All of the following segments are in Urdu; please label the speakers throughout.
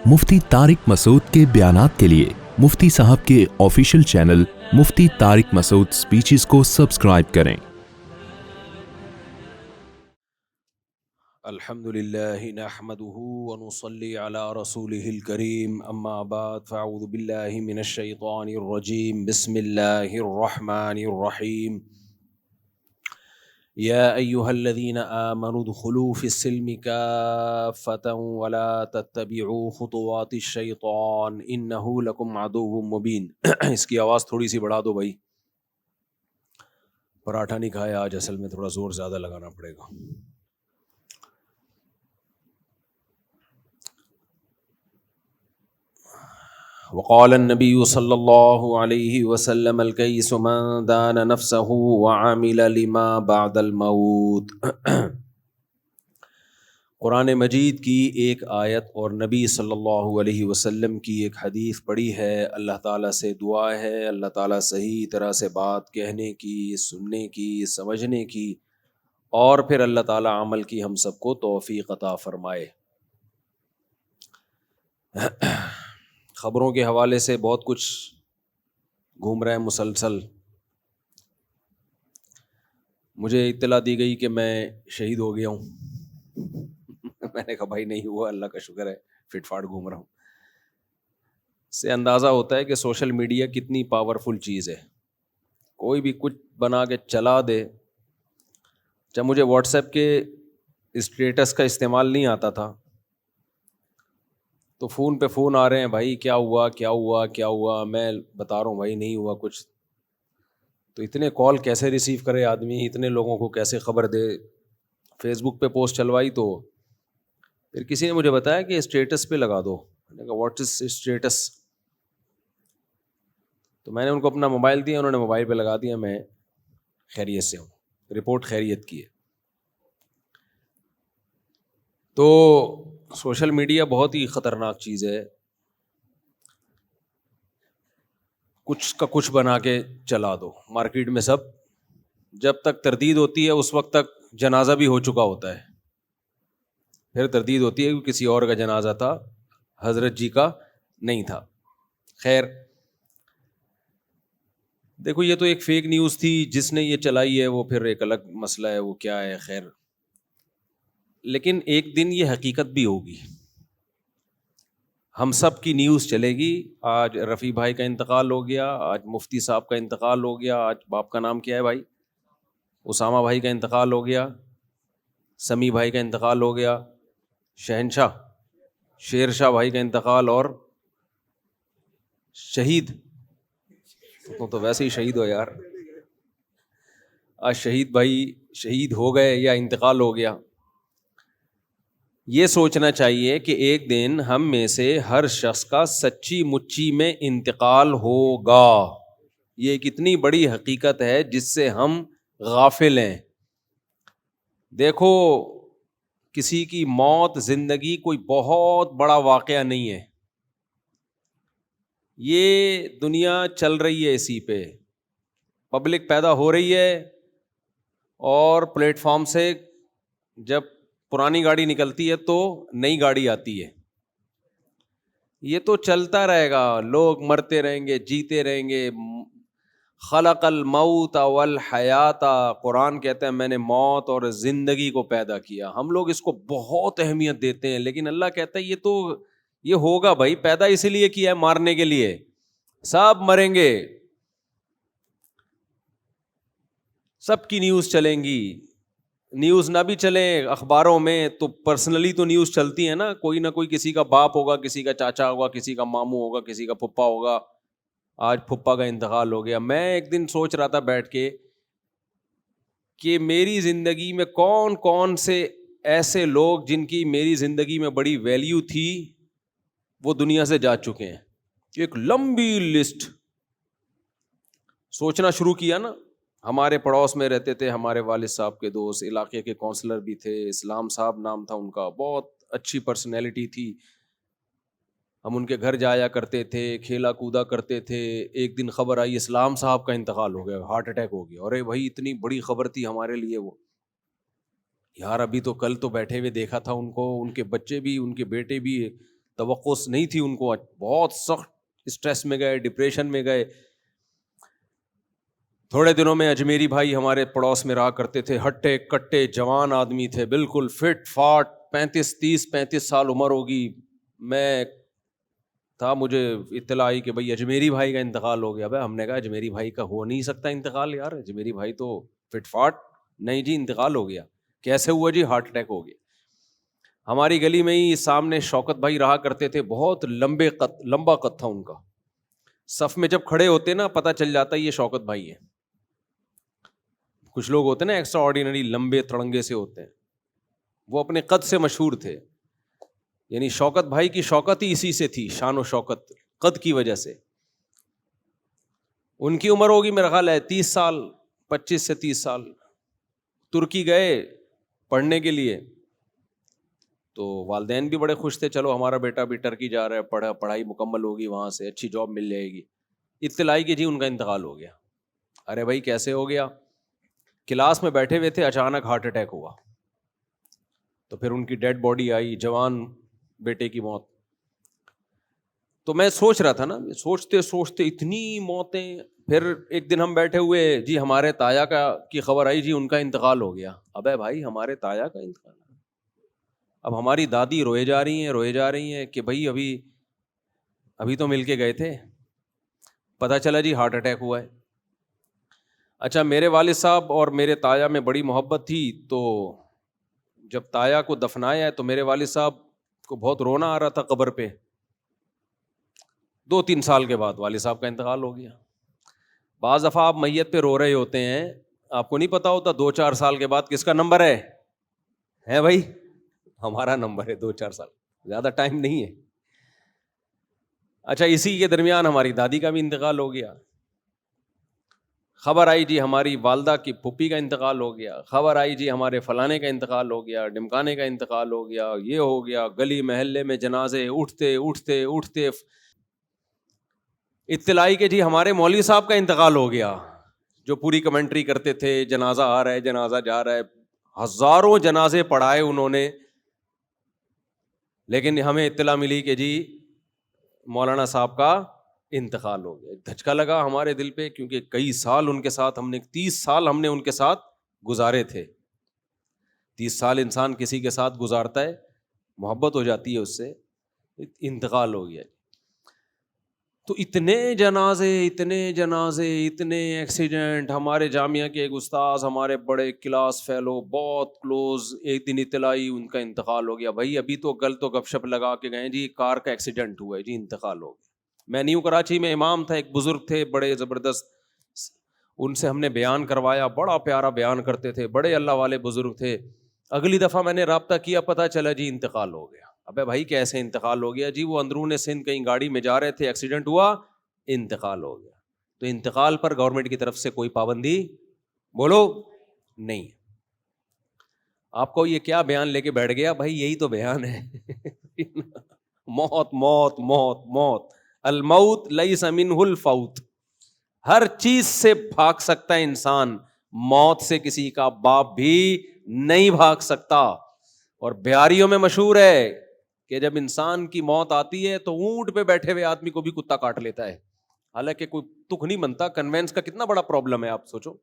Speaker 1: مفتی طارق مسعود کے بیانات کے لیے مفتی صاحب کے آفیشیل چینل مفتی طارق مسعود سپیچز کو سبسکرائب کریں۔
Speaker 2: الحمد للہ نحمده ونصلي على رسوله الكريم اما بعد فاعوذ باللہ من الشیطان الرجیم بسم اللہ الرحمن الرحیم یا ایہا الذین آمنوا ادخلوا فی السلم کافة ولا تتبعوا خطوات الشیطان انہ لکم عدو مبین۔ اس کی آواز تھوڑی سی بڑھا دو بھائی، پراٹھا نہیں کھایا آج، اصل میں تھوڑا زور زیادہ لگانا پڑے گا۔ وقال النبی صلی اللہ علیہ وسلم الکیس من دان نفسه وعمل لما بعد الموت۔ قرآن مجید کی ایک آیت اور نبی صلی اللہ علیہ وسلم کی ایک حدیث پڑھی ہے۔ اللہ تعالیٰ سے دعا ہے اللہ تعالیٰ صحیح طرح سے بات کہنے کی، سننے کی، سمجھنے کی، اور پھر اللہ تعالیٰ عمل کی ہم سب کو توفیق عطا فرمائے۔ خبروں کے حوالے سے بہت کچھ گھوم رہا ہے مسلسل۔ مجھے اطلاع دی گئی کہ میں شہید ہو گیا ہوں۔ میں نے کہا بھائی نہیں ہوا، اللہ کا شکر ہے، فٹ فاٹ گھوم رہا ہوں۔ سے اندازہ ہوتا ہے کہ سوشل میڈیا کتنی پاورفل چیز ہے۔ کوئی بھی کچھ بنا کے چلا دے۔ جب مجھے واٹس ایپ کے اسٹیٹس کا استعمال نہیں آتا تھا تو فون پہ فون آ رہے ہیں، بھائی کیا ہوا کیا ہوا کیا ہوا، میں بتا رہا ہوں بھائی نہیں ہوا کچھ۔ تو اتنے کال کیسے ریسیو کرے آدمی، اتنے لوگوں کو کیسے خبر دے۔ فیس بک پہ پوسٹ چلوائی تو پھر کسی نے مجھے بتایا کہ اسٹیٹس پہ لگا دو۔ میں نے کہا واٹ از اسٹیٹس؟ تو میں نے ان کو اپنا موبائل دیا، انہوں نے موبائل پہ لگا دیا، میں خیریت سے ہوں، رپورٹ خیریت کی ہے۔ تو سوشل میڈیا بہت ہی خطرناک چیز ہے، کچھ کا کچھ بنا کے چلا دو۔ مارکیٹ میں سب جب تک تردید ہوتی ہے اس وقت تک جنازہ بھی ہو چکا ہوتا ہے، پھر تردید ہوتی ہے کہ کسی اور کا جنازہ تھا، حضرت جی کا نہیں تھا۔ خیر دیکھو، یہ تو ایک فیک نیوز تھی، جس نے یہ چلائی ہے وہ پھر ایک الگ مسئلہ ہے، وہ کیا ہے، خیر۔ لیکن ایک دن یہ حقیقت بھی ہوگی، ہم سب کی نیوز چلے گی۔ آج رفیع بھائی کا انتقال ہو گیا، آج مفتی صاحب کا انتقال ہو گیا، آج باپ کا نام کیا ہے بھائی، اسامہ بھائی کا انتقال ہو گیا، سمیع بھائی کا انتقال ہو گیا، شہنشاہ شیر شاہ بھائی کا انتقال، اور شہید تو ویسے ہی شہید ہو یار، آج شہید بھائی شہید ہو گئے یا انتقال ہو گیا۔ یہ سوچنا چاہیے کہ ایک دن ہم میں سے ہر شخص کا سچی مچی میں انتقال ہوگا۔ یہ ایک اتنی بڑی حقیقت ہے جس سے ہم غافل ہیں۔ دیکھو، کسی کی موت زندگی کوئی بہت بڑا واقعہ نہیں ہے، یہ دنیا چل رہی ہے اسی پہ، پبلک پیدا ہو رہی ہے، اور پلیٹ فارم سے جب پرانی گاڑی نکلتی ہے تو نئی گاڑی آتی ہے۔ یہ تو چلتا رہے گا، لوگ مرتے رہیں گے، جیتے رہیں گے۔ خلق الموت والحیات، قرآن کہتا ہے میں نے موت اور زندگی کو پیدا کیا۔ ہم لوگ اس کو بہت اہمیت دیتے ہیں، لیکن اللہ کہتا ہے یہ ہوگا بھائی، پیدا اسی لیے کیا ہے، مارنے کے لیے۔ سب مریں گے، سب کی نیوز چلیں گی۔ نیوز نہ بھی چلیں اخباروں میں تو پرسنلی تو نیوز چلتی ہے نا، کوئی نہ کوئی، کسی کا باپ ہوگا، کسی کا چاچا ہوگا، کسی کا ماموں ہوگا، کسی کا پھپھا ہوگا۔ آج پھپھا کا انتقال ہو گیا۔ میں ایک دن سوچ رہا تھا بیٹھ کے کہ میری زندگی میں کون کون سے ایسے لوگ جن کی میری زندگی میں بڑی ویلیو تھی وہ دنیا سے جا چکے ہیں۔ ایک لمبی لسٹ سوچنا شروع کیا نا۔ ہمارے پڑوس میں رہتے تھے ہمارے والد صاحب کے دوست، علاقے کے کونسلر بھی تھے، اسلام صاحب نام تھا ان کا، بہت اچھی پرسنالٹی تھی، ہم ان کے گھر جایا کرتے تھے، کھیلا کودا کرتے تھے۔ ایک دن خبر آئی اسلام صاحب کا انتقال ہو گیا، ہارٹ اٹیک ہو گیا۔ ارے بھائی اتنی بڑی خبر تھی ہمارے لیے وہ، یار ابھی تو کل تو بیٹھے ہوئے دیکھا تھا ان کو، ان کے بچے بھی، ان کے بیٹے بھی توقع نہیں تھی ان کو, بہت سخت اسٹریس میں گئے, ڈپریشن میں گئے. تھوڑے دنوں میں اجمیری بھائی ہمارے پڑوس میں رہا کرتے تھے, ہٹے کٹے جوان آدمی تھے, بالکل فٹ فاٹ, 35 سال عمر ہوگی. میں تھا, مجھے اطلاع آئی کہ بھائی اجمیری بھائی کا انتقال ہو گیا. بھائی ہم نے کہا اجمیری بھائی کا ہو نہیں سکتا انتقال یار, اجمیری بھائی تو فٹ فاٹ. نہیں جی انتقال ہو گیا. کیسے ہوا جی؟ ہارٹ اٹیک ہو گیا. ہماری گلی میں ہی سامنے شوکت بھائی رہا کرتے تھے, بہت لمبا قد تھا ان کا. صف میں جب کھڑے ہوتے نا پتہ چل جاتا یہ شوکت بھائی ہیں. کچھ لوگ ہوتے نا ایکسٹرا آرڈینری, لمبے تڑنگے سے ہوتے ہیں, وہ اپنے قد سے مشہور تھے. یعنی شوکت بھائی کی شوکت ہی اسی سے تھی, شان و شوکت قد کی وجہ سے. ان کی عمر ہوگی میرا خیال ہے 30 سال, 25 سے 30 سال. ترکی گئے پڑھنے کے لیے, تو والدین بھی بڑے خوش تھے, چلو ہمارا بیٹا بھی ٹرکی جا رہا ہے, پڑھائی مکمل ہوگی, وہاں سے اچھی جاب مل جائے گی. اطلاع کہ جی ان کا انتقال ہو گیا. ارے بھائی کیسے ہو گیا؟ کلاس میں بیٹھے ہوئے تھے, اچانک ہارٹ اٹیک ہوا. تو پھر ان کی ڈیڈ باڈی آئی, جوان بیٹے کی موت. تو میں سوچ رہا تھا نا, سوچتے سوچتے اتنی موتیں. پھر ایک دن ہم بیٹھے ہوئے, جی ہمارے تایا کی خبر آئی, جی ان کا انتقال ہو گیا. ابے بھائی ہمارے تایا کا انتقال. اب ہماری دادی روئے جا رہی ہیں کہ بھائی ابھی تو مل کے گئے تھے, پتہ چلا جی ہارٹ اٹیک ہوا ہے. اچھا, میرے والد صاحب اور میرے تایا میں بڑی محبت تھی, تو جب تایا کو دفنایا ہے تو میرے والد صاحب کو بہت رونا آ رہا تھا قبر پہ. 2-3 سال کے بعد والد صاحب کا انتقال ہو گیا. بعض دفعہ آپ میت پہ رو رہے ہوتے ہیں, آپ کو نہیں پتا ہوتا 2-4 سال کے بعد کس کا نمبر ہے بھائی؟ ہمارا نمبر ہے 2-4 سال, زیادہ ٹائم نہیں ہے. اچھا, اسی کے درمیان ہماری دادی کا بھی انتقال ہو گیا. خبر آئی جی ہماری والدہ کی پھپھی کا انتقال ہو گیا. خبر آئی جی ہمارے فلانے کا انتقال ہو گیا, ڈمکانے کا انتقال ہو گیا, یہ ہو گیا. گلی محلے میں جنازے اٹھتے اٹھتے اٹھتے. اطلاع کہ جی ہمارے مولوی صاحب کا انتقال ہو گیا, جو پوری کمنٹری کرتے تھے, جنازہ آ رہا ہے جنازہ جا رہا ہے. ہزاروں جنازے پڑھائے انہوں نے, لیکن ہمیں اطلاع ملی کہ جی مولانا صاحب کا انتقال ہو گیا. دھچکا لگا ہمارے دل پہ, کیونکہ کئی سال ان کے ساتھ 30 سال ہم نے ان کے ساتھ گزارے تھے. 30 سال انسان کسی کے ساتھ گزارتا ہے, محبت ہو جاتی ہے اس سے. انتقال ہو گیا. تو اتنے جنازے اتنے ایکسیڈنٹ. ہمارے جامعہ کے ایک استاذ, ہمارے بڑے کلاس فیلو, بہت کلوز, ایک دن اطلاع ان کا انتقال ہو گیا. بھائی ابھی تو گل تو گپ شپ لگا کے گئے, جی کار کا ایکسیڈنٹ ہوا ہے, جی انتقال ہو گیا. میں نیو کراچی میں امام تھا, ایک بزرگ تھے بڑے زبردست, ان سے ہم نے بیان کروایا, بڑا پیارا بیان کرتے تھے, بڑے اللہ والے بزرگ تھے. اگلی دفعہ میں نے رابطہ کیا, پتہ چلا جی انتقال ہو گیا. ابے بھائی کیسے انتقال ہو گیا؟ جی وہ اندرون سندھ کہیں گاڑی میں جا رہے تھے, ایکسیڈنٹ ہوا, انتقال ہو گیا. تو انتقال پر گورنمنٹ کی طرف سے کوئی پابندی بولو نہیں. آپ کو یہ کیا بیان لے کے بیٹھ گیا بھائی؟ یہی تو بیان ہے. موت موت موت موت, الموت لیس منہ الفوت. ہر چیز سے بھاگ سکتا ہے انسان, موت سے کسی کا باپ بھی نہیں بھاگ سکتا. اور بہاریوں میں مشہور ہے کہ جب انسان کی موت آتی ہے تو اونٹ پہ بیٹھے ہوئے آدمی کو بھی کتا کاٹ لیتا ہے. حالانکہ کوئی تک نہیں بنتا. کنوینس کا کتنا بڑا پرابلم ہے, آپ سوچو.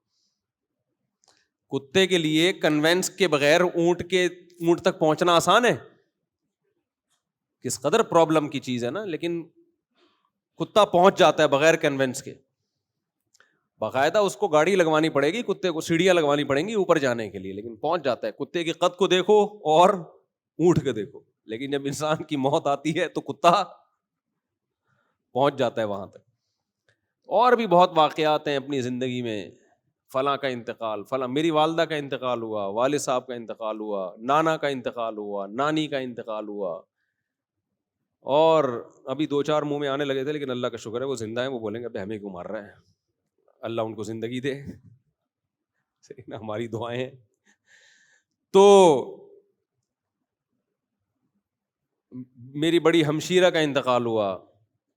Speaker 2: کتے کے لیے کنوینس کے بغیر اونٹ تک پہنچنا آسان ہے, کس قدر پرابلم کی چیز ہے نا. لیکن کتا پہنچ جاتا ہے بغیر کنوینس کے. باقاعدہ اس کو گاڑی لگوانی پڑے گی, کتے کو سیڑھیاں لگوانی پڑیں گی اوپر جانے کے لیے, لیکن پہنچ جاتا ہے. کتے کے قد کو دیکھو اور اونٹ کے دیکھو, لیکن جب انسان کی موت آتی ہے تو کتا پہنچ جاتا ہے وہاں تک. اور بھی بہت واقعات ہیں اپنی زندگی میں, فلاں کا انتقال, فلاں میری والدہ کا انتقال ہوا, والد صاحب کا انتقال ہوا, نانا کا انتقال ہوا, نانی کا انتقال ہوا. اور ابھی 2-4 منہ میں آنے لگے تھے, لیکن اللہ کا شکر ہے وہ زندہ ہیں. وہ بولیں گے ابھی ہمیں کیوں مار رہا ہے, اللہ ان کو زندگی دے. صحیح نا, ہماری دعائیں ہیں. تو میری بڑی ہمشیرہ کا انتقال ہوا,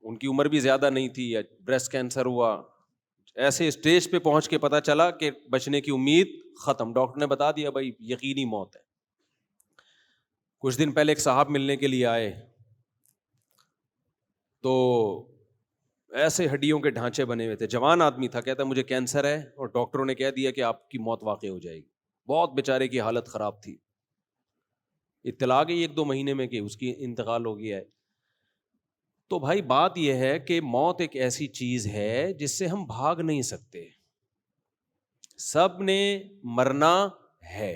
Speaker 2: ان کی عمر بھی زیادہ نہیں تھی, بریسٹ کینسر ہوا. ایسے اسٹیج پہ پہنچ کے پتا چلا کہ بچنے کی امید ختم, ڈاکٹر نے بتا دیا بھائی یقینی موت ہے. کچھ دن پہلے ایک صاحب ملنے کے لیے آئے, تو ایسے ہڈیوں کے ڈھانچے بنے ہوئے تھے, جوان آدمی تھا, کہتا مجھے کینسر ہے اور ڈاکٹروں نے کہہ دیا کہ آپ کی موت واقع ہو جائے گی. بہت بیچارے کی حالت خراب تھی, اطلاع گئی 1-2 مہینے میں کہ اس کی انتقال ہو گیا ہے. تو بھائی بات یہ ہے کہ موت ایک ایسی چیز ہے جس سے ہم بھاگ نہیں سکتے, سب نے مرنا ہے.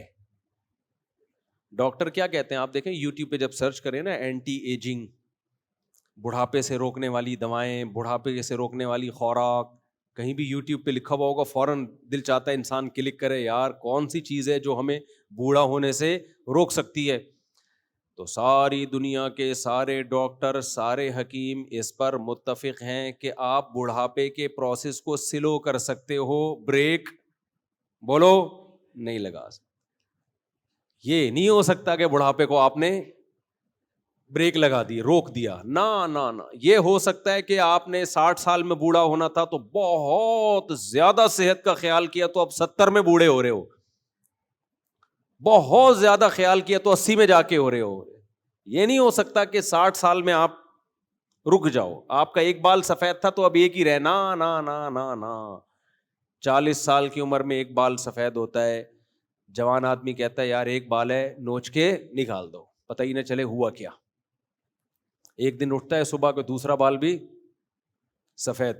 Speaker 2: ڈاکٹر کیا کہتے ہیں, آپ دیکھیں یوٹیوب پہ جب سرچ کریں نا, اینٹی ایجنگ, بڑھاپے سے روکنے والی دوائیں, بڑھاپے سے روکنے والی خوراک, کہیں بھی یوٹیوب پہ لکھا ہوا ہوگا, فوراً دل چاہتا ہے انسان کلک کرے, یار کون سی چیز ہے جو ہمیں بوڑھا ہونے سے روک سکتی ہے. تو ساری دنیا کے سارے ڈاکٹر, سارے حکیم اس پر متفق ہیں کہ آپ بڑھاپے کے پروسیس کو سلو کر سکتے ہو, بریک بولو نہیں لگا سکتے. یہ نہیں ہو سکتا کہ بڑھاپے کو آپ نے بریک لگا دی, روک دیا, نہ نہ نہ. یہ ہو سکتا ہے کہ آپ نے 60 سال میں بوڑھا ہونا تھا تو بہت زیادہ صحت کا خیال کیا تو اب 70 میں بوڑھے ہو رہے ہو, بہت زیادہ خیال کیا تو 80 میں جا کے ہو رہے ہو. یہ نہیں ہو سکتا کہ 60 سال میں آپ رک جاؤ, آپ کا ایک بال سفید تھا تو اب ایک ہی رہے, نا نا نا نا نا. 40 سال کی عمر میں ایک بال سفید ہوتا ہے, جوان آدمی کہتا ہے یار ایک بال ہے نوچ کے نکال دو, پتہ ہی نہ چلے ہوا کیا. ایک دن اٹھتا ہے صبح کو دوسرا بال بھی سفید,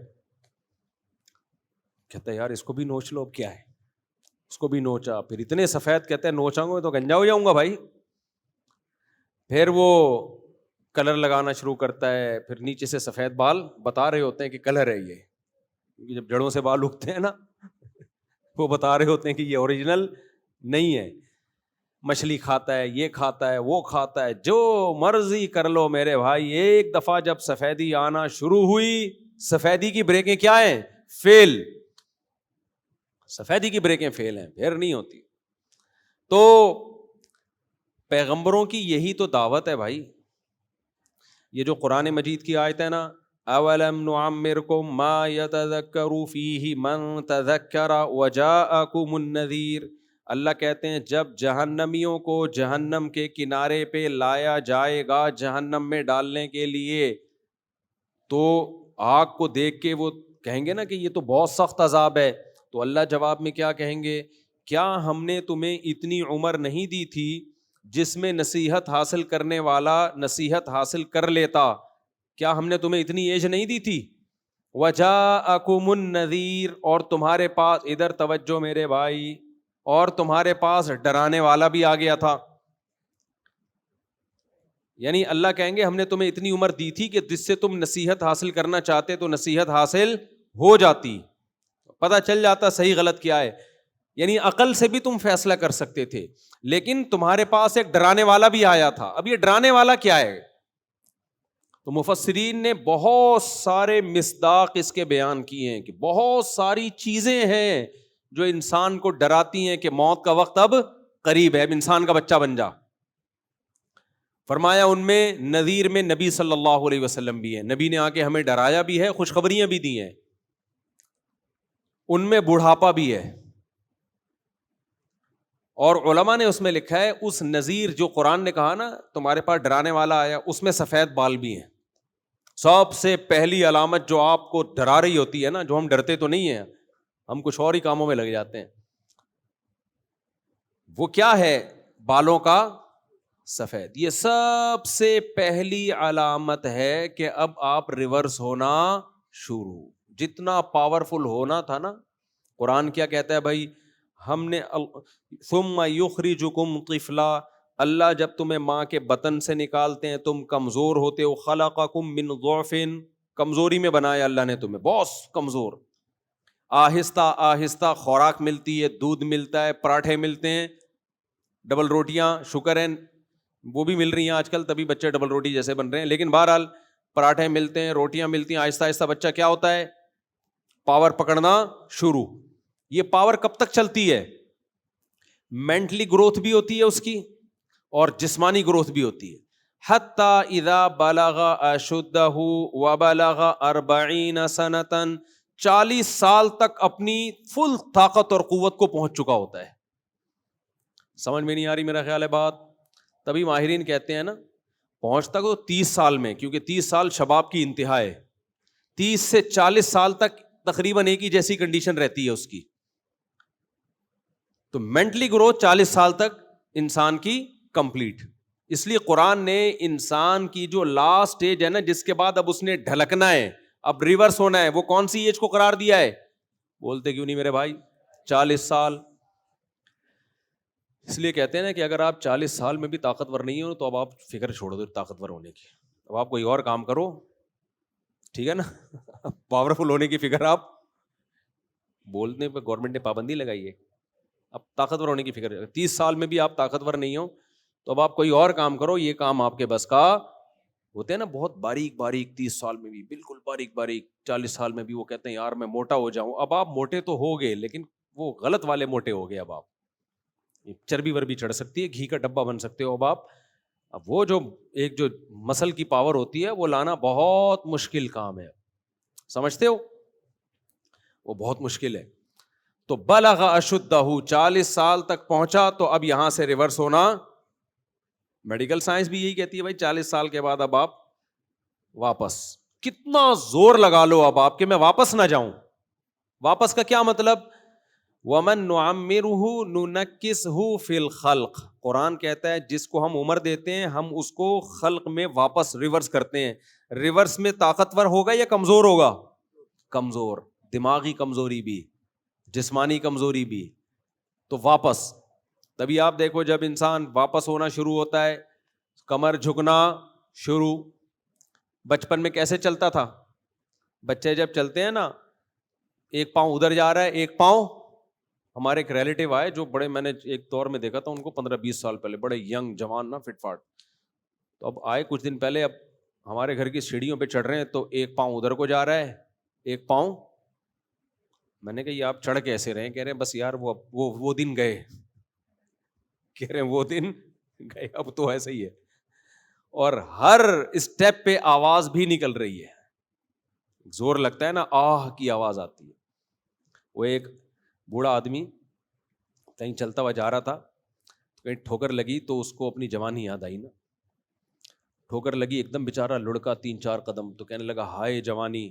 Speaker 2: کہتا ہے یار اس کو بھی نوچ لو, اب کیا ہے, اس کو بھی نوچا, پھر اتنے سفید, کہتے ہیں نوچاؤں گے تو گنجا ہو جاؤں گا بھائی. پھر وہ کلر لگانا شروع کرتا ہے, پھر نیچے سے سفید بال بتا رہے ہوتے ہیں کہ کلر ہے یہ, کیونکہ جب جڑوں سے بال اگتے ہیں نا وہ بتا رہے ہوتے ہیں کہ یہ اوریجنل نہیں ہے. مچھلی کھاتا ہے, یہ کھاتا ہے, وہ کھاتا ہے, جو مرضی کر لو میرے بھائی, ایک دفعہ جب سفیدی آنا شروع ہوئی, سفیدی کی بریکیں کیا ہیں, فیل. سفیدی کی بریکیں فیل ہیں, پھر نہیں ہوتی. تو پیغمبروں کی یہی تو دعوت ہے بھائی. یہ جو قرآن مجید کی آیت ہے نا, اولم نعمرکم ما یتذکر فیہ من تذکر وجاءکم النذیر, اللہ کہتے ہیں جب جہنمیوں کو جہنم کے کنارے پہ لایا جائے گا جہنم میں ڈالنے کے لیے, تو آگ کو دیکھ کے وہ کہیں گے نا کہ یہ تو بہت سخت عذاب ہے. تو اللہ جواب میں کیا کہیں گے, کیا ہم نے تمہیں اتنی عمر نہیں دی تھی جس میں نصیحت حاصل کرنے والا نصیحت حاصل کر لیتا, کیا ہم نے تمہیں اتنی ایج نہیں دی تھی. وجاءکم النذیر, اور تمہارے پاس, ادھر توجہ میرے بھائی, اور تمہارے پاس ڈرانے والا بھی آ گیا تھا. یعنی اللہ کہیں گے ہم نے تمہیں اتنی عمر دی تھی کہ جس سے تم نصیحت حاصل کرنا چاہتے تو نصیحت حاصل ہو جاتی, پتہ چل جاتا صحیح غلط کیا ہے. یعنی عقل سے بھی تم فیصلہ کر سکتے تھے, لیکن تمہارے پاس ایک ڈرانے والا بھی آیا تھا. اب یہ ڈرانے والا کیا ہے, تو مفسرین نے بہت سارے مصداق اس کے بیان کیے ہیں کہ بہت ساری چیزیں ہیں جو انسان کو ڈراتی ہیں کہ موت کا وقت اب قریب ہے, اب انسان کا بچہ بن جا. فرمایا ان میں نذیر میں نبی صلی اللہ علیہ وسلم بھی ہیں, نبی نے آ کے ہمیں ڈرایا بھی ہے, خوشخبریاں بھی دی ہیں. ان میں بڑھاپا بھی ہے, اور علماء نے اس میں لکھا ہے اس نذیر جو قرآن نے کہا نا تمہارے پاس ڈرانے والا آیا, اس میں سفید بال بھی ہیں. سب سے پہلی علامت جو آپ کو ڈرا رہی ہوتی ہے نا, جو ہم ڈرتے تو نہیں ہیں, ہم کچھ اور ہی کاموں میں لگ جاتے ہیں, وہ کیا ہے, بالوں کا سفید. یہ سب سے پہلی علامت ہے کہ اب آپ ریورس ہونا شروع. جتنا پاورفل ہونا تھا نا, قرآن کیا کہتا ہے بھائی, ہم نے ثم یخرجکم طفلا, اللہ جب تمہیں ماں کے بطن سے نکالتے ہیں تم کمزور ہوتے ہو, خلقکم من ضعف, کمزوری میں بنایا اللہ نے تمہیں, بہت کمزور. آہستہ آہستہ خوراک ملتی ہے, دودھ ملتا ہے, پراٹھے ملتے ہیں, ڈبل روٹیاں, شکر ہے وہ بھی مل رہی ہیں آج کل, تبھی بچے ڈبل روٹی جیسے بن رہے ہیں, لیکن بہرحال پراٹھے ملتے ہیں, روٹیاں ملتی ہیں, آہستہ آہستہ بچہ کیا ہوتا ہے, پاور پکڑنا شروع. یہ پاور کب تک چلتی ہے, مینٹلی گروتھ بھی ہوتی ہے اس کی اور جسمانی گروتھ بھی ہوتی ہے. حتی اذا بلغ اشدہ وبلغ 40 سنۃ, 40 سال تک اپنی فل طاقت اور قوت کو پہنچ چکا ہوتا ہے. سمجھ میں نہیں آ رہی میرا خیال ہے بات, تبھی ماہرین کہتے ہیں نا پہنچتا تو 30 سال میں، کیونکہ 30 سال شباب کی انتہا ہے. 30 سے 40 سال تک تقریباً ایک ہی جیسی کنڈیشن رہتی ہے اس کی. تو مینٹلی گروتھ 40 سال تک انسان کی کمپلیٹ. اس لیے قرآن نے انسان کی جو لاسٹ ایج ہے نا، جس کے بعد اب اس نے ڈھلکنا ہے، اب ریورس ہونا ہے، وہ کون سی ایج کو قرار دیا ہے؟ بولتے کیوں نہیں میرے بھائی؟ 40 سال. اس لیے کہتے ہیں نا کہ اگر آپ 40 سال میں بھی طاقتور نہیں ہو تو اب آپ فکر چھوڑ دو طاقتور ہونے کی، اب آپ کوئی اور کام کرو، ٹھیک ہے نا. پاورفل ہونے کی فکر آپ بولنے پہ گورنمنٹ نے پابندی لگائی ہے، اب طاقتور ہونے کی فکر. 30 سال میں بھی آپ طاقتور نہیں ہو تو اب آپ کوئی اور کام کرو، یہ کام آپ کے بس کا. ہوتے ہیں نا بہت باریک باریک 30 سال میں بھی بالکل باریک باریک، 40 سال میں بھی وہ کہتے ہیں یار میں موٹا ہو جاؤں. اب آپ موٹے تو ہو گئے لیکن وہ غلط والے موٹے ہو گئے. اب آپ چربی وربی چڑھ سکتی ہے، گھی کا ڈبہ بن سکتے ہو. اب وہ جو ایک جو مسل کی پاور ہوتی ہے وہ لانا بہت مشکل کام ہے، سمجھتے ہو؟ وہ بہت مشکل ہے. تو بلغ اشدہ، 40 سال تک پہنچا تو اب یہاں سے ریورس ہونا. میڈیکل سائنس بھی یہی کہتی ہے بھائی 40 سال کے بعد اب آپ واپس، کتنا زور لگا لو اب آپ کہ میں واپس نہ جاؤں. واپس کا کیا مطلب؟ وَمَن نُعَمِّرُهُ نُنَكِّسْهُ فِي الْخَلْقِ. قرآن کہتا ہے جس کو ہم عمر دیتے ہیں ہم اس کو خلق میں واپس ریورس کرتے ہیں. ریورس میں طاقتور ہوگا یا کمزور ہوگا؟ کمزور، دماغی کمزوری بھی، جسمانی کمزوری بھی. تو واپس تبھی آپ دیکھو جب انسان واپس ہونا شروع ہوتا ہے، کمر جھکنا شروع. بچپن میں کیسے چلتا تھا؟ بچے جب چلتے ہیں نا، ایک پاؤں ادھر جا رہا ہے ایک پاؤں. ہمارے ایک ریلیٹیو آئے جو بڑے، میں نے ایک دور میں دیکھا تھا ان کو 15-20 سال پہلے، بڑے ینگ جوان نا، فٹ فاٹ. تو اب آئے کچھ دن پہلے، اب ہمارے گھر کی سیڑھیوں پہ چڑھ رہے ہیں تو ایک پاؤں ادھر کو جا رہا ہے ایک پاؤں. میں نے کہا یہ آپ چڑھ کیسے رہے ہیں؟ کہہ رہے ہیں بس یار وہ دن گئے. کہہ رہے ہیں وہ دن گئے، اب تو ایسا ہی ہے. اور ہر اسٹیپ پہ آواز بھی نکل رہی ہے، زور لگتا ہے نا، آہ کی آواز آتی ہے. وہ ایک بوڑھا آدمی کہیں چلتا ہوا جا رہا تھا، کہیں ٹھوکر لگی تو اس کو اپنی جوانی یاد آئی نا. ٹھوکر لگی ایک دم بیچارہ لڑکا 3-4 قدم، تو کہنے لگا ہائے جوانی.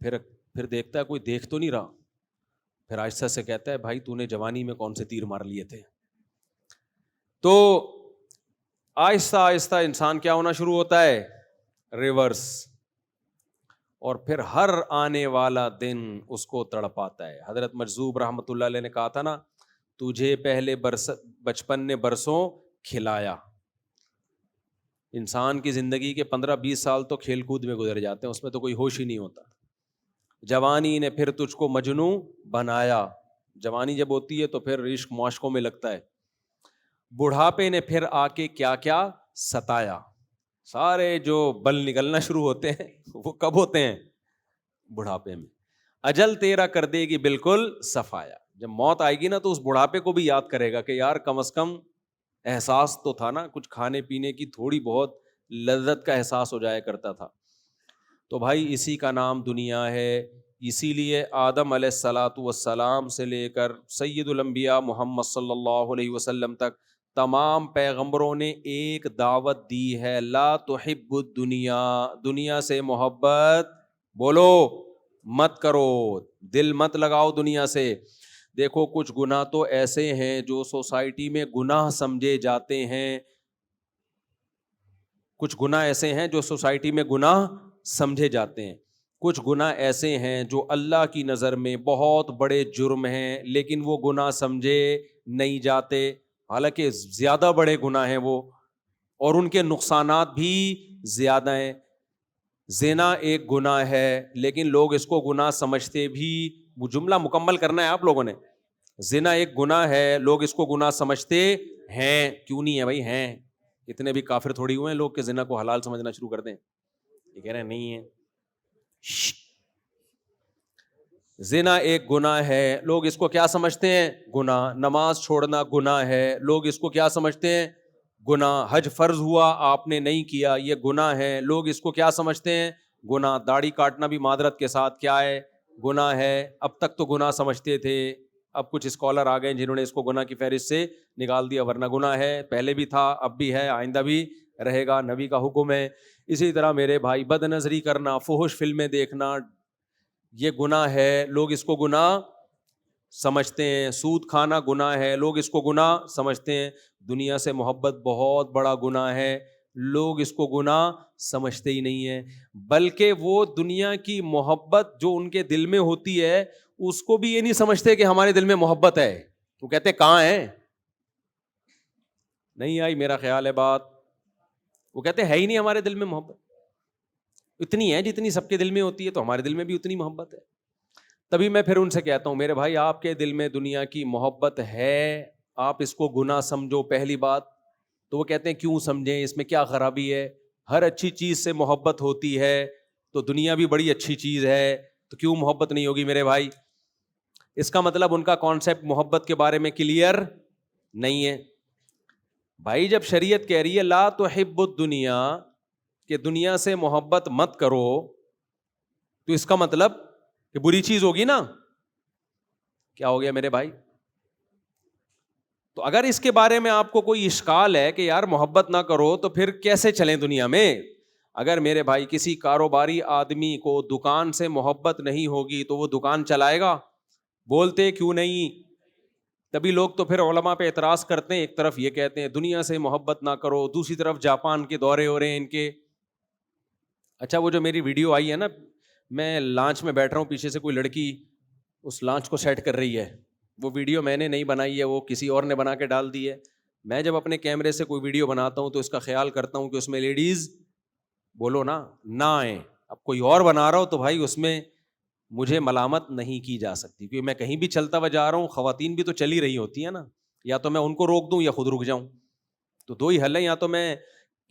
Speaker 2: پھر دیکھتا ہے کوئی دیکھ تو نہیں رہا، پھر آہستہ سے کہتا ہے بھائی تو نے جوانی میں کون سے تیر مار لیے تھے. تو آہستہ آہستہ انسان کیا ہونا شروع ہوتا ہے؟ ریورس. اور پھر ہر آنے والا دن اس کو تڑپاتا ہے. حضرت مجذوب رحمۃ اللہ علیہ نے کہا تھا نا، تجھے پہلے بچپن نے برسوں کھلایا. انسان کی زندگی کے 15-20 سال تو کھیل کود میں گزر جاتے ہیں، اس میں تو کوئی ہوش ہی نہیں ہوتا. جوانی نے پھر تجھ کو مجنوں بنایا. جوانی جب ہوتی ہے تو پھر عشق معاشقوں میں لگتا ہے. بڑھاپے نے پھر آ کے کیا کیا ستایا. سارے جو بل نکلنا شروع ہوتے ہیں وہ کب ہوتے ہیں؟ بڑھاپے میں. اجل تیرا کر دے گی بالکل صفایا. جب موت آئے گی نا تو اس بڑھاپے کو بھی یاد کرے گا کہ یار کم از کم احساس تو تھا نا، کچھ کھانے پینے کی تھوڑی بہت لذت کا احساس ہو جایا کرتا تھا. تو بھائی اسی کا نام دنیا ہے. اسی لیے آدم علیہ الصلاۃ والسلام سے لے کر سید الانبیاء محمد صلی اللہ علیہ وسلم تک تمام پیغمبروں نے ایک دعوت دی ہے، لا تحب الدنیا، دنیا سے محبت بولو مت کرو، دل مت لگاؤ دنیا سے. دیکھو کچھ گناہ تو ایسے ہیں جو سوسائٹی میں گناہ سمجھے جاتے ہیں، کچھ گناہ ایسے ہیں جو سوسائٹی میں گناہ سمجھے جاتے ہیں، کچھ گناہ ایسے ہیں جو اللہ کی نظر میں بہت بڑے جرم ہیں لیکن وہ گناہ سمجھے نہیں جاتے، حالانکہ زیادہ بڑے گناہ ہیں وہ، اور ان کے نقصانات بھی زیادہ ہیں. زنا ایک گناہ ہے لیکن لوگ اس کو گناہ سمجھتے بھی، وہ جملہ مکمل کرنا ہے آپ لوگوں نے. زنا ایک گناہ ہے، لوگ اس کو گناہ سمجھتے ہیں. کیوں نہیں ہے بھائی؟ ہیں. اتنے بھی کافر تھوڑی ہوئے ہیں لوگ کہ زنا کو حلال سمجھنا شروع کر دیں. یہ کہہ رہے ہیں نہیں ہے. زنا ایک گناہ ہے، لوگ اس کو کیا سمجھتے ہیں؟ گناہ. نماز چھوڑنا گناہ ہے، لوگ اس کو کیا سمجھتے ہیں؟ گناہ. حج فرض ہوا آپ نے نہیں کیا، یہ گناہ ہے، لوگ اس کو کیا سمجھتے ہیں؟ گناہ. داڑھی کاٹنا بھی معذرت کے ساتھ کیا ہے؟ گناہ ہے. اب تک تو گناہ سمجھتے تھے، اب کچھ اسکالر آ گئے جنہوں نے اس کو گناہ کی فہرست سے نکال دیا، ورنہ گناہ ہے، پہلے بھی تھا اب بھی ہے آئندہ بھی رہے گا, نبی کا حکم ہے. اسی طرح میرے بھائی بد نظری کرنا, فحش فلمیں دیکھنا یہ گناہ ہے, لوگ اس کو گناہ سمجھتے ہیں. سود کھانا گناہ ہے, لوگ اس کو گناہ سمجھتے ہیں. دنیا سے محبت بہت بڑا گناہ ہے, لوگ اس کو گناہ سمجھتے ہی نہیں ہیں. بلکہ وہ دنیا کی محبت جو ان کے دل میں ہوتی ہے اس کو بھی یہ نہیں سمجھتے کہ ہمارے دل میں محبت ہے. وہ کہتے کہاں ہے, نہیں آئی میرا خیال ہے بات. وہ کہتے ہے ہی نہیں ہمارے دل میں محبت, اتنی ہے جتنی سب کے دل میں ہوتی ہے, تو ہمارے دل میں بھی اتنی محبت ہے. تبھی میں پھر ان سے کہتا ہوں میرے بھائی آپ کے دل میں دنیا کی محبت ہے, آپ اس کو گناہ سمجھو پہلی بات. تو وہ کہتے ہیں کیوں سمجھیں, اس میں کیا خرابی ہے, ہر اچھی چیز سے محبت ہوتی ہے, تو دنیا بھی بڑی اچھی چیز ہے, تو کیوں محبت نہیں ہوگی میرے بھائی. اس کا مطلب ان کا کانسیپٹ محبت کے بارے میں کلیئر نہیں ہے. بھائی جب شریعت کہہ رہی ہے لا تحب الدنیا, کہ دنیا سے محبت مت کرو, تو اس کا مطلب کہ بری چیز ہوگی نا. کیا ہو گیا میرے بھائی؟ تو اگر اس کے بارے میں آپ کو کوئی اشکال ہے کہ یار محبت نہ کرو, تو پھر کیسے چلیں دنیا میں؟ اگر میرے بھائی کسی کاروباری آدمی کو دکان سے محبت نہیں ہوگی تو وہ دکان چلائے گا؟ بولتے کیوں نہیں؟ تبھی لوگ تو پھر علماء پہ اعتراض کرتے ہیں, ایک طرف یہ کہتے ہیں دنیا سے محبت نہ کرو, دوسری طرف جاپان کے دورے ہو رہے ہیں ان کے. اچھا وہ جو میری ویڈیو آئی ہے نا, میں لانچ میں بیٹھ رہا ہوں, پیچھے سے کوئی لڑکی اس لانچ کو سیٹ کر رہی ہے, وہ ویڈیو میں نے نہیں بنائی ہے, وہ کسی اور نے بنا کے ڈال دی ہے. میں جب اپنے کیمرے سے کوئی ویڈیو بناتا ہوں تو اس کا خیال کرتا ہوں کہ اس میں لیڈیز بولو نا نہ آئیں. اب کوئی اور بنا رہا ہو تو بھائی اس میں مجھے ملامت نہیں کی جا سکتی, کیونکہ میں کہیں بھی چلتا ہوا جا رہا ہوں, خواتین بھی تو چلی رہی ہوتی ہیں نا, یا تو میں ان کو روک دوں یا خود رک جاؤں. تو دو ہی حل ہیں, یا تو میں,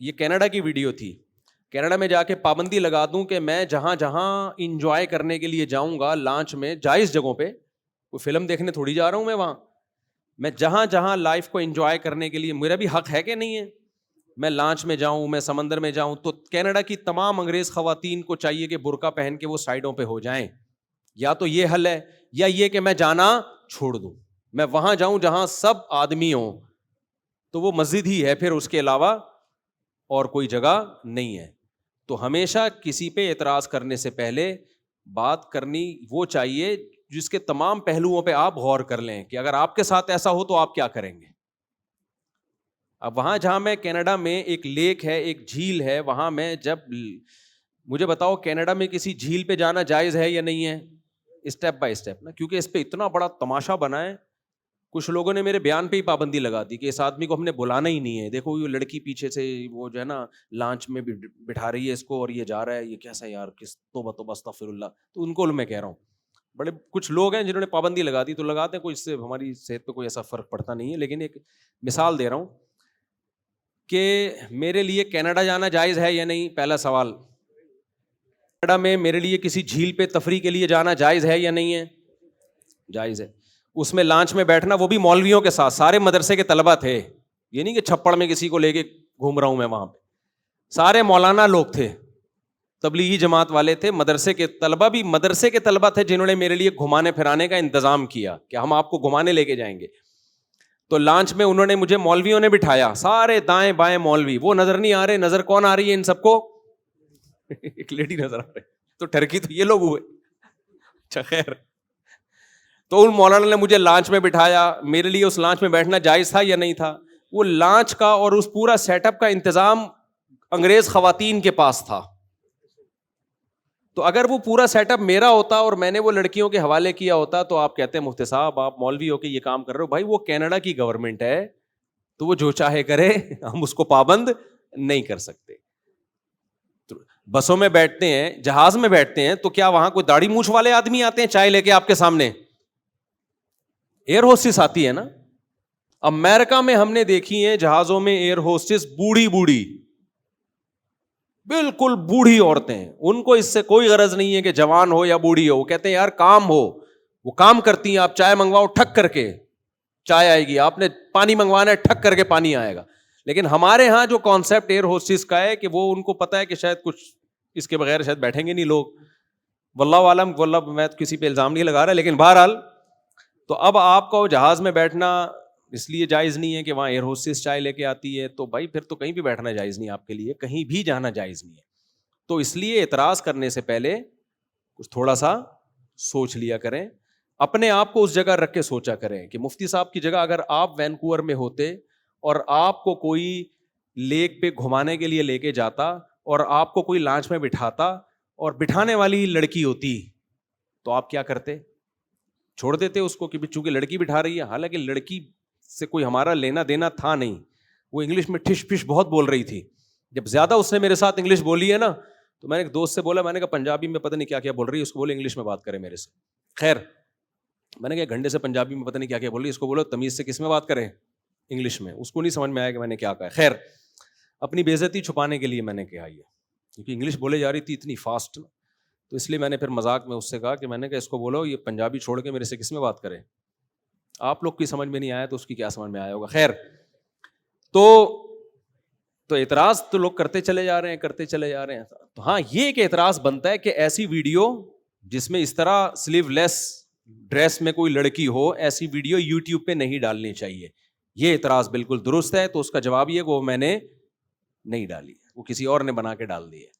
Speaker 2: یہ کینیڈا کی ویڈیو تھی, کینیڈا میں جا کے پابندی لگا دوں کہ میں جہاں جہاں انجوائے کرنے کے لیے جاؤں گا لانچ میں, جائز جگہوں پہ, کوئی فلم دیکھنے تھوڑی جا رہا ہوں میں وہاں, میں جہاں جہاں لائف کو انجوائے کرنے کے لیے, میرا بھی حق ہے کہ نہیں ہے, میں لانچ میں جاؤں, میں سمندر میں جاؤں. تو کینیڈا کی تمام انگریز خواتین کو چاہیے کہ برقع پہن کے وہ سائڈوں پہ ہو جائیں. یا تو یہ حل ہے, یا یہ کہ میں جانا چھوڑ دوں, میں وہاں جاؤں جہاں سب آدمی ہوں, تو وہ مسجد ہی ہے, پھر اس کے علاوہ اور کوئی جگہ نہیں ہے. تو ہمیشہ کسی پہ اعتراض کرنے سے پہلے بات کرنی وہ چاہیے جس کے تمام پہلوؤں پہ آپ غور کر لیں کہ اگر آپ کے ساتھ ایسا ہو تو آپ کیا کریں گے. اب وہاں جہاں میں کینیڈا میں ایک لیک ہے, ایک جھیل ہے, وہاں میں جب, مجھے بتاؤ کینیڈا میں کسی جھیل پہ جانا جائز ہے یا نہیں ہے؟ اسٹیپ بائی اسٹیپ نا, کیونکہ اس پہ اتنا بڑا تماشا بنا ہے. کچھ لوگوں نے میرے بیان پہ ہی پابندی لگا دی کہ اس آدمی کو ہم نے بلانا ہی نہیں ہے, دیکھو یہ لڑکی پیچھے سے وہ جو ہے نا لانچ میں بھی بٹھا رہی ہے اس کو, اور یہ جا رہا ہے, یہ کیسا یار, کس توبہ استغفر اللہ. تو ان کو میں کہہ رہا ہوں, بڑے کچھ لوگ ہیں جنہوں نے پابندی لگا دی, تو لگاتے ہیں, کوئی اس سے ہماری صحت پہ کوئی ایسا فرق پڑتا نہیں ہے. لیکن ایک مثال دے رہا ہوں کہ میرے لیے کینیڈا جانا جائز ہے یا نہیں. پہلا سوال, کینیڈا میں میرے لیے کسی جھیل پہ تفریح کے لیے جانا جائز ہے یا نہیں ہے؟ جائز ہے. اس میں لانچ میں بیٹھنا, وہ بھی مولویوں کے ساتھ, سارے مدرسے کے طلبہ تھے, یہ نہیں کہ چھپڑ میں کسی کو لے کے گھوم رہا ہوں میں وہاں پہ, سارے مولانا لوگ تھے, تبلیغی جماعت والے تھے, مدرسے کے طلبہ بھی مدرسے کے طلبہ تھے جنہوں نے میرے لیے گھمانے پھرانے کا انتظام کیا کہ ہم آپ کو گھمانے لے کے جائیں گے. تو لانچ میں انہوں نے مجھے, مولویوں نے بٹھایا, سارے دائیں بائیں مولوی, وہ نظر نہیں آ رہے, نظر کون آ رہی ہے ان سب کو؟ ایک لیڈی نظر آ رہی, تو ٹرکی تو یہ لوگ ہوئے. اچھا خیر, تو ان مولانا نے مجھے لانچ میں بٹھایا. میرے لیے اس لانچ میں بیٹھنا جائز تھا یا نہیں تھا؟ وہ لانچ کا اور اس پورا سیٹ اپ کا انتظام انگریز خواتین کے پاس تھا. تو اگر وہ پورا سیٹ اپ میرا ہوتا اور میں نے وہ لڑکیوں کے حوالے کیا ہوتا, تو آپ کہتے ہیں مفتی صاحب آپ مولوی ہو کے یہ کام کر رہے ہو. بھائی وہ کینیڈا کی گورنمنٹ ہے, تو وہ جو چاہے کرے, ہم اس کو پابند نہیں کر سکتے. بسوں میں بیٹھتے ہیں, جہاز میں بیٹھتے ہیں, تو کیا وہاں کوئی داڑھی مونچھ والے آدمی آتے ہیں چائے لے کے آپ کے سامنے؟ ایئر ہوسٹس آتی ہے نا. امریکہ میں ہم نے دیکھی ہیں جہازوں میں ایئر ہوسٹس بوڑھی بوڑھی, بالکل بوڑھی عورتیں, ان کو اس سے کوئی غرض نہیں ہے کہ جوان ہو یا بوڑھی ہو. وہ کہتے ہیں یار کام ہو, وہ کام کرتی ہیں. آپ چائے منگواؤ ٹھک کر کے چائے آئے گی, آپ نے پانی منگوانا ہے ٹھک کر کے پانی آئے گا. لیکن ہمارے ہاں جو کانسیپٹ ایئر ہوسٹس کا ہے کہ وہ ان کو پتا ہے کہ شاید کچھ اس کے بغیر شاید بیٹھیں گے نہیں لوگ, واللہ عالم, واللہ میں کسی پہ الزام نہیں لگا رہا, لیکن بہرحال. تو اب آپ کو جہاز میں بیٹھنا اس لیے جائز نہیں ہے کہ وہاں ایئر ہوسٹس چائے لے کے آتی ہے, تو بھائی پھر تو کہیں بھی بیٹھنا جائز نہیں آپ کے لیے, کہیں بھی جانا جائز نہیں ہے. تو اس لیے اعتراض کرنے سے پہلے کچھ تھوڑا سا سوچ لیا کریں, اپنے آپ کو اس جگہ رکھ کے سوچا کریں کہ مفتی صاحب کی جگہ اگر آپ وینکوور میں ہوتے اور آپ کو کوئی لیک پہ گھمانے کے لیے لے کے جاتا اور آپ کو کوئی لانچ میں بٹھاتا اور بٹھانے والی لڑکی ہوتی, تو آپ کیا کرتے؟ چھوڑ دیتے اس کو کہ چونکہ لڑکی بٹھا رہی ہے. حالانکہ لڑکی سے کوئی ہمارا لینا دینا تھا نہیں, وہ انگلش میں ٹھش پش بہت بول رہی تھی. جب زیادہ اس نے میرے ساتھ انگلش بولی ہے نا, تو میں نے ایک دوست سے بولا, میں نے کہا پنجابی میں پتہ نہیں کیا کیا بول رہی ہے, اس کو بولے انگلش میں بات کرے میرے سے. خیر, میں نے کہا گھنٹے سے پنجابی میں پتہ نہیں کیا کیا بول رہی ہے, اس کو بولو تمیز سے کس میں بات کریں, انگلش میں. اس کو نہیں سمجھ میں آیا کہ میں نے کیا کہا. خیر, اپنی بے عزتی چھپانے کے لیے میں نے کہا یہ, کیونکہ انگلش بولے جا رہی تھی اتنی فاسٹ, تو اس لیے میں نے پھر مذاق میں اس سے کہا کہ میں نے کہا اس کو بولو یہ پنجابی چھوڑ کے میرے سے کس میں بات کرے. آپ لوگ کی سمجھ میں نہیں آیا تو اس کی کیا سمجھ میں آیا ہوگا. خیر, تو اعتراض تو لوگ کرتے چلے جا رہے ہیں. تو ہاں, یہ ایک اعتراض بنتا ہے کہ ایسی ویڈیو جس میں اس طرح سلیو لیس ڈریس میں کوئی لڑکی ہو, ایسی ویڈیو یوٹیوب پہ نہیں ڈالنی چاہیے. یہ اعتراض بالکل درست ہے. تو اس کا جواب یہ کہ وہ میں نے نہیں ڈالی, وہ کسی اور نے بنا کے ڈال دی ہے.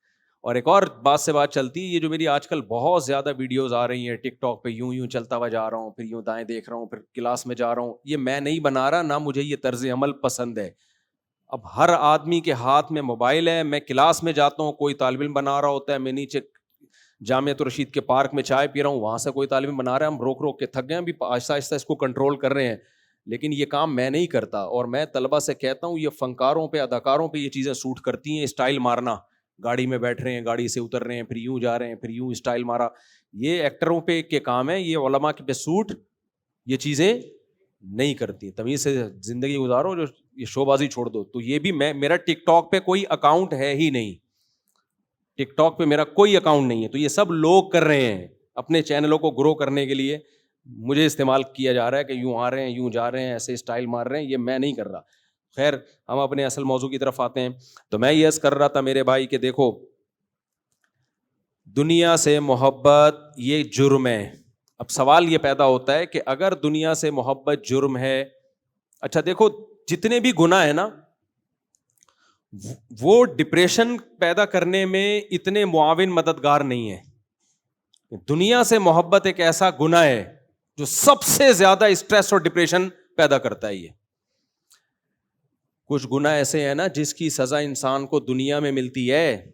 Speaker 2: اور ایک اور بات سے بات چلتی ہے, یہ جو میری آج کل بہت زیادہ ویڈیوز آ رہی ہیں ٹک ٹاک پہ, یوں چلتا ہوا جا رہا ہوں, پھر یوں دائیں دیکھ رہا ہوں, پھر کلاس میں جا رہا ہوں, یہ میں نہیں بنا رہا, نہ مجھے یہ طرز عمل پسند ہے. اب ہر آدمی کے ہاتھ میں موبائل ہے. میں کلاس میں جاتا ہوں, کوئی طالب علم بنا رہا ہوتا ہے, میں نیچے جامعۃ الرشید کے پارک میں چائے پی رہا ہوں, وہاں سے کوئی طالب علم بنا رہا ہے, ہم روک روک کے تھک گئے ہیں, ابھی آہستہ آہستہ اس کو کنٹرول کر رہے ہیں. لیکن یہ کام میں نہیں کرتا, اور میں طلبہ سے کہتا ہوں یہ فنکاروں پہ, اداکاروں پہ یہ چیزیں سوٹ کرتی ہیں. اسٹائل مارنا, گاڑی میں بیٹھ رہے ہیں, گاڑی سے اتر رہے ہیں, پھر یوں جا رہے ہیں, پھر یوں اسٹائل مارا, یہ ایکٹروں پہ کے کام ہے. یہ علماء کے پہ سوٹ یہ چیزیں نہیں کرتی. تمیز سے زندگی گزارو, جو یہ شو بازی چھوڑ دو. تو یہ بھی میرا ٹک ٹاک پہ کوئی اکاؤنٹ ہے ہی نہیں, ٹک ٹاک پہ میرا کوئی اکاؤنٹ نہیں ہے. تو یہ سب لوگ کر رہے ہیں اپنے چینلوں کو گرو کرنے کے لیے, مجھے استعمال کیا جا رہا ہے کہ یوں آ رہے ہیں, یوں جا رہے ہیں, ایسے اسٹائل مار رہے ہیں. یہ میں نہیں کر رہا. خیر, ہم اپنے اصل موضوع کی طرف آتے ہیں. تو میں یہ عرض کر رہا تھا میرے بھائی کہ دیکھو, دنیا سے محبت یہ جرم ہے. اب سوال یہ پیدا ہوتا ہے کہ اگر دنیا سے محبت جرم ہے, اچھا دیکھو جتنے بھی گناہ ہیں نا, وہ ڈپریشن پیدا کرنے میں اتنے معاون مددگار نہیں ہے. دنیا سے محبت ایک ایسا گناہ ہے جو سب سے زیادہ اسٹریس اور ڈپریشن پیدا کرتا ہے. یہ کچھ گناہ ایسے ہیں نا جس کی سزا انسان کو دنیا میں ملتی ہے.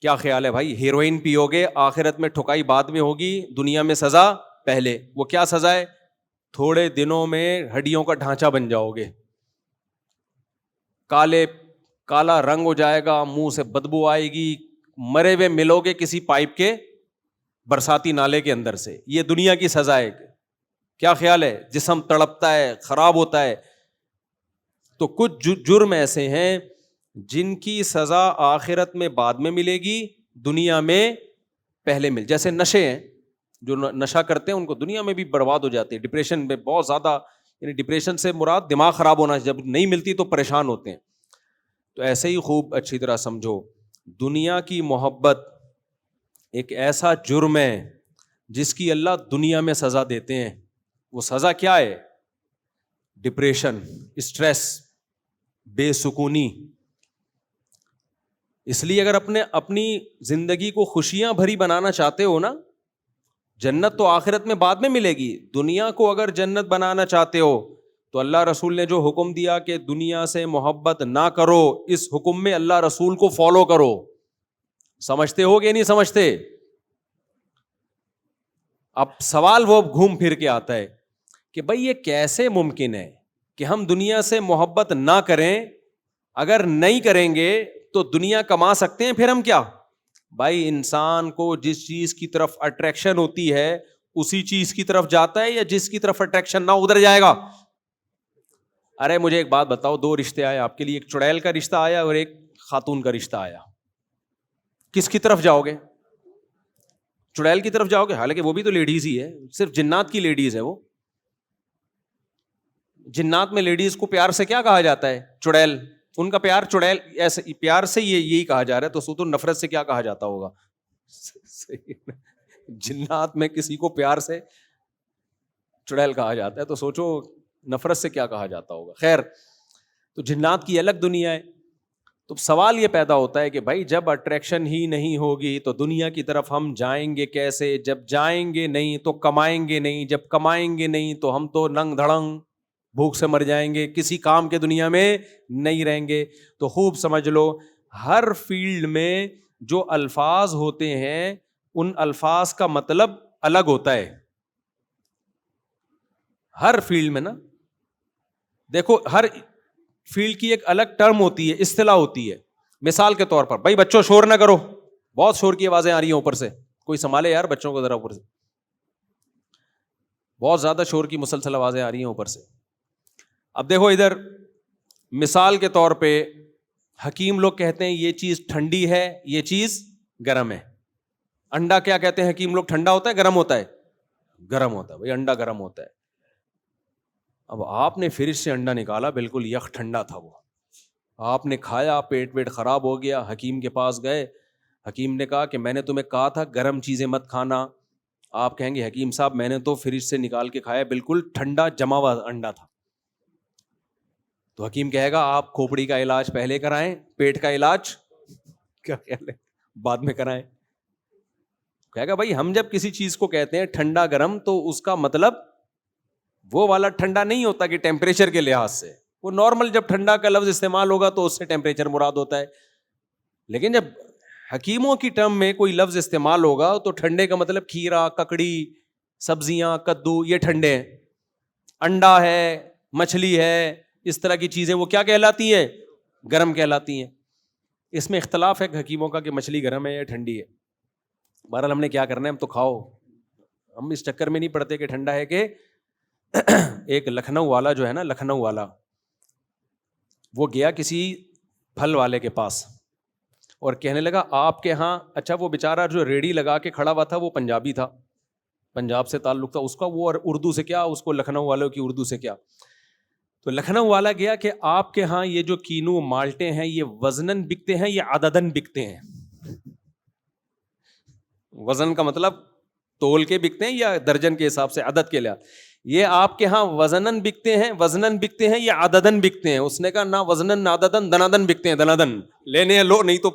Speaker 2: کیا خیال ہے بھائی؟ ہیروئن پیو گے, آخرت میں ٹھکائی بعد میں ہوگی, دنیا میں سزا پہلے. وہ کیا سزا ہے؟ تھوڑے دنوں میں ہڈیوں کا ڈھانچہ بن جاؤ گے, کالا رنگ ہو جائے گا, منہ سے بدبو آئے گی, مرے ہوئے ملو گے کسی پائپ کے برساتی نالے کے اندر سے. یہ دنیا کی سزا ہے. کیا خیال ہے؟ جسم تڑپتا ہے, خراب ہوتا ہے. تو کچھ جرم ایسے ہیں جن کی سزا آخرت میں بعد میں ملے گی, دنیا میں پہلے جیسے نشے ہیں, جو نشہ کرتے ہیں ان کو دنیا میں بھی برباد ہو جاتے ہیں. ڈپریشن میں بہت زیادہ, یعنی ڈپریشن سے مراد دماغ خراب ہونا, جب نہیں ملتی تو پریشان ہوتے ہیں. تو ایسے ہی خوب اچھی طرح سمجھو, دنیا کی محبت ایک ایسا جرم ہے جس کی اللہ دنیا میں سزا دیتے ہیں. وہ سزا کیا ہے؟ ڈپریشن, اسٹریس, بے سکونی. اس لیے اگر اپنی زندگی کو خوشیاں بھری بنانا چاہتے ہو نا, جنت تو آخرت میں بعد میں ملے گی. دنیا کو اگر جنت بنانا چاہتے ہو تو اللہ رسول نے جو حکم دیا کہ دنیا سے محبت نہ کرو, اس حکم میں اللہ رسول کو فالو کرو. سمجھتے ہو کہ نہیں سمجھتے؟ اب سوال وہ گھوم پھر کے آتا ہے کہ بھئی یہ کیسے ممکن ہے کہ ہم دنیا سے محبت نہ کریں؟ اگر نہیں کریں گے تو دنیا کما سکتے ہیں پھر ہم کیا؟ بھائی انسان کو جس چیز کی طرف اٹریکشن ہوتی ہے اسی چیز کی طرف جاتا ہے, یا جس کی طرف اٹریکشن نہ ادھر جائے گا؟ ارے مجھے ایک بات بتاؤ, دو رشتے آئے آپ کے لیے, ایک چڑیل کا رشتہ آیا اور ایک خاتون کا رشتہ آیا, کس کی طرف جاؤ گے؟ چڑیل کی طرف جاؤ گے؟ حالانکہ وہ بھی تو لیڈیز ہی ہے, صرف جنات کی لیڈیز ہے وہ. جنات میں لیڈیز کو پیار سے کیا کہا جاتا ہے؟ چڑیل. ان کا پیار چڑیل, ایسے پیار سے یہی کہا جا رہا ہے, تو سو تو نفرت سے کیا کہا جاتا ہوگا؟ جنات میں کسی کو پیار سے چڑیل کہا جاتا ہے, تو سوچو نفرت سے کیا کہا جاتا ہوگا. خیر, تو جنات کی الگ دنیا ہے. تو سوال یہ پیدا ہوتا ہے کہ بھائی جب اٹریکشن ہی نہیں ہوگی تو دنیا کی طرف ہم جائیں گے کیسے؟ جب جائیں گے نہیں تو کمائیں گے نہیں, جب کمائیں گے نہیں تو ہم تو ننگ دھڑنگ بھوک سے مر جائیں گے, کسی کام کے دنیا میں نہیں رہیں گے. تو خوب سمجھ لو, ہر فیلڈ میں جو الفاظ ہوتے ہیں ان الفاظ کا مطلب الگ ہوتا ہے. ہر فیلڈ میں نا, دیکھو ہر فیلڈ کی ایک الگ ٹرم ہوتی ہے, اصطلاح ہوتی ہے. مثال کے طور پر, بھائی بچوں شور نہ کرو, بہت شور کی آوازیں آ رہی ہیں اوپر سے, کوئی سنبھالے یار بچوں کو ذرا اوپر سے, بہت زیادہ شور کی مسلسل آوازیں آ رہی ہیں اوپر سے. اب دیکھو ادھر, مثال کے طور پہ حکیم لوگ کہتے ہیں یہ چیز ٹھنڈی ہے, یہ چیز گرم ہے. انڈا کیا کہتے ہیں حکیم لوگ, ٹھنڈا ہوتا ہے گرم ہوتا ہے؟ گرم ہوتا ہے. بھائی انڈا گرم ہوتا ہے. اب آپ نے فریج سے انڈا نکالا, بالکل یخ ٹھنڈا تھا وہ, آپ نے کھایا, پیٹ خراب ہو گیا, حکیم کے پاس گئے, حکیم نے کہا کہ میں نے تمہیں کہا تھا گرم چیزیں مت کھانا. آپ کہیں گے حکیم صاحب میں نے تو فریج سے نکال کے کھایا, بالکل ٹھنڈا جما ہوا انڈا تھا. تو حکیم کہے گا آپ کھوپڑی کا علاج پہلے کرائیں, پیٹ کا علاج کیا خیال ہے بعد میں کرائیں. کہے گا بھائی ہم جب کسی چیز کو کہتے ہیں ٹھنڈا گرم تو اس کا مطلب وہ والا ٹھنڈا نہیں ہوتا کہ ٹیمپریچر کے لحاظ سے, وہ نارمل جب ٹھنڈا کا لفظ استعمال ہوگا تو اس سے ٹیمپریچر مراد ہوتا ہے. لیکن جب حکیموں کی ٹرم میں کوئی لفظ استعمال ہوگا تو ٹھنڈے کا مطلب کھیرا, ککڑی, سبزیاں, کدو, یہ ٹھنڈے ہیں. انڈا ہے, مچھلی ہے, اس طرح کی چیزیں وہ کیا کہلاتی ہیں؟ گرم کہلاتی ہیں. اس میں اختلاف ہے حکیموں کا کہ مچھلی گرم ہے یا ٹھنڈی ہے. بہرحال ہم نے کیا کرنا ہے, ہم تو کھاؤ, ہم اس چکر میں نہیں پڑتے کہ ٹھنڈا ہے کہ. ایک لکھنؤ والا جو ہے نا, لکھنؤ والا, وہ گیا کسی پھل والے کے پاس اور کہنے لگا آپ کے ہاں, اچھا وہ بیچارہ جو ریڑھی لگا کے کھڑا ہوا تھا وہ پنجابی تھا, پنجاب سے تعلق تھا اس کا, وہ اردو سے کیا, اس کو لکھنؤ والوں کی اردو سے کیا. تو لکھنؤ والا گیا کہ آپ کے ہاں یہ جو کینو مالٹے ہیں یہ وزنن بکتے ہیں یا عددن بکتے ہیں؟ وزن کا مطلب تول کے بکتے ہیں یا درجن کے حساب سے, عدد کے لحاظ. یہ آپ کے ہاں وزنن بکتے ہیں یا عددن بکتے ہیں؟ اس نے کہا نہ وزنن نہ عددن, دنادن بکتے ہیں. دنادن لینے ہیں لو, نہیں تو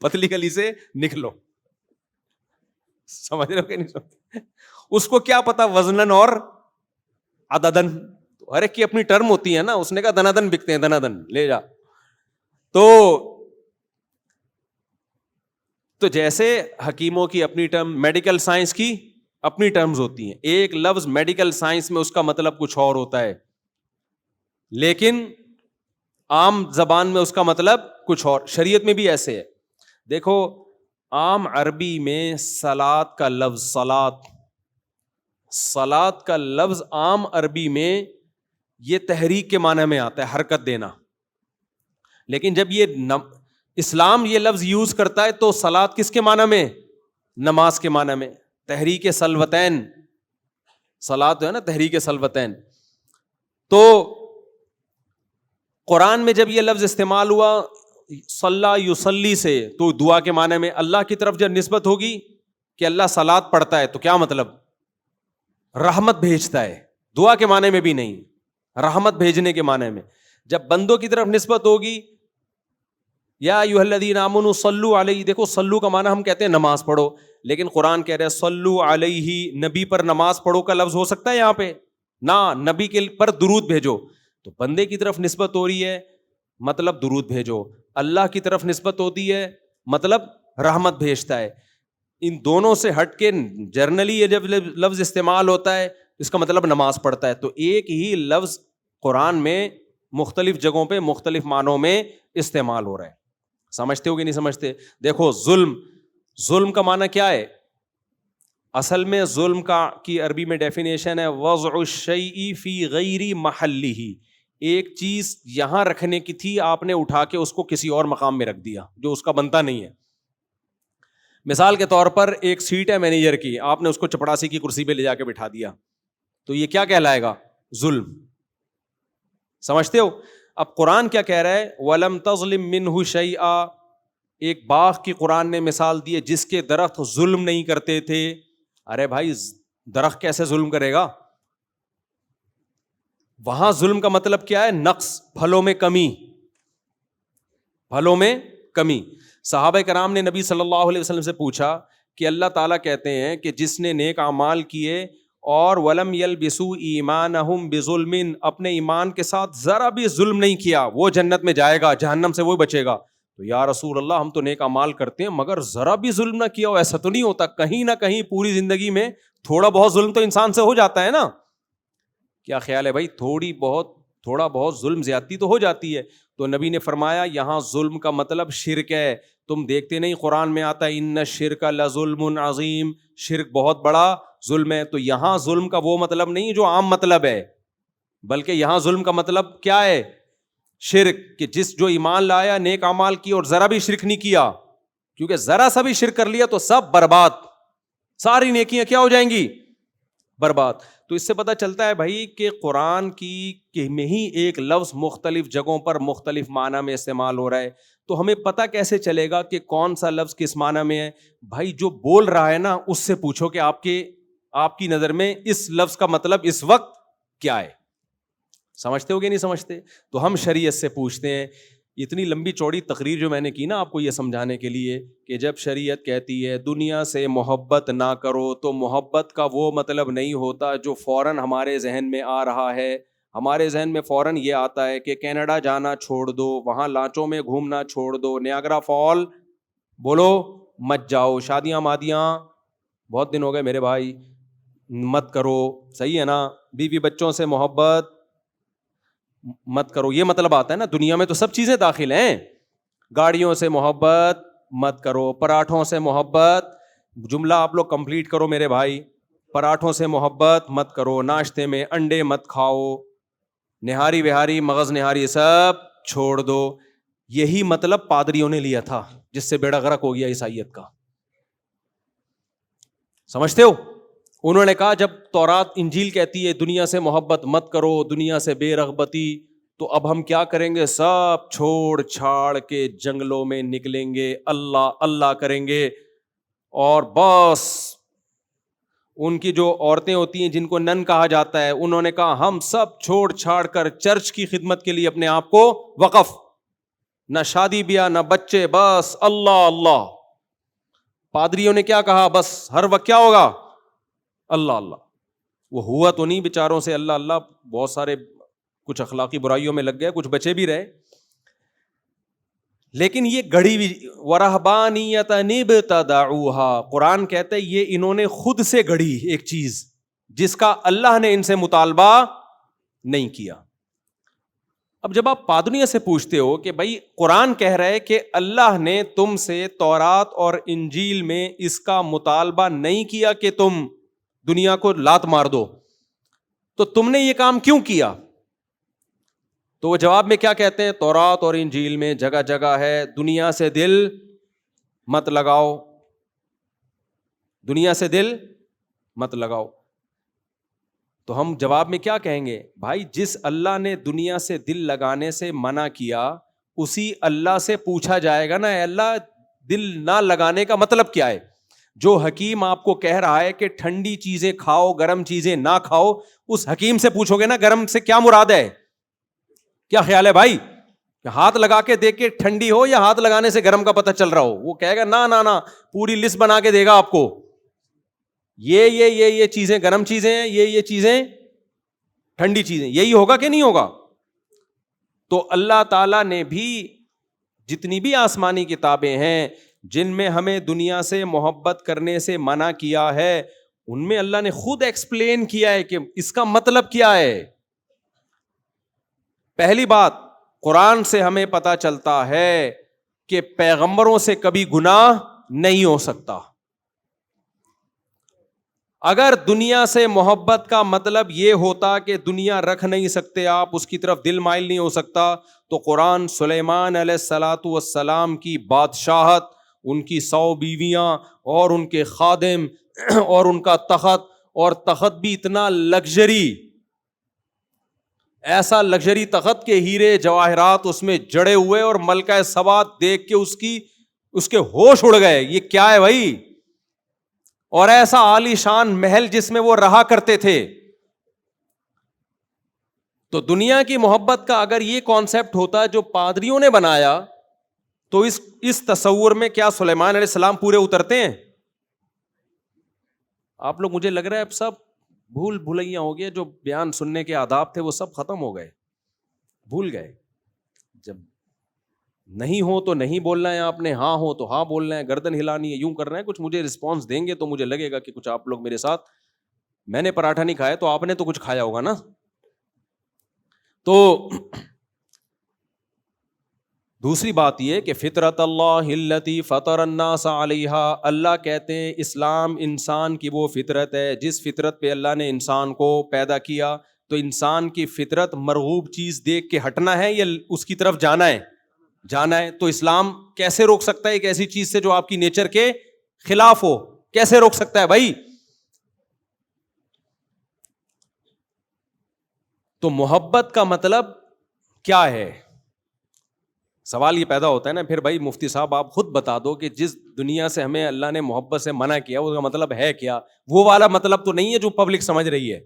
Speaker 2: پتلی گلی سے نکلو. سمجھ رہے ہو کہ نہیں سمجھ؟ اس کو کیا پتا وزنن اور عددن, ہر ایک کی اپنی ٹرم ہوتی ہے نا. اس نے کہا دنادن بکتے ہیں, دنادن لے جا. تو جیسے حکیموں کی اپنی ٹرم, میڈیکل سائنس کی اپنی ٹرمز ہوتی ہیں. ایک لفظ میڈیکل سائنس میں اس کا مطلب کچھ اور ہوتا ہے, لیکن عام زبان میں اس کا مطلب کچھ اور. شریعت میں بھی ایسے ہے. دیکھو عام عربی میں صلاۃ کا لفظ, صلاۃ کا لفظ عام عربی میں یہ تحریک کے معنی میں آتا ہے, حرکت دینا. لیکن جب یہ اسلام یہ لفظ یوز کرتا ہے تو صلاۃ کس کے معنی میں؟ نماز کے معنی میں. تحریک سلوتین, صلاۃ ہے نا تحریک سلوتین. تو قرآن میں جب یہ لفظ استعمال ہوا صلی یصلی سے, تو دعا کے معنی میں. اللہ کی طرف جب نسبت ہوگی کہ اللہ صلاۃ پڑھتا ہے تو کیا مطلب؟ رحمت بھیجتا ہے. دعا کے معنی میں بھی نہیں, رحمت بھیجنے کے معنی میں. جب بندوں کی طرف نسبت ہوگی یا ایھا الذین آمنوا صلوا علیہ, دیکھو صلو کا معنی ہم کہتے ہیں نماز پڑھو, لیکن قرآن کہہ رہا ہے صلو علیہ, نبی پر نماز پڑھو کا لفظ ہو سکتا ہے یہاں پہ؟ نہ, نبی کے پر درود بھیجو. تو بندے کی طرف نسبت ہو رہی ہے مطلب درود بھیجو, اللہ کی طرف نسبت ہوتی ہے مطلب رحمت بھیجتا ہے. ان دونوں سے ہٹ کے جرنلی یہ جب لفظ استعمال ہوتا ہے اس کا مطلب نماز پڑھتا ہے. تو ایک ہی لفظ قرآن میں مختلف جگہوں پہ مختلف معنوں میں استعمال ہو رہا ہے. سمجھتے ہو کہ نہیں سمجھتے؟ دیکھو ظلم کا معنی کیا ہے اصل میں؟ ظلم کی عربی میں ڈیفینیشن ہے وضع الشیء فی غیر محلہ, ایک چیز یہاں رکھنے کی تھی, آپ نے اٹھا کے اس کو کسی اور مقام میں رکھ دیا جو اس کا بنتا نہیں ہے. مثال کے طور پر ایک سیٹ ہے مینیجر کی, آپ نے اس کو چپڑاسی کی کرسی پہ لے جا کے بٹھا دیا, تو یہ کیا کہلائے گا؟ ظلم. سمجھتے ہو؟ اب قرآن کیا کہہ رہا ہے؟ وَلَمْ تَظْلِمْ مِنْهُ شَيْئًا, ایک باغ کی قرآن نے مثال دی ہے جس کے درخت ظلم نہیں کرتے تھے. ارے بھائی درخت کیسے ظلم کرے گا؟ وہاں ظلم کا مطلب کیا ہے؟ نقص، پھلوں میں کمی، پھلوں میں کمی. صحابہ کرام نے نبی صلی اللہ علیہ وسلم سے پوچھا کہ اللہ تعالیٰ کہتے ہیں کہ جس نے نیک اعمال کیے اور ولم یلبسوا ایمانہم بظلم، اپنے ایمان کے ساتھ ذرا بھی ظلم نہیں کیا، وہ جنت میں جائے گا، جہنم سے وہ بچے گا. تو یا رسول اللہ ہم تو نیک اعمال کرتے ہیں مگر ذرا بھی ظلم نہ کیا ہو، ایسا تو نہیں ہوتا؟ کہیں نہ کہیں پوری زندگی میں تھوڑا بہت ظلم تو انسان سے ہو جاتا ہے نا. کیا خیال ہے بھائی؟ تھوڑا بہت ظلم زیادتی تو ہو جاتی ہے. تو نبی نے فرمایا یہاں ظلم کا مطلب شرک ہے. تم دیکھتے نہیں قرآن میں آتا ہے ان الشرک لظلم عظیم، شرک بہت بڑا ظلم ہے. تو یہاں ظلم کا وہ مطلب نہیں جو عام مطلب ہے، بلکہ یہاں ظلم کا مطلب کیا ہے؟ شرک. کہ جو ایمان لایا، نیک اعمال کی اور ذرا بھی شرک نہیں کیا، کیونکہ ذرا سا بھی شرک کر لیا تو سب برباد، ساری نیکیاں کیا ہو جائیں گی؟ برباد. تو اس سے پتہ چلتا ہے بھائی کہ قرآن کی میں ہی ایک لفظ مختلف جگہوں پر مختلف معنی میں استعمال ہو رہا ہے. تو ہمیں پتہ کیسے چلے گا کہ کون سا لفظ کس معنی میں ہے؟ بھائی جو بول رہا ہے نا اس سے پوچھو کہ آپ کی نظر میں اس لفظ کا مطلب اس وقت کیا ہے. سمجھتے ہو کہ نہیں سمجھتے؟ تو ہم شریعت سے پوچھتے ہیں. اتنی لمبی چوڑی تقریر جو میں نے کی نا آپ کو یہ سمجھانے کے لیے کہ جب شریعت کہتی ہے دنیا سے محبت نہ کرو، تو محبت کا وہ مطلب نہیں ہوتا جو فوراً ہمارے ذہن میں آ رہا ہے. ہمارے ذہن میں فوراً یہ آتا ہے کہ کینیڈا جانا چھوڑ دو، وہاں لانچوں میں گھومنا چھوڑ دو، نیاگرا فال بولو مت جاؤ، شادیاں مادیاں بہت دن ہو گئے میرے بھائی مت کرو، صحیح ہے نا، بیوی بچوں سے محبت مت کرو. یہ مطلب آتا ہے نا. دنیا میں تو سب چیزیں داخل ہیں. گاڑیوں سے محبت مت کرو، پراٹھوں سے محبت، جملہ آپ لوگ کمپلیٹ کرو میرے بھائی. پراٹھوں سے محبت مت کرو، ناشتے میں انڈے مت کھاؤ، نہاری وہاری مغز نہاری سب چھوڑ دو. یہی مطلب پادریوں نے لیا تھا جس سے بیڑا غرق ہو گیا عیسائیت کا. سمجھتے ہو؟ انہوں نے کہا جب تورات انجیل کہتی ہے دنیا سے محبت مت کرو، دنیا سے بے رغبتی، تو اب ہم کیا کریں گے؟ سب چھوڑ چھاڑ کے جنگلوں میں نکلیں گے، اللہ اللہ کریں گے. اور بس ان کی جو عورتیں ہوتی ہیں جن کو نن کہا جاتا ہے، انہوں نے کہا ہم سب چھوڑ چھاڑ کر چرچ کی خدمت کے لیے اپنے آپ کو وقف، نہ شادی بیاہ نہ بچے، بس اللہ اللہ. پادریوں نے کیا کہا؟ بس ہر وقت کیا ہوگا؟ اللہ اللہ. وہ ہوا تو نہیں بیچاروں سے اللہ اللہ، بہت سارے کچھ اخلاقی برائیوں میں لگ گئے، کچھ بچے بھی رہے، لیکن یہ گڑھی بھی. وَرَهْبَانِيَّةً ابْتَدَعُوهَا، قرآن کہتا ہے یہ انہوں نے خود سے گڑھی ایک چیز جس کا اللہ نے ان سے مطالبہ نہیں کیا. اب جب آپ پادریوں سے پوچھتے ہو کہ بھائی قرآن کہہ رہا ہے کہ اللہ نے تم سے تورات اور انجیل میں اس کا مطالبہ نہیں کیا کہ تم دنیا کو لات مار دو، تو تم نے یہ کام کیوں کیا؟ تو وہ جواب میں کیا کہتے ہیں؟ تورات اور انجیل میں جگہ جگہ ہے دنیا سے دل مت لگاؤ، دنیا سے دل مت لگاؤ. تو ہم جواب میں کیا کہیں گے؟ بھائی جس اللہ نے دنیا سے دل لگانے سے منع کیا اسی اللہ سے پوچھا جائے گا نا اے اللہ دل نہ لگانے کا مطلب کیا ہے؟ جو حکیم آپ کو کہہ رہا ہے کہ ٹھنڈی چیزیں کھاؤ گرم چیزیں نہ کھاؤ، اس حکیم سے پوچھو گے نا گرم سے کیا مراد ہے؟ کیا خیال ہے بھائی؟ ہاتھ لگا کے دیکھ کے ٹھنڈی ہو یا ہاتھ لگانے سے گرم کا پتہ چل رہا ہو؟ وہ کہے گا نا نا نا، پوری لسٹ بنا کے دے گا آپ کو، یہ چیزیں گرم چیزیں ہیں، یہ چیزیں ٹھنڈی چیزیں، یہی ہوگا کہ نہیں ہوگا؟ تو اللہ تعالیٰ نے بھی جتنی بھی آسمانی کتابیں ہیں جن میں ہمیں دنیا سے محبت کرنے سے منع کیا ہے، ان میں اللہ نے خود ایکسپلین کیا ہے کہ اس کا مطلب کیا ہے. پہلی بات، قرآن سے ہمیں پتہ چلتا ہے کہ پیغمبروں سے کبھی گناہ نہیں ہو سکتا. اگر دنیا سے محبت کا مطلب یہ ہوتا کہ دنیا رکھ نہیں سکتے آپ، اس کی طرف دل مائل نہیں ہو سکتا، تو قرآن سلیمان علیہ السلام کی بادشاہت، ان کی 100 بیویاں اور ان کے خادم اور ان کا تخت، اور تخت بھی اتنا لگژری، ایسا لگژری تخت کے ہیرے جواہرات اس میں جڑے ہوئے، اور ملکہ سبا دیکھ کے اس کے ہوش اڑ گئے، یہ کیا ہے بھائی؟ اور ایسا عالی شان محل جس میں وہ رہا کرتے تھے. تو دنیا کی محبت کا اگر یہ کانسیپٹ ہوتا جو پادریوں نے بنایا تو اس تصور میں کیا سلیمان علیہ السلام پورے اترتے ہیں؟ آپ لوگ مجھے لگ رہا ہے اب سب بھول بھلائیاں ہو گئے، جو بیان سننے کے آداب تھے وہ سب ختم ہو گئے، بھول گئے. جب نہیں ہو تو نہیں بولنا ہے آپ نے، ہاں ہو تو ہاں بولنا ہے، گردن ہلانی ہے، یوں کرنا ہے. کچھ مجھے رسپانس دیں گے تو مجھے لگے گا کہ کچھ آپ لوگ میرے ساتھ، میں نے پراٹھا نہیں کھایا تو آپ نے تو کچھ کھایا ہوگا نا. تو دوسری بات یہ کہ فطرت اللہ التی فطر الناس علیہا، اللہ کہتے ہیں اسلام انسان کی وہ فطرت ہے جس فطرت پہ اللہ نے انسان کو پیدا کیا. تو انسان کی فطرت مرغوب چیز دیکھ کے ہٹنا ہے یا اس کی طرف جانا ہے؟ جانا ہے. تو اسلام کیسے روک سکتا ہے ایک ایسی چیز سے جو آپ کی نیچر کے خلاف ہو؟ کیسے روک سکتا ہے بھائی؟ تو محبت کا مطلب کیا ہے؟ سوال یہ پیدا ہوتا ہے نا پھر بھائی مفتی صاحب آپ خود بتا دو کہ جس دنیا سے ہمیں اللہ نے محبت سے منع کیا اس کا مطلب ہے کیا؟ وہ والا مطلب تو نہیں ہے جو پبلک سمجھ رہی ہے.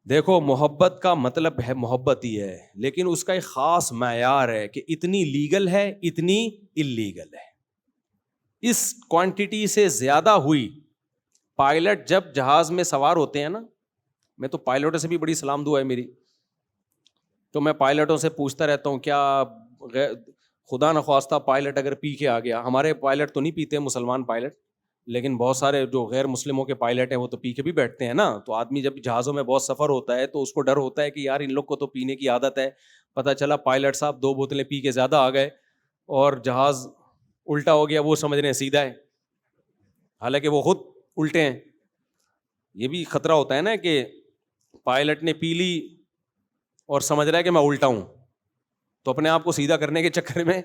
Speaker 2: دیکھو محبت کا مطلب ہے محبت ہی ہے، لیکن اس کا ایک خاص معیار ہے کہ اتنی لیگل ہے اتنی اللیگل ہے. اس کوانٹٹی سے زیادہ ہوئی. پائلٹ جب جہاز میں سوار ہوتے ہیں نا، میں تو پائلٹوں سے بھی بڑی سلام دعا ہے میری، تو میں پائلٹوں سے پوچھتا رہتا ہوں کیا خدا نخواستہ پائلٹ اگر پی کے آ گیا، ہمارے پائلٹ تو نہیں پیتے مسلمان پائلٹ، لیکن بہت سارے جو غیر مسلموں کے پائلٹ ہیں وہ تو پی کے بھی بیٹھتے ہیں نا. تو آدمی جب جہازوں میں بہت سفر ہوتا ہے تو اس کو ڈر ہوتا ہے کہ یار ان لوگ کو تو پینے کی عادت ہے. پتہ چلا پائلٹ صاحب 2 بوتلیں پی کے زیادہ آ گئے اور جہاز الٹا ہو گیا، وہ سمجھ رہے ہیں سیدھا ہے، حالانکہ وہ خود الٹے ہیں. یہ بھی خطرہ ہوتا ہے نا کہ پائلٹ نے پی لی اور سمجھ رہا ہے کہ میں الٹا ہوں، تو اپنے آپ کو سیدھا کرنے کے چکر میں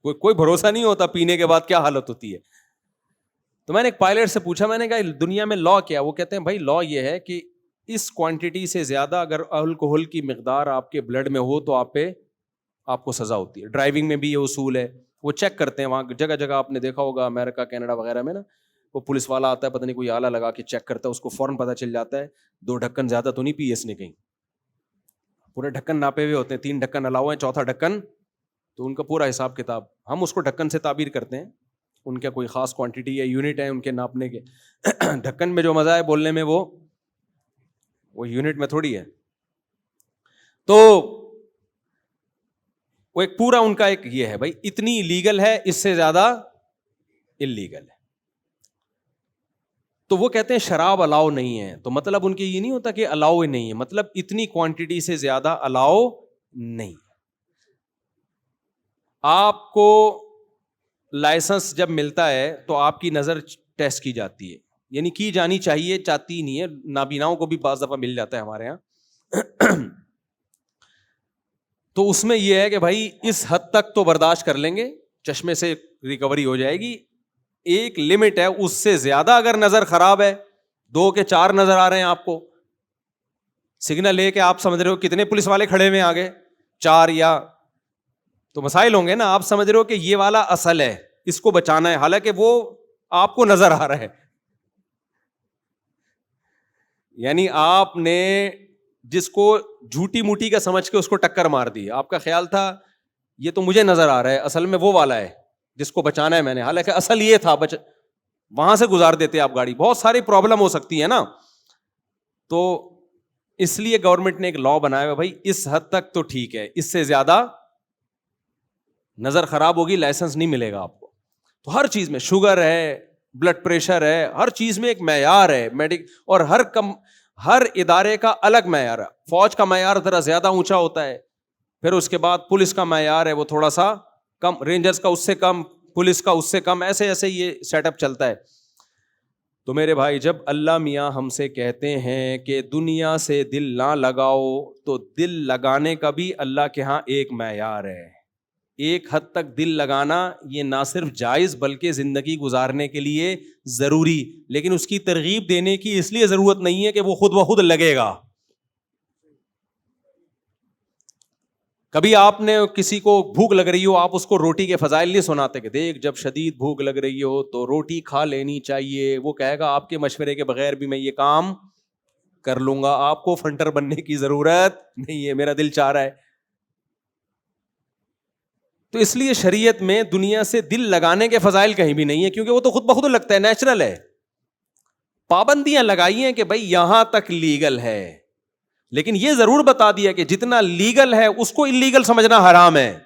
Speaker 2: کوئی بھروسہ نہیں ہوتا پینے کے بعد کیا حالت ہوتی ہے. تو میں نے ایک پائلٹ سے پوچھا، میں نے کہا دنیا میں لا کیا؟ وہ کہتے ہیں بھائی لا یہ ہے کہ اس کوانٹٹی سے زیادہ اگر الکوہل کی مقدار آپ کے بلڈ میں ہو تو آپ کو سزا ہوتی ہے. ڈرائیونگ میں بھی یہ اصول ہے، وہ چیک کرتے ہیں وہاں جگہ جگہ، آپ نے دیکھا ہوگا امریکہ کینیڈا وغیرہ میں نا، وہ پولیس والا آتا ہے پتہ نہیں کوئی آلہ لگا کے چیک کرتا ہے، اس کو فوراً پتہ چل جاتا ہے 2 ڈھکن زیادہ تو نہیں پیے اس نے کہیں. پورے ڈھکن ناپے ہوئے ہوتے ہیں، 3 ڈھکن الاؤ ہیں، 4تھا ڈھکن تو ان کا پورا حساب کتاب. ہم اس کو ڈھکن سے تعبیر کرتے ہیں، ان کا کوئی خاص کوانٹٹی یا یونٹ ہے ان کے ناپنے کے. ڈھکن میں جو مزہ ہے بولنے میں وہ یونٹ میں تھوڑی ہے. تو وہ ایک پورا ان کا ایک یہ ہے بھائی اتنی لیگل ہے، اس سے زیادہ اللیگل ہے. تو وہ کہتے ہیں شراب الاؤ نہیں ہے، تو مطلب ان کے یہ نہیں ہوتا کہ الاؤ نہیں ہے، مطلب اتنی کوانٹٹی سے زیادہ الاؤ نہیں. آپ کو لائسنس جب ملتا ہے تو آپ کی نظر ٹیسٹ کی جاتی ہے، یعنی کی جانی چاہیے، چاہتی نہیں ہے. نابیناؤں کو بھی بعض دفعہ مل جاتا ہے ہمارے یہاں. تو اس میں یہ ہے کہ بھائی اس حد تک تو برداشت کر لیں گے، چشمے سے ریکوری ہو جائے گی. ایک لمٹ ہے، اس سے زیادہ اگر نظر خراب ہے، 2 کے 4 نظر آ رہے ہیں آپ کو، سگنل لے کے آپ سمجھ رہے ہو کتنے پولیس والے کھڑے ہوئے آگے 4 یا تو مسائل ہوں گے نا. آپ سمجھ رہے ہو کہ یہ والا اصل ہے، اس کو بچانا ہے، حالانکہ وہ آپ کو نظر آ رہا ہے. یعنی آپ نے جس کو جھوٹی موٹی کا سمجھ کے اس کو ٹکر مار دی، آپ کا خیال تھا یہ تو مجھے نظر آ رہا ہے، اصل میں وہ والا ہے جس کو بچانا ہے میں نے، حالانکہ اصل یہ تھا وہاں سے گزار دیتے آپ گاڑی. بہت ساری پرابلم ہو سکتی ہے نا. تو اس لیے گورنمنٹ نے ایک لا بنایا ہے بھائی اس حد تک تو ٹھیک ہے، اس سے زیادہ نظر خراب ہوگی لائسنس نہیں ملے گا آپ کو. تو ہر چیز میں شوگر ہے، بلڈ پریشر ہے، ہر چیز میں ایک معیار ہے اور ہر ادارے کا الگ معیار ہے. فوج کا معیار ذرا زیادہ اونچا ہوتا ہے، پھر اس کے بعد پولیس کا معیار ہے وہ تھوڑا سا کم، رینجرز کا اس سے کم، پولیس کا اس سے کم، ایسے ایسے یہ سیٹ اپ چلتا ہے. تو میرے بھائی جب اللہ میاں ہم سے کہتے ہیں کہ دنیا سے دل نہ لگاؤ، تو دل لگانے کا بھی اللہ کے ہاں ایک معیار ہے. ایک حد تک دل لگانا یہ نہ صرف جائز بلکہ زندگی گزارنے کے لیے ضروری، لیکن اس کی ترغیب دینے کی اس لیے ضرورت نہیں ہے کہ وہ خود بخود لگے گا. کبھی آپ نے کسی کو بھوک لگ رہی ہو، آپ اس کو روٹی کے فضائل نہیں سناتے کہ دیکھ جب شدید بھوک لگ رہی ہو تو روٹی کھا لینی چاہیے، وہ کہے گا آپ کے مشورے کے بغیر بھی میں یہ کام کر لوں گا, آپ کو فنٹر بننے کی ضرورت نہیں ہے, میرا دل چاہ رہا ہے. تو اس لیے شریعت میں دنیا سے دل لگانے کے فضائل کہیں بھی نہیں ہے, کیونکہ وہ تو خود بخود لگتا ہے, نیچرل ہے. پابندیاں لگائی ہیں کہ بھائی یہاں تک لیگل ہے, لیکن یہ ضرور بتا دیا کہ جتنا لیگل ہے اس کو انلیگل سمجھنا حرام ہے.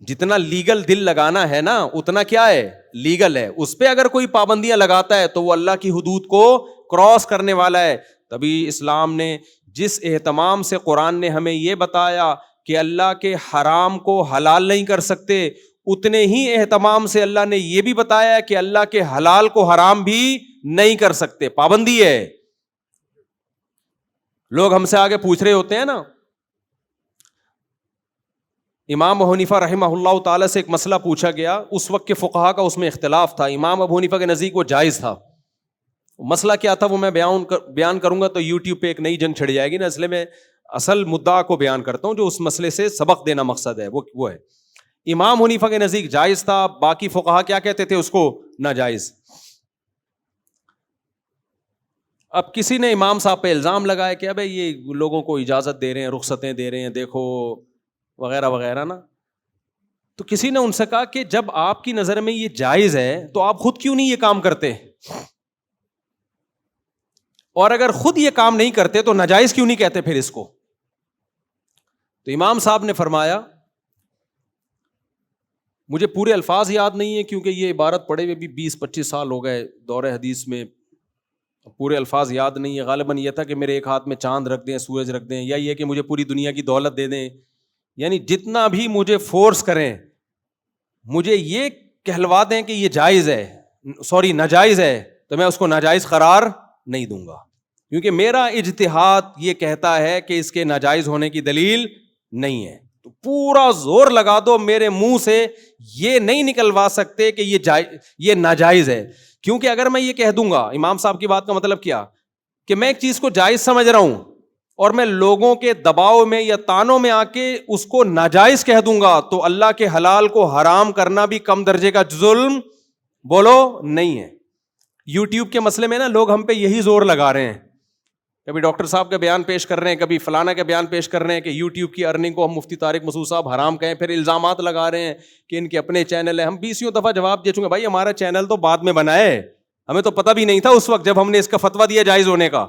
Speaker 2: جتنا لیگل دل لگانا ہے نا اتنا کیا ہے, لیگل ہے. اس پہ اگر کوئی پابندیاں لگاتا ہے تو وہ اللہ کی حدود کو کراس کرنے والا ہے. تبھی اسلام نے جس اہتمام سے قرآن نے ہمیں یہ بتایا کہ اللہ کے حرام کو حلال نہیں کر سکتے, اتنے ہی اہتمام سے اللہ نے یہ بھی بتایا کہ اللہ کے حلال کو حرام بھی نہیں کر سکتے. پابندی ہے. لوگ ہم سے آگے پوچھ رہے ہوتے ہیں نا, امام ابو حنیفہ رحمہ اللہ تعالی سے ایک مسئلہ پوچھا گیا, اس وقت کے فقہا کا اس میں اختلاف تھا. امام ابو حنیفہ کے نزدیک وہ جائز تھا. مسئلہ کیا تھا وہ میں بیان کروں گا تو یوٹیوب پہ ایک نئی جنگ چھڑ جائے گی نا, اس لیے میں اصل مدعا کو بیان کرتا ہوں, جو اس مسئلے سے سبق دینا مقصد ہے وہ ہے. امام حنیفہ کے نزدیک جائز تھا, باقی فقہا کیا کہتے تھے, اس کو ناجائز. اب کسی نے امام صاحب پہ الزام لگایا کہ ابے یہ لوگوں کو اجازت دے رہے ہیں, رخصتیں دے رہے ہیں, دیکھو وغیرہ وغیرہ نا. تو کسی نے ان سے کہا کہ جب آپ کی نظر میں یہ جائز ہے تو آپ خود کیوں نہیں یہ کام کرتے, اور اگر خود یہ کام نہیں کرتے تو ناجائز کیوں نہیں کہتے پھر اس کو. تو امام صاحب نے فرمایا, مجھے پورے الفاظ یاد نہیں ہے کیونکہ یہ عبارت پڑھے ہوئے بھی 20-25 سال ہو گئے دور حدیث میں, پورے الفاظ یاد نہیں ہے. غالباً یہ تھا کہ میرے ایک ہاتھ میں چاند رکھ دیں, سورج رکھ دیں, یا یہ کہ مجھے پوری دنیا کی دولت دے دیں, یعنی جتنا بھی مجھے فورس کریں, مجھے یہ کہلوا دیں کہ یہ جائز ہے, ناجائز ہے, تو میں اس کو ناجائز قرار نہیں دوں گا, کیونکہ میرا اجتہاد یہ کہتا ہے کہ اس کے ناجائز ہونے کی دلیل نہیں ہے. تو پورا زور لگا دو, میرے منہ سے یہ نہیں نکلوا سکتے کہ یہ ناجائز ہے, کیونکہ اگر میں یہ کہہ دوں گا, امام صاحب کی بات کا مطلب کیا کہ میں ایک چیز کو جائز سمجھ رہا ہوں اور میں لوگوں کے دباؤ میں یا تانوں میں آ کے اس کو ناجائز کہہ دوں گا, تو اللہ کے حلال کو حرام کرنا بھی کم درجے کا ظلم بولو نہیں ہے. یوٹیوب کے مسئلے میں نا لوگ ہم پہ یہی زور لگا رہے ہیں, کبھی ڈاکٹر صاحب کا بیان پیش کر رہے ہیں, کبھی فلانا کا بیان پیش کر رہے ہیں کہ یوٹیوب کی ارننگ کو ہم مفتی طارق مسعود صاحب حرام کہیں, پھر الزامات لگا رہے ہیں کہ ان کے اپنے چینل ہیں. ہم 20 دفعہ جواب دے چکے ہیں, بھائی ہمارا چینل تو بعد میں بنا ہے, ہمیں تو پتہ بھی نہیں تھا اس وقت جب ہم نے اس کا فتویٰ دیا جائز ہونے کا.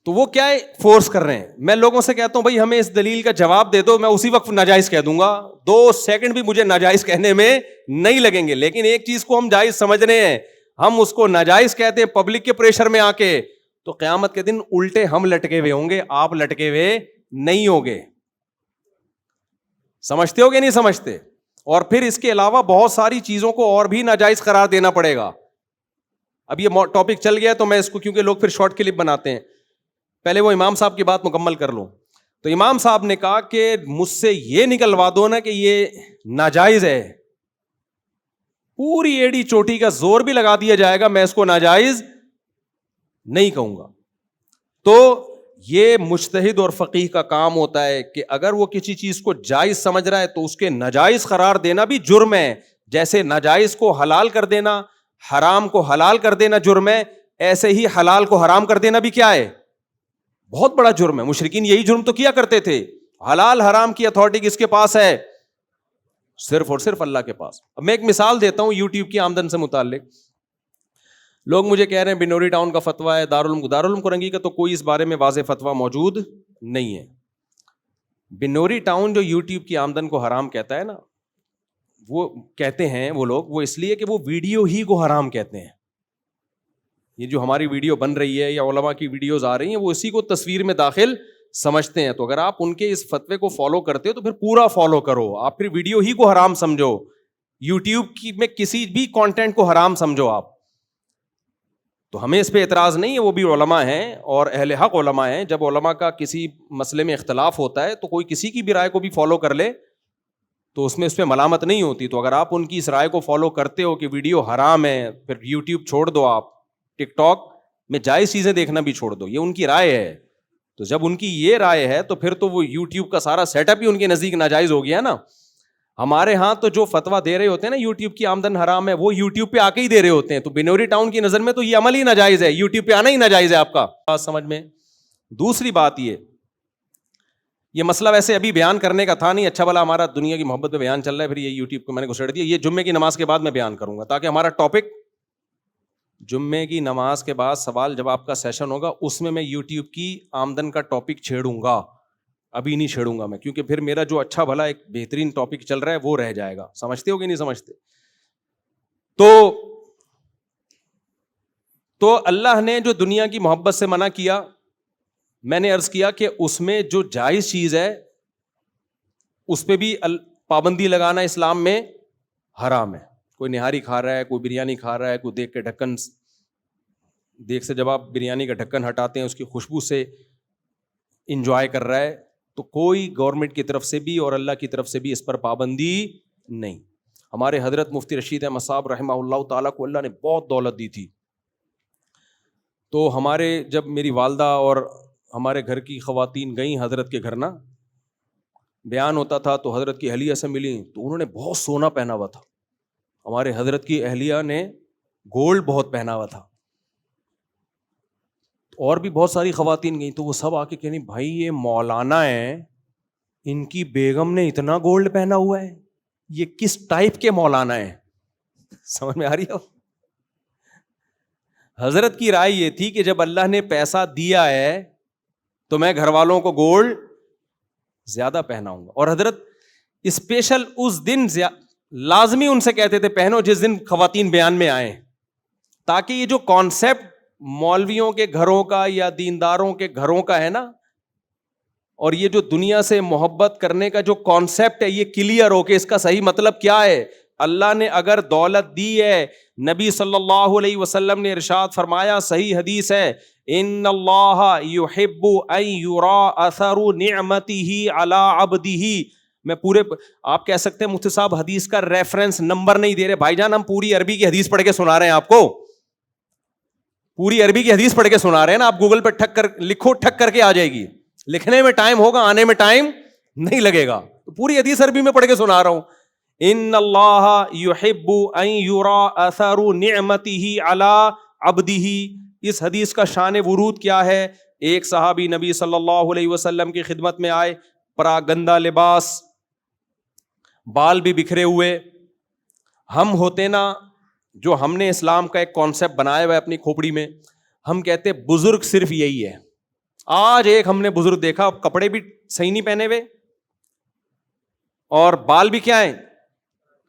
Speaker 2: تو وہ کیا ہے, فورس کر رہے ہیں. میں لوگوں سے کہتا ہوں بھائی ہمیں اس دلیل کا جواب دے دو, میں اسی وقت ناجائز کہہ دوں گا, 2 سیکنڈ بھی مجھے ناجائز کہنے میں نہیں لگیں گے. لیکن ایک چیز کو ہم جائز سمجھ رہے ہیں, ہم اس کو ناجائز کہتے ہیں پبلک کے پریشر میں آ کے, تو قیامت کے دن الٹے ہم لٹکے ہوئے ہوں گے, آپ لٹکے ہوئے نہیں ہوگے. سمجھتے ہو کہ نہیں سمجھتے؟ اور پھر اس کے علاوہ بہت ساری چیزوں کو اور بھی ناجائز قرار دینا پڑے گا. اب یہ ٹاپک چل گیا تو میں اس کو, کیونکہ لوگ پھر شارٹ کلپ بناتے ہیں, پہلے وہ امام صاحب کی بات مکمل کر لوں. تو امام صاحب نے کہا کہ مجھ سے یہ نکلوا دو نا کہ یہ ناجائز ہے, پوری ایڑی چوٹی کا زور بھی لگا دیا جائے گا, میں اس کو ناجائز نہیں کہوں گا. تو یہ مجتہد اور فقیہ کا کام ہوتا ہے کہ اگر وہ کسی چیز کو جائز سمجھ رہا ہے تو اس کے ناجائز قرار دینا بھی جرم ہے. جیسے ناجائز کو حلال کر دینا, حرام کو حلال کر دینا جرم ہے, ایسے ہی حلال کو حرام کر دینا بھی کیا ہے, بہت بڑا جرم ہے. مشرکین یہی جرم تو کیا کرتے تھے. حلال حرام کی اتھارٹی کس کے پاس ہے؟ صرف اور صرف اللہ کے پاس. اب میں ایک مثال دیتا ہوں یوٹیوب کی آمدن سے متعلق. لوگ مجھے کہہ رہے ہیں بنوری ٹاؤن کا فتویٰ ہے, دارالعلوم کرنگی کا تو کوئی اس بارے میں واضح فتویٰ موجود نہیں ہے. بنوری ٹاؤن جو یوٹیوب کی آمدن کو حرام کہتا ہے نا, وہ کہتے ہیں وہ لوگ, وہ اس لیے کہ وہ ویڈیو ہی کو حرام کہتے ہیں. یہ جو ہماری ویڈیو بن رہی ہے یا علماء کی ویڈیوز آ رہی ہیں, وہ اسی کو تصویر میں داخل سمجھتے ہیں. تو اگر آپ ان کے اس فتوے کو فالو کرتے ہو تو پھر پورا فالو کرو, آپ پھر ویڈیو ہی کو حرام سمجھو, یوٹیوب کی میں کسی بھی کانٹینٹ کو حرام سمجھو آپ. تو ہمیں اس پہ اعتراض نہیں ہے, وہ بھی علماء ہیں اور اہل حق علماء ہیں. جب علماء کا کسی مسئلے میں اختلاف ہوتا ہے تو کوئی کسی کی بھی رائے کو بھی فالو کر لے تو اس میں اس پہ ملامت نہیں ہوتی. تو اگر آپ ان کی اس رائے کو فالو کرتے ہو کہ ویڈیو حرام ہے, پھر یوٹیوب چھوڑ دو, آپ ٹک ٹاک میں جائز چیزیں دیکھنا بھی چھوڑ دو, یہ ان کی رائے ہے. تو جب ان کی یہ رائے ہے تو پھر تو وہ یوٹیوب کا سارا سیٹ اپ ہی ان کے نزدیک ناجائز ہو گیا نا. ہمارے ہاں تو جو فتوا دے رہے ہوتے ہیں نا یوٹیوب کی آمدن حرام ہے, وہ یوٹیوب پہ آ کے ہی دے رہے ہوتے ہیں. تو بنوری ٹاؤن کی نظر میں تو یہ عمل ہی ناجائز ہے, یوٹیوب پہ آنا ہی ناجائز ہے. آپ کا بات سمجھ میں. دوسری بات یہ مسئلہ ویسے ابھی بیان کرنے کا تھا نہیں, اچھا بھلا ہمارا دنیا کی محبت پہ بیان چل رہا ہے, پھر یہ یوٹیوب کو میں نے گھسیٹ دیا. یہ جمعے کی نماز کے بعد میں بیان کروں گا, تاکہ ہمارا ٹاپک جمعے کی نماز کے بعد سوال جواب کا سیشن ہوگا, اس میں یوٹیوب کی آمدن کا ٹاپک چھیڑوں گا. ابھی نہیں چھیڑوں گا میں, کیونکہ پھر میرا جو اچھا بھلا ایک بہترین ٹاپک چل رہا ہے وہ رہ جائے گا. سمجھتے ہو کہ نہیں سمجھتے؟ تو اللہ نے جو دنیا کی محبت سے منع کیا, میں نے عرض کیا کہ اس میں جو جائز چیز ہے اس پہ بھی پابندی لگانا اسلام میں حرام ہے. کوئی نہاری کھا رہا ہے, کوئی بریانی کھا رہا ہے, کوئی دیکھ سے جب آپ بریانی کا ڈھکن ہٹاتے ہیں اس کی خوشبو سے انجوائے کر رہا ہے, تو کوئی گورنمنٹ کی طرف سے بھی اور اللہ کی طرف سے بھی اس پر پابندی نہیں. ہمارے حضرت مفتی رشید احمد صاحب رحمہ اللہ تعالیٰ کو اللہ نے بہت دولت دی تھی, تو ہمارے جب میری والدہ اور ہمارے گھر کی خواتین گئیں حضرت کے گھر نا, بیان ہوتا تھا تو حضرت کی اہلیہ سے ملی, تو انہوں نے بہت سونا پہنا ہوا تھا. ہمارے حضرت کی اہلیہ نے گولڈ بہت پہنا ہوا تھا, اور بھی بہت ساری خواتین گئیں, تو وہ سب آ کے کہنی بھائی یہ مولانا ہے, ان کی بیگم نے اتنا گولڈ پہنا ہوا ہے, یہ کس ٹائپ کے مولانا ہے؟ سمجھ میں آ رہی ہے؟ حضرت کی رائے یہ تھی کہ جب اللہ نے پیسہ دیا ہے تو میں گھر والوں کو گولڈ زیادہ پہناؤں گا. اور حضرت اسپیشل اس دن لازمی ان سے کہتے تھے پہنو جس دن خواتین بیان میں آئیں, تاکہ یہ جو کانسیپٹ مولویوں کے گھروں کا یا دینداروں کے گھروں کا ہے نا, اور یہ جو دنیا سے محبت کرنے کا جو کانسیپٹ ہے یہ کلیئر ہو کہ اس کا صحیح مطلب کیا ہے. اللہ نے اگر دولت دی ہے, نبی صلی اللہ علیہ وسلم نے ارشاد فرمایا, صحیح حدیث ہے, ان اللہ یحب ان یرا اثر نعمتہ علی عبدہ. میں پورے, آپ کہہ سکتے ہیں مفتی صاحب حدیث کا ریفرنس نمبر نہیں دے رہے بھائی جان, ہم پوری عربی کی حدیث پڑھ کے سنا رہے ہیں آپ کو, پوری عربی کی حدیث پڑھ کے سنا رہے ہیں نا. آپ گوگل پہ ٹھک کر لکھو, ٹھک کر کے آ جائے گی. لکھنے میں ٹائم ہوگا, آنے میں ٹائم نہیں لگے گا. پوری حدیث عربی میں پڑھ کے سنا رہا ہوں. ان اللہ یحب ان یرا اثر نعمتہ علی عبدہ. اس حدیث کا شان ورود کیا ہے؟ ایک صحابی نبی صلی اللہ علیہ وسلم کی خدمت میں آئے, پرا گندا لباس, بال بھی بکھرے ہوئے. ہم ہوتے نا جو ہم نے اسلام کا ایک کانسیپٹ بنایا ہوا ہے اپنی کھوپڑی میں, ہم کہتے بزرگ صرف یہی ہے. آج ایک ہم نے بزرگ دیکھا, کپڑے بھی صحیح نہیں پہنے ہوئے اور بال بھی کیا ہیں,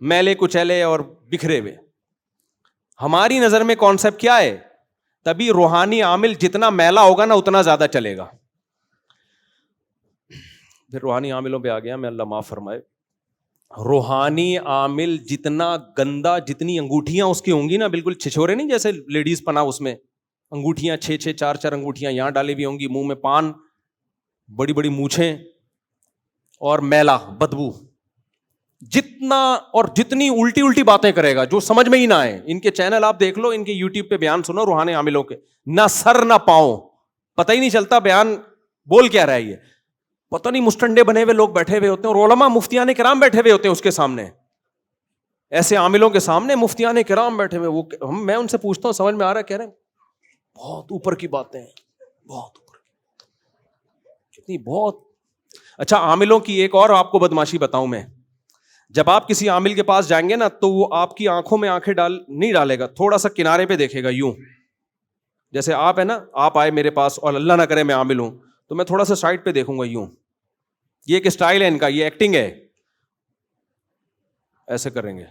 Speaker 2: میلے کچیلے اور بکھرے ہوئے. ہماری نظر میں کانسیپٹ کیا ہے؟ تبھی روحانی عامل جتنا میلا ہوگا نا اتنا زیادہ چلے گا. پھر روحانی عاملوں پہ آ گیا میں, اللہ معاف فرمائے. روحانی عامل جتنا گندا, جتنی انگوٹھیاں اس کی ہوں گی نا, بالکل چھچورے نہیں جیسے لیڈیز پنا, اس میں انگوٹھیاں 6 4 انگوٹھیاں یہاں ڈالی ہوئی ہوں گی, منہ میں پان, بڑی بڑی مونچھیں اور میلا بدبو, جتنا اور جتنی الٹی باتیں کرے گا جو سمجھ میں ہی نہ آئے. ان کے چینل آپ دیکھ لو, ان کے یوٹیوب پہ بیان سنو روحانی عاملوں کے, نہ سر نہ پاؤں, پتہ ہی نہیں چلتا بیان بول کیا رہا ہے. یہ پتہ نہیں مسٹنڈے بنے ہوئے لوگ بیٹھے ہوئے ہوتے ہیں, اور علماء مفتیان کرام بیٹھے ہوئے ہوتے ہیں اس کے سامنے, ایسے عاملوں کے سامنے مفتیان کرام بیٹھے ہوئے. وہ میں ان سے پوچھتا ہوں سمجھ میں آ رہا ہے؟ کہہ رہے ہیں بہت اوپر کی باتیں ہیں, بہت اوپر کی, کتنی بہت. اچھا, عاملوں کی ایک اور آپ کو بدماشی بتاؤں میں. جب آپ کسی عامل کے پاس جائیں گے نا تو وہ آپ کی آنکھوں میں آنکھیں نہیں ڈالے گا, تھوڑا سا کنارے پہ دیکھے گا یوں. جیسے آپ ہے نا, آپ آئے میرے پاس اور اللہ نہ کرے میں عامل ہوں, تو میں تھوڑا سا سائڈ پہ دیکھوں گا یوں. یہ ایک اسٹائل ہے ان کا, یہ ایکٹنگ ہے, ایسے کریں گے.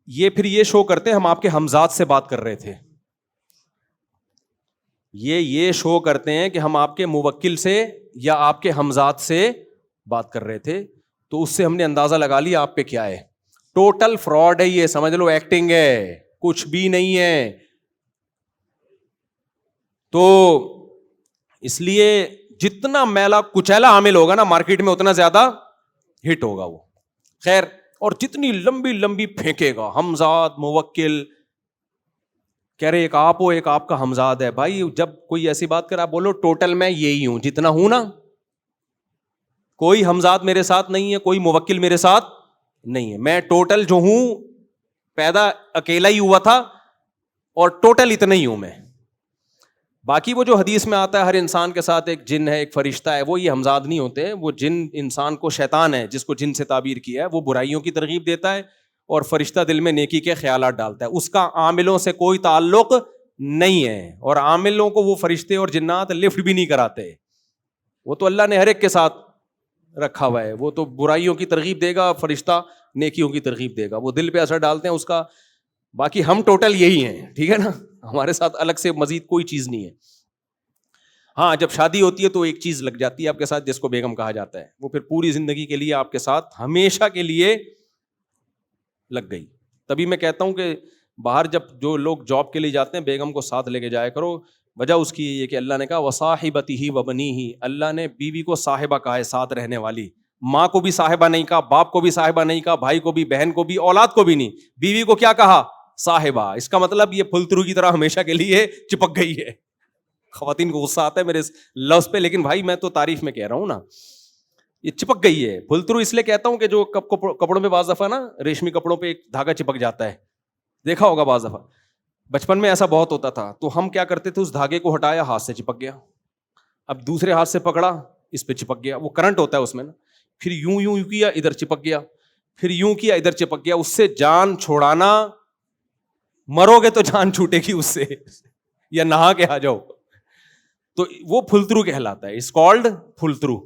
Speaker 2: یہ پھر یہ شو کرتے ہیں ہم آپ کے ہمزاد سے بات کر رہے تھے. یہ شو کرتے ہیں کہ ہم آپ کے موکل سے یا آپ کے ہمزاد سے بات کر رہے تھے, تو اس سے ہم نے اندازہ لگا لیا آپ پہ کیا ہے. ٹوٹل فراڈ ہے یہ, سمجھ لو ایکٹنگ ہے, کچھ بھی نہیں ہے. تو اس لیے جتنا میلا کچیلا عامل ہوگا نا مارکیٹ میں اتنا زیادہ ہٹ ہوگا وہ. خیر, اور جتنی لمبی لمبی پھینکے گا ہمزاد موکل, کہہ رہے ایک آپ ہو ایک آپ کا ہمزاد ہے. بھائی جب کوئی ایسی بات کر آپ بولو ٹوٹل میں یہی ہوں جتنا ہوں نا, کوئی ہمزاد میرے ساتھ نہیں ہے, کوئی موکل میرے ساتھ نہیں ہے. میں ٹوٹل جو ہوں پیدا اکیلا ہی ہوا تھا اور ٹوٹل اتنا ہی ہوں میں. باقی وہ جو حدیث میں آتا ہے ہر انسان کے ساتھ ایک جن ہے ایک فرشتہ ہے, وہ یہ ہمزاد نہیں ہوتے. وہ جن انسان کو شیطان ہے جس کو جن سے تعبیر کیا ہے, وہ برائیوں کی ترغیب دیتا ہے اور فرشتہ دل میں نیکی کے خیالات ڈالتا ہے. اس کا عاملوں سے کوئی تعلق نہیں ہے, اور عاملوں کو وہ فرشتے اور جنات لفٹ بھی نہیں کراتے. وہ تو اللہ نے ہر ایک کے ساتھ رکھا ہوا ہے. وہ تو برائیوں کی ترغیب دے گا, فرشتہ نیکیوں کی ترغیب دے گا. وہ دل پہ اثر ڈالتے ہیں اس کا. باقی ہم ٹوٹل یہی ہیں, ٹھیک ہے نا, ہمارے ساتھ الگ سے مزید کوئی چیز نہیں ہے. ہاں جب شادی ہوتی ہے تو ایک چیز لگ جاتی ہے آپ کے ساتھ جس کو بیگم کہا جاتا ہے. وہ پھر پوری زندگی کے لیے آپ کے ساتھ ہمیشہ کے لیے لگ گئی. تبھی میں کہتا ہوں کہ باہر جب جو لوگ جاب کے لیے جاتے ہیں بیگم کو ساتھ لے کے جایا کرو. وجہ اس کی یہ کہ اللہ نے کہا وصاحبتہ وبنیہ, اللہ نے بیوی کو صاحبہ کہا ہے, ساتھ رہنے والی. ماں کو بھی صاحبہ نہیں کہا, باپ کو بھی صاحبہ نہیں کہا, بھائی کو بھی, بہن کو بھی, اولاد کو بھی نہیں. بیوی کو کیا کہا؟ صاحبہ. اس کا مطلب یہ پھلترو کی طرح ہمیشہ کے لیے چپک گئی ہے. خواتین کو غصہ آتا ہے میرے اس لفظ پہ, لیکن بھائی میں تو تعریف میں کہہ رہا ہوں نا, یہ چپک گئی ہے. پھلترو اس لیے کہتا ہوں کہ جو کپڑوں پہ بعض دفعہ نا ریشمی کپڑوں پہ ایک دھاگا چپک جاتا ہے, دیکھا ہوگا بعض دفعہ. بچپن میں ایسا بہت ہوتا تھا, تو ہم کیا کرتے تھے, اس دھاگے کو ہٹایا, ہاتھ سے چپک گیا. اب دوسرے ہاتھ سے پکڑا, اس پہ چپک گیا. وہ کرنٹ ہوتا ہے اس میں نا. پھر یوں یوں کیا, ادھر چپک گیا. پھر یوں کیا, ادھر چپک گیا. اس سے جان چھوڑانا, مرو گے تو جان چھوٹے گی اس سے, یا نہا کے آ جاؤ. تو وہ پھلترو کہلاتا ہے, اس کالڈ پھلترو.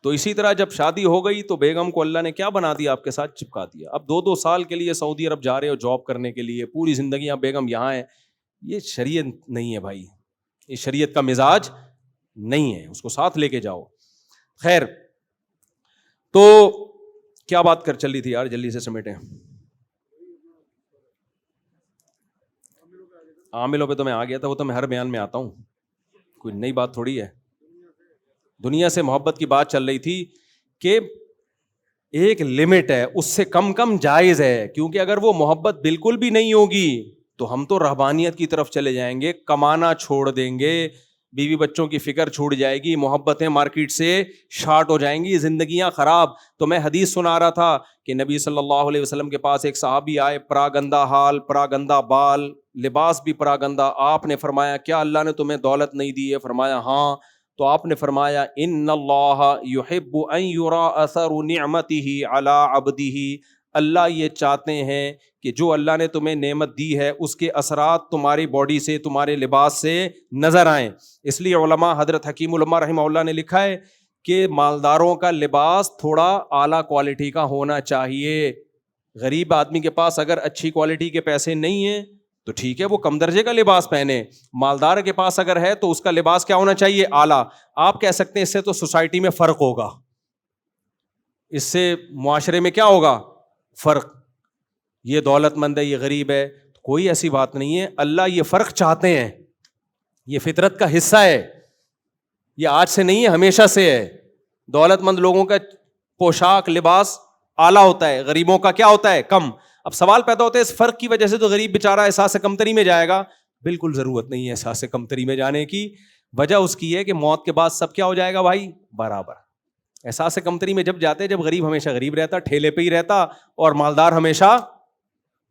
Speaker 2: تو اسی طرح جب شادی ہو گئی تو بیگم کو اللہ نے کیا بنا دیا, آپ کے ساتھ چپکا دیا. اب 2-2 سال کے لیے سعودی عرب جا رہے ہو جاب کرنے کے لیے, پوری زندگی آپ بیگم یہاں ہے. یہ شریعت نہیں ہے بھائی, یہ شریعت کا مزاج نہیں ہے. اس کو ساتھ لے کے جاؤ. خیر, تو کیا بات کر چل رہی تھی یار, جلدی سے سمیٹیں. عاملوں پہ تو میں آ گیا تھا, وہ تو میں ہر بیان میں آتا ہوں, کوئی نئی بات تھوڑی ہے. دنیا سے محبت کی بات چل رہی تھی کہ ایک لمٹ ہے, اس سے کم کم جائز ہے. کیونکہ اگر وہ محبت بالکل بھی نہیں ہوگی تو ہم تو رہبانیت کی طرف چلے جائیں گے, کمانا چھوڑ دیں گے, بیوی بچوں کی فکر چھوٹ جائے گی, محبتیں مارکیٹ سے شارٹ ہو جائیں گی, زندگیاں خراب. تو میں حدیث سنا رہا تھا کہ نبی صلی اللہ علیہ وسلم کے پاس ایک صحابی آئے, پراگندہ حال, پراگندہ بال, لباس بھی پراگندہ. آپ نے فرمایا کیا اللہ نے تمہیں دولت نہیں دی ہے؟ فرمایا ہاں. تو آپ نے فرمایا ان اللہ یحب ان یرا اثر نعمتہ علی عبدہ, اللہ یہ چاہتے ہیں کہ جو اللہ نے تمہیں نعمت دی ہے اس کے اثرات تمہاری باڈی سے, تمہارے لباس سے نظر آئیں. اس لیے علماء, حضرت حکیم علماء رحمہ اللہ نے لکھا ہے کہ مالداروں کا لباس تھوڑا اعلیٰ کوالٹی کا ہونا چاہیے. غریب آدمی کے پاس اگر اچھی کوالٹی کے پیسے نہیں ہیں تو ٹھیک ہے, وہ کم درجے کا لباس پہنے. مالدار کے پاس اگر ہے تو اس کا لباس کیا ہونا چاہیے؟ اعلیٰ. آپ کہہ سکتے ہیں اس سے تو سوسائٹی میں فرق ہوگا, اس سے معاشرے میں کیا ہوگا؟ فرق. یہ دولت مند ہے, یہ غریب ہے, کوئی ایسی بات نہیں ہے. اللہ یہ فرق چاہتے ہیں, یہ فطرت کا حصہ ہے, یہ آج سے نہیں ہے, ہمیشہ سے ہے. دولت مند لوگوں کا پوشاک لباس اعلیٰ ہوتا ہے, غریبوں کا کیا ہوتا ہے؟ کم. اب سوال پیدا ہوتا ہے اس فرق کی وجہ سے تو غریب بیچارہ احساس کمتری میں جائے گا. بالکل ضرورت نہیں ہے احساس کمتری میں جانے کی. وجہ اس کی ہے کہ موت کے بعد سب کیا ہو جائے گا بھائی؟ برابر. احساس کمتری میں جب جاتے, جب غریب ہمیشہ غریب رہتا, ٹھیلے پہ ہی رہتا, اور مالدار ہمیشہ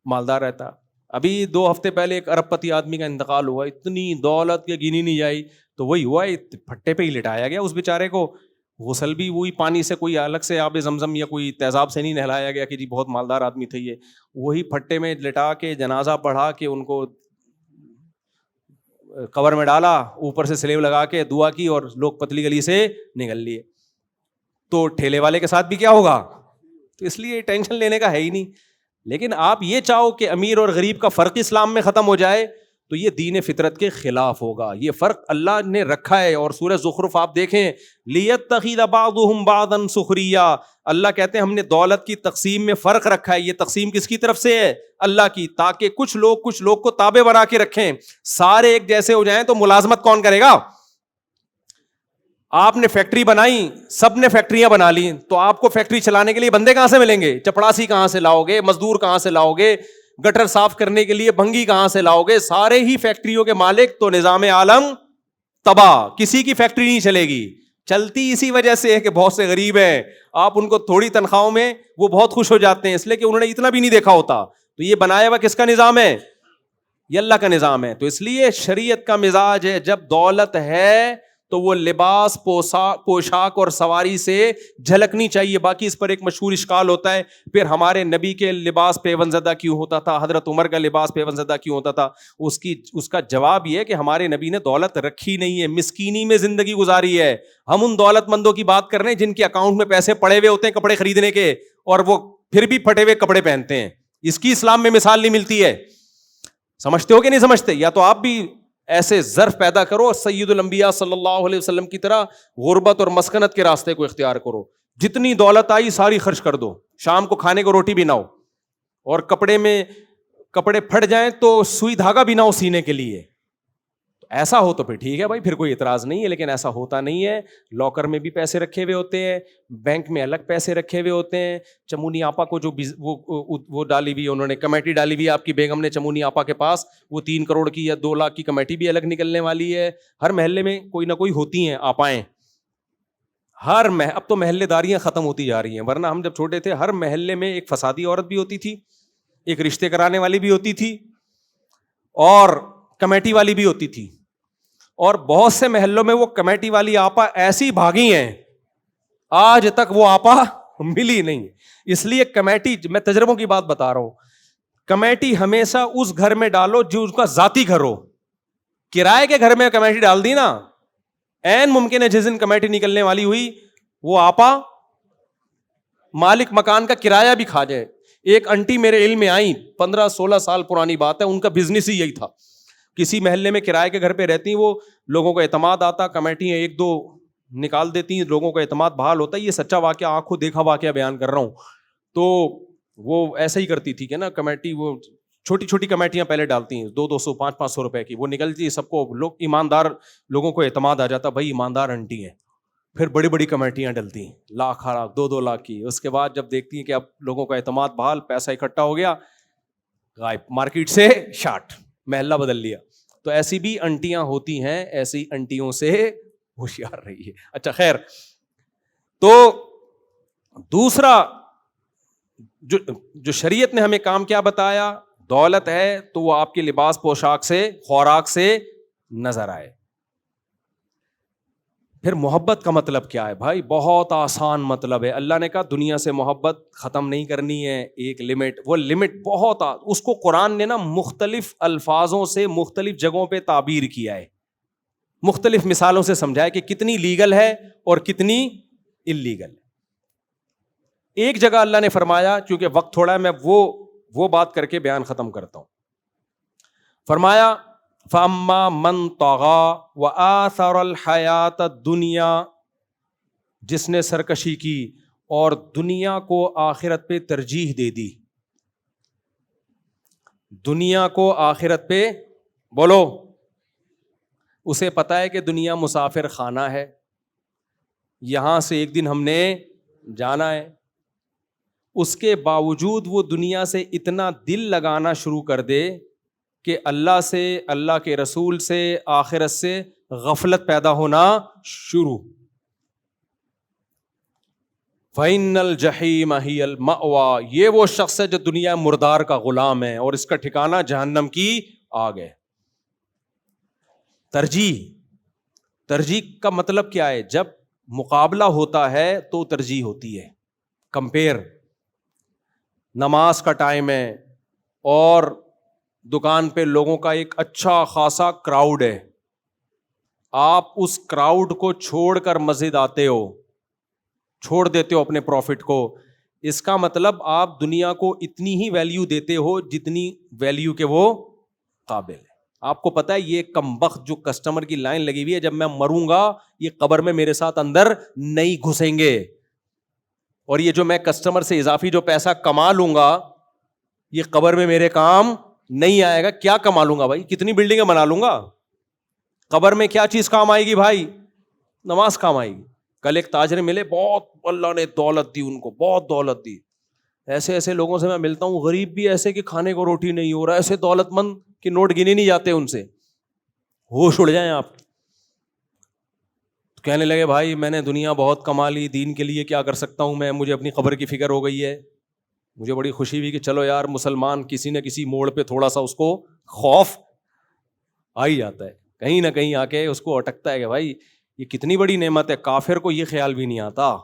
Speaker 2: مالدار رہتا. ابھی 2 ہفتے پہلے ایک ارب پتی آدمی کا انتقال ہوا, اتنی دولت کے گنی نہیں جائی, تو وہی ہوا, پھٹے پہ ہی لٹایا گیا اس بیچارے کو. غسل بھی وہی پانی سے, کوئی الگ سے آب زمزم یا کوئی تیزاب سے نہیں نہلایا گیا کہ جی بہت مالدار آدمی تھے یہ. وہی پھٹے میں لٹا کے جنازہ پڑھا کے ان کو قبر میں ڈالا, اوپر سے سلیب لگا کے دعا کی, اور لوگ پتلی گلی سے نکل لیے. تو ٹھیلے والے کے ساتھ بھی کیا ہوگا؟ تو اس لیے ٹینشن لینے کا ہے ہی نہیں. لیکن آپ یہ چاہو کہ امیر اور غریب کا فرق اسلام میں ختم ہو جائے تو یہ دین فطرت کے خلاف ہوگا. یہ فرق اللہ نے رکھا ہے. اور سورہ زخرف آپ دیکھیں, لیتخذ بعضهم بعضا سخریا, اللہ کہتے ہیں ہم نے دولت کی تقسیم میں فرق رکھا ہے. یہ تقسیم کس کی طرف سے ہے؟ اللہ کی, تاکہ کچھ لوگ کو تابع بنا کے رکھیں. سارے ایک جیسے ہو جائیں تو ملازمت کون کرے گا؟ آپ نے فیکٹری بنائی, سب نے فیکٹریاں بنا لی, تو آپ کو فیکٹری چلانے کے لیے بندے کہاں سے ملیں گے؟ چپڑاسی کہاں سے لاؤ گے؟ مزدور کہاں سے لاؤ گے؟ گٹر صاف کرنے کے لیے بھنگی کہاں سے لاؤ گے؟ سارے ہی فیکٹریوں کے مالک. تو نظام عالم تباہ, کسی کی فیکٹری نہیں چلے گی. چلتی اسی وجہ سے ہے کہ بہت سے غریب ہیں, آپ ان کو تھوڑی تنخواہوں میں وہ بہت خوش ہو جاتے ہیں, اس لیے کہ انہوں نے اتنا بھی نہیں دیکھا ہوتا. تو یہ بنایا ہوا کس کا نظام ہے؟ یہ اللہ کا نظام ہے. تو اس لیے شریعت کا مزاج ہے جب دولت ہے تو وہ لباس پوشاک اور سواری سے جھلکنی چاہیے. باقی اس پر ایک مشہور اشکال ہوتا ہے, پھر ہمارے نبی کے لباس پیون زدہ کیوں ہوتا تھا, حضرت عمر کا لباس پیون زدہ کیوں ہوتا تھا؟ اس کا جواب یہ ہے کہ ہمارے نبی نے دولت رکھی نہیں ہے, مسکینی میں زندگی گزاری ہے. ہم ان دولت مندوں کی بات کر رہے ہیں جن کے اکاؤنٹ میں پیسے پڑے ہوئے ہوتے ہیں کپڑے خریدنے کے, اور وہ پھر بھی پھٹے ہوئے کپڑے پہنتے ہیں. اس کی اسلام میں مثال نہیں ملتی ہے. سمجھتے ہو کہ نہیں سمجھتے؟ یا تو آپ بھی ایسے ظرف پیدا کرو سید الانبیاء صلی اللہ علیہ وسلم کی طرح غربت اور مسکنت کے راستے کو اختیار کرو. جتنی دولت آئی ساری خرچ کر دو, شام کو کھانے کو روٹی بھی نہ ہو, اور کپڑے پھٹ جائیں تو سوئی دھاگا بھی نہ ہو سینے کے لیے. ایسا ہو تو پھر ٹھیک ہے بھائی, پھر کوئی اعتراض نہیں ہے, لیکن ایسا ہوتا نہیں ہے. لاکر میں بھی پیسے رکھے ہوئے ہوتے ہیں, بینک میں الگ پیسے رکھے ہوئے ہوتے ہیں. چمونی آپا کو جو وہ ڈالی ہوئی, انہوں نے کمیٹی ڈالی ہوئی آپ کی بیگم نے چمونی آپا کے پاس, وہ 3 کروڑ کی یا 2 لاکھ کی کمیٹی بھی الگ نکلنے والی ہے. ہر محلے میں کوئی نہ کوئی ہوتی ہیں آپائیں. اب تو محلے داریاں ختم ہوتی جا رہی ہیں, ورنہ ہم جب چھوٹے تھے ہر محلے میں ایک فسادی عورت بھی ہوتی تھی, ایک رشتے کرانے والی بھی ہوتی تھی, اور کمیٹی والی بھی ہوتی تھی. اور بہت سے محلوں میں وہ کمیٹی والی آپا ایسی بھاگی ہیں, آج تک وہ آپا ملی نہیں. اس لیے کمیٹی, میں تجربوں کی بات بتا رہا ہوں, کمیٹی ہمیشہ اس گھر میں ڈالو جو اس کا ذاتی گھر ہو. کرائے کے گھر میں کمیٹی ڈال دی نا, این ممکن ہے جس دن کمیٹی نکلنے والی ہوئی وہ آپا مالک مکان کا کرایہ بھی کھا جائے. ایک انٹی میرے علم میں آئی, 15-16 سال پرانی بات ہے, ان کا بزنس ہی یہی تھا. کسی محلے میں کرائے کے گھر پہ رہتی, وہ لوگوں کو اعتماد آتا, کمیٹیاں 1-2 نکال دیتی ہیں, لوگوں کا اعتماد بحال ہوتا ہے. یہ سچا واقعہ, آنکھوں دیکھا واقعہ بیان کر رہا ہوں. تو وہ ایسا ہی کرتی تھی کہ نا کمیٹی, وہ چھوٹی چھوٹی کمیٹیاں پہلے ڈالتی ہیں 200-200 500 روپے کی, وہ نکلتی ہے, سب کو لوگ ایماندار لوگوں کو اعتماد آ جاتا, بھائی ایماندار انٹی ہیں. پھر بڑی بڑی کمیٹیاں ڈلتی ہیں, لاکھ 2-2 لاکھ کی. اس کے بعد جب دیکھتی ہیں کہ اب لوگوں کا اعتماد بحال, پیسہ اکٹھا ہو گیا, غائب, مارکیٹ سے شارٹ, محلہ بدل لیا. تو ایسی بھی انٹیاں ہوتی ہیں, ایسی انٹیوں سے ہوشیار رہیے. اچھا خیر, تو دوسرا جو شریعت نے ہمیں کام کیا بتایا, دولت ہے تو وہ آپ کے لباس پوشاک سے, خوراک سے نظر آئے. پھر محبت کا مطلب کیا ہے بھائی؟ بہت آسان مطلب ہے. اللہ نے کہا دنیا سے محبت ختم نہیں کرنی ہے, ایک لمٹ, وہ لمٹ بہت اس کو قرآن نے نا مختلف الفاظوں سے مختلف جگہوں پہ تعبیر کیا ہے, مختلف مثالوں سے سمجھایا کہ کتنی لیگل ہے اور کتنی اللیگل ہے. ایک جگہ اللہ نے فرمایا, چونکہ وقت تھوڑا ہے میں وہ بات کر کے بیان ختم کرتا ہوں. فرمایا فَأَمَّا مَنْ طَغَى وَآثَرَ الْحَيَاةَ الدُّنْيَا, جس نے سرکشی کی اور دنیا کو آخرت پہ ترجیح دے دی. دنیا کو آخرت پہ, بولو, اسے پتا ہے کہ دنیا مسافر خانہ ہے, یہاں سے ایک دن ہم نے جانا ہے. اس کے باوجود وہ دنیا سے اتنا دل لگانا شروع کر دے کہ اللہ سے, اللہ کے رسول سے, آخرت سے غفلت پیدا ہونا شروع. فَإِنَّ الْجَحِيمَ هِيَ الْمَأْوَى, یہ وہ شخص ہے جو دنیا مردار کا غلام ہے اور اس کا ٹھکانہ جہنم کی آگ ہے. ترجیح کا مطلب کیا ہے؟ جب مقابلہ ہوتا ہے تو ترجیح ہوتی ہے, کمپیئر. نماز کا ٹائم ہے اور دکان پہ لوگوں کا ایک اچھا خاصا کراؤڈ ہے, آپ اس کراؤڈ کو چھوڑ کر مسجد آتے ہو, چھوڑ دیتے ہو اپنے پروفٹ کو. اس کا مطلب آپ دنیا کو اتنی ہی ویلیو دیتے ہو جتنی ویلیو کے وہ قابل ہے. آپ کو پتا ہے یہ کمبخت جو کسٹمر کی لائن لگی ہوئی ہے, جب میں مروں گا یہ قبر میں میرے ساتھ اندر نہیں گھسیں گے, اور یہ جو میں کسٹمر سے اضافی جو پیسہ کما لوں گا یہ قبر میں میرے کام نہیں آئے گا. کیا کما لوں گا بھائی؟ کتنی بلڈنگیں بنا لوں گا, قبر میں کیا چیز کام آئے گی بھائی؟ نماز کام آئے گی. کل ایک تاجر ملے, بہت اللہ نے دولت دی ان کو, بہت دولت دی. ایسے لوگوں سے میں ملتا ہوں, غریب بھی ایسے کہ کھانے کو روٹی نہیں ہو رہا, ایسے دولت مند کہ نوٹ گنے نہیں جاتے ان سے, ہوش اڑ جائیں آپ. تو کہنے لگے بھائی میں نے دنیا بہت کما لی, دین کے لیے کیا کر سکتا ہوں میں, مجھے اپنی قبر کی فکر ہو گئی ہے. مجھے بڑی خوشی ہوئی کہ چلو یار مسلمان کسی نہ کسی موڑ پہ تھوڑا سا اس کو خوف آ ہی جاتا ہے, کہیں نہ کہیں آ کے اس کو اٹکتا ہے کہ بھائی یہ کتنی بڑی نعمت ہے. کافر کو یہ خیال بھی نہیں آتا,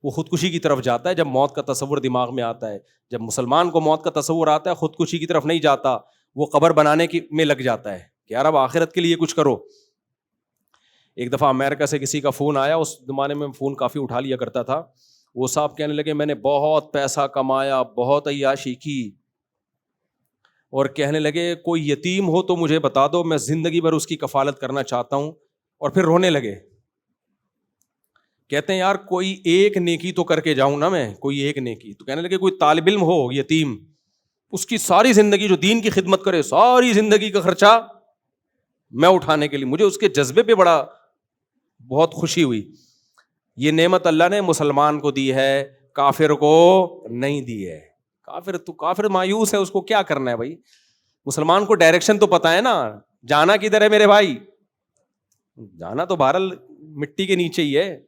Speaker 2: وہ خودکشی کی طرف جاتا ہے جب موت کا تصور دماغ میں آتا ہے. جب مسلمان کو موت کا تصور آتا ہے خودکشی کی طرف نہیں جاتا, وہ قبر بنانے کی میں لگ جاتا ہے کہ یار اب آخرت کے لیے کچھ کرو. ایک دفعہ امریکہ سے کسی کا فون آیا, اس زمانے میں فون کافی اٹھا لیا کرتا تھا. وہ صاحب کہنے لگے میں نے بہت پیسہ کمایا, بہت عیاشی کی, اور کہنے لگے کوئی یتیم ہو تو مجھے بتا دو, میں زندگی بھر اس کی کفالت کرنا چاہتا ہوں. اور پھر رونے لگے, کہتے ہیں یار کوئی ایک نیکی تو کر کے جاؤں نا میں, کوئی ایک نیکی. تو کہنے لگے کوئی طالب علم ہو یتیم, اس کی ساری زندگی جو دین کی خدمت کرے, ساری زندگی کا خرچہ میں اٹھانے کے لیے. مجھے اس کے جذبے پہ بہت خوشی ہوئی. یہ نعمت اللہ نے مسلمان کو دی ہے, کافر کو نہیں دی ہے. کافر مایوس ہے, اس کو کیا کرنا ہے بھائی. مسلمان کو ڈائریکشن تو پتا ہے نا, جانا کدھر ہے میرے بھائی, جانا تو بہرحال مٹی کے نیچے ہی ہے.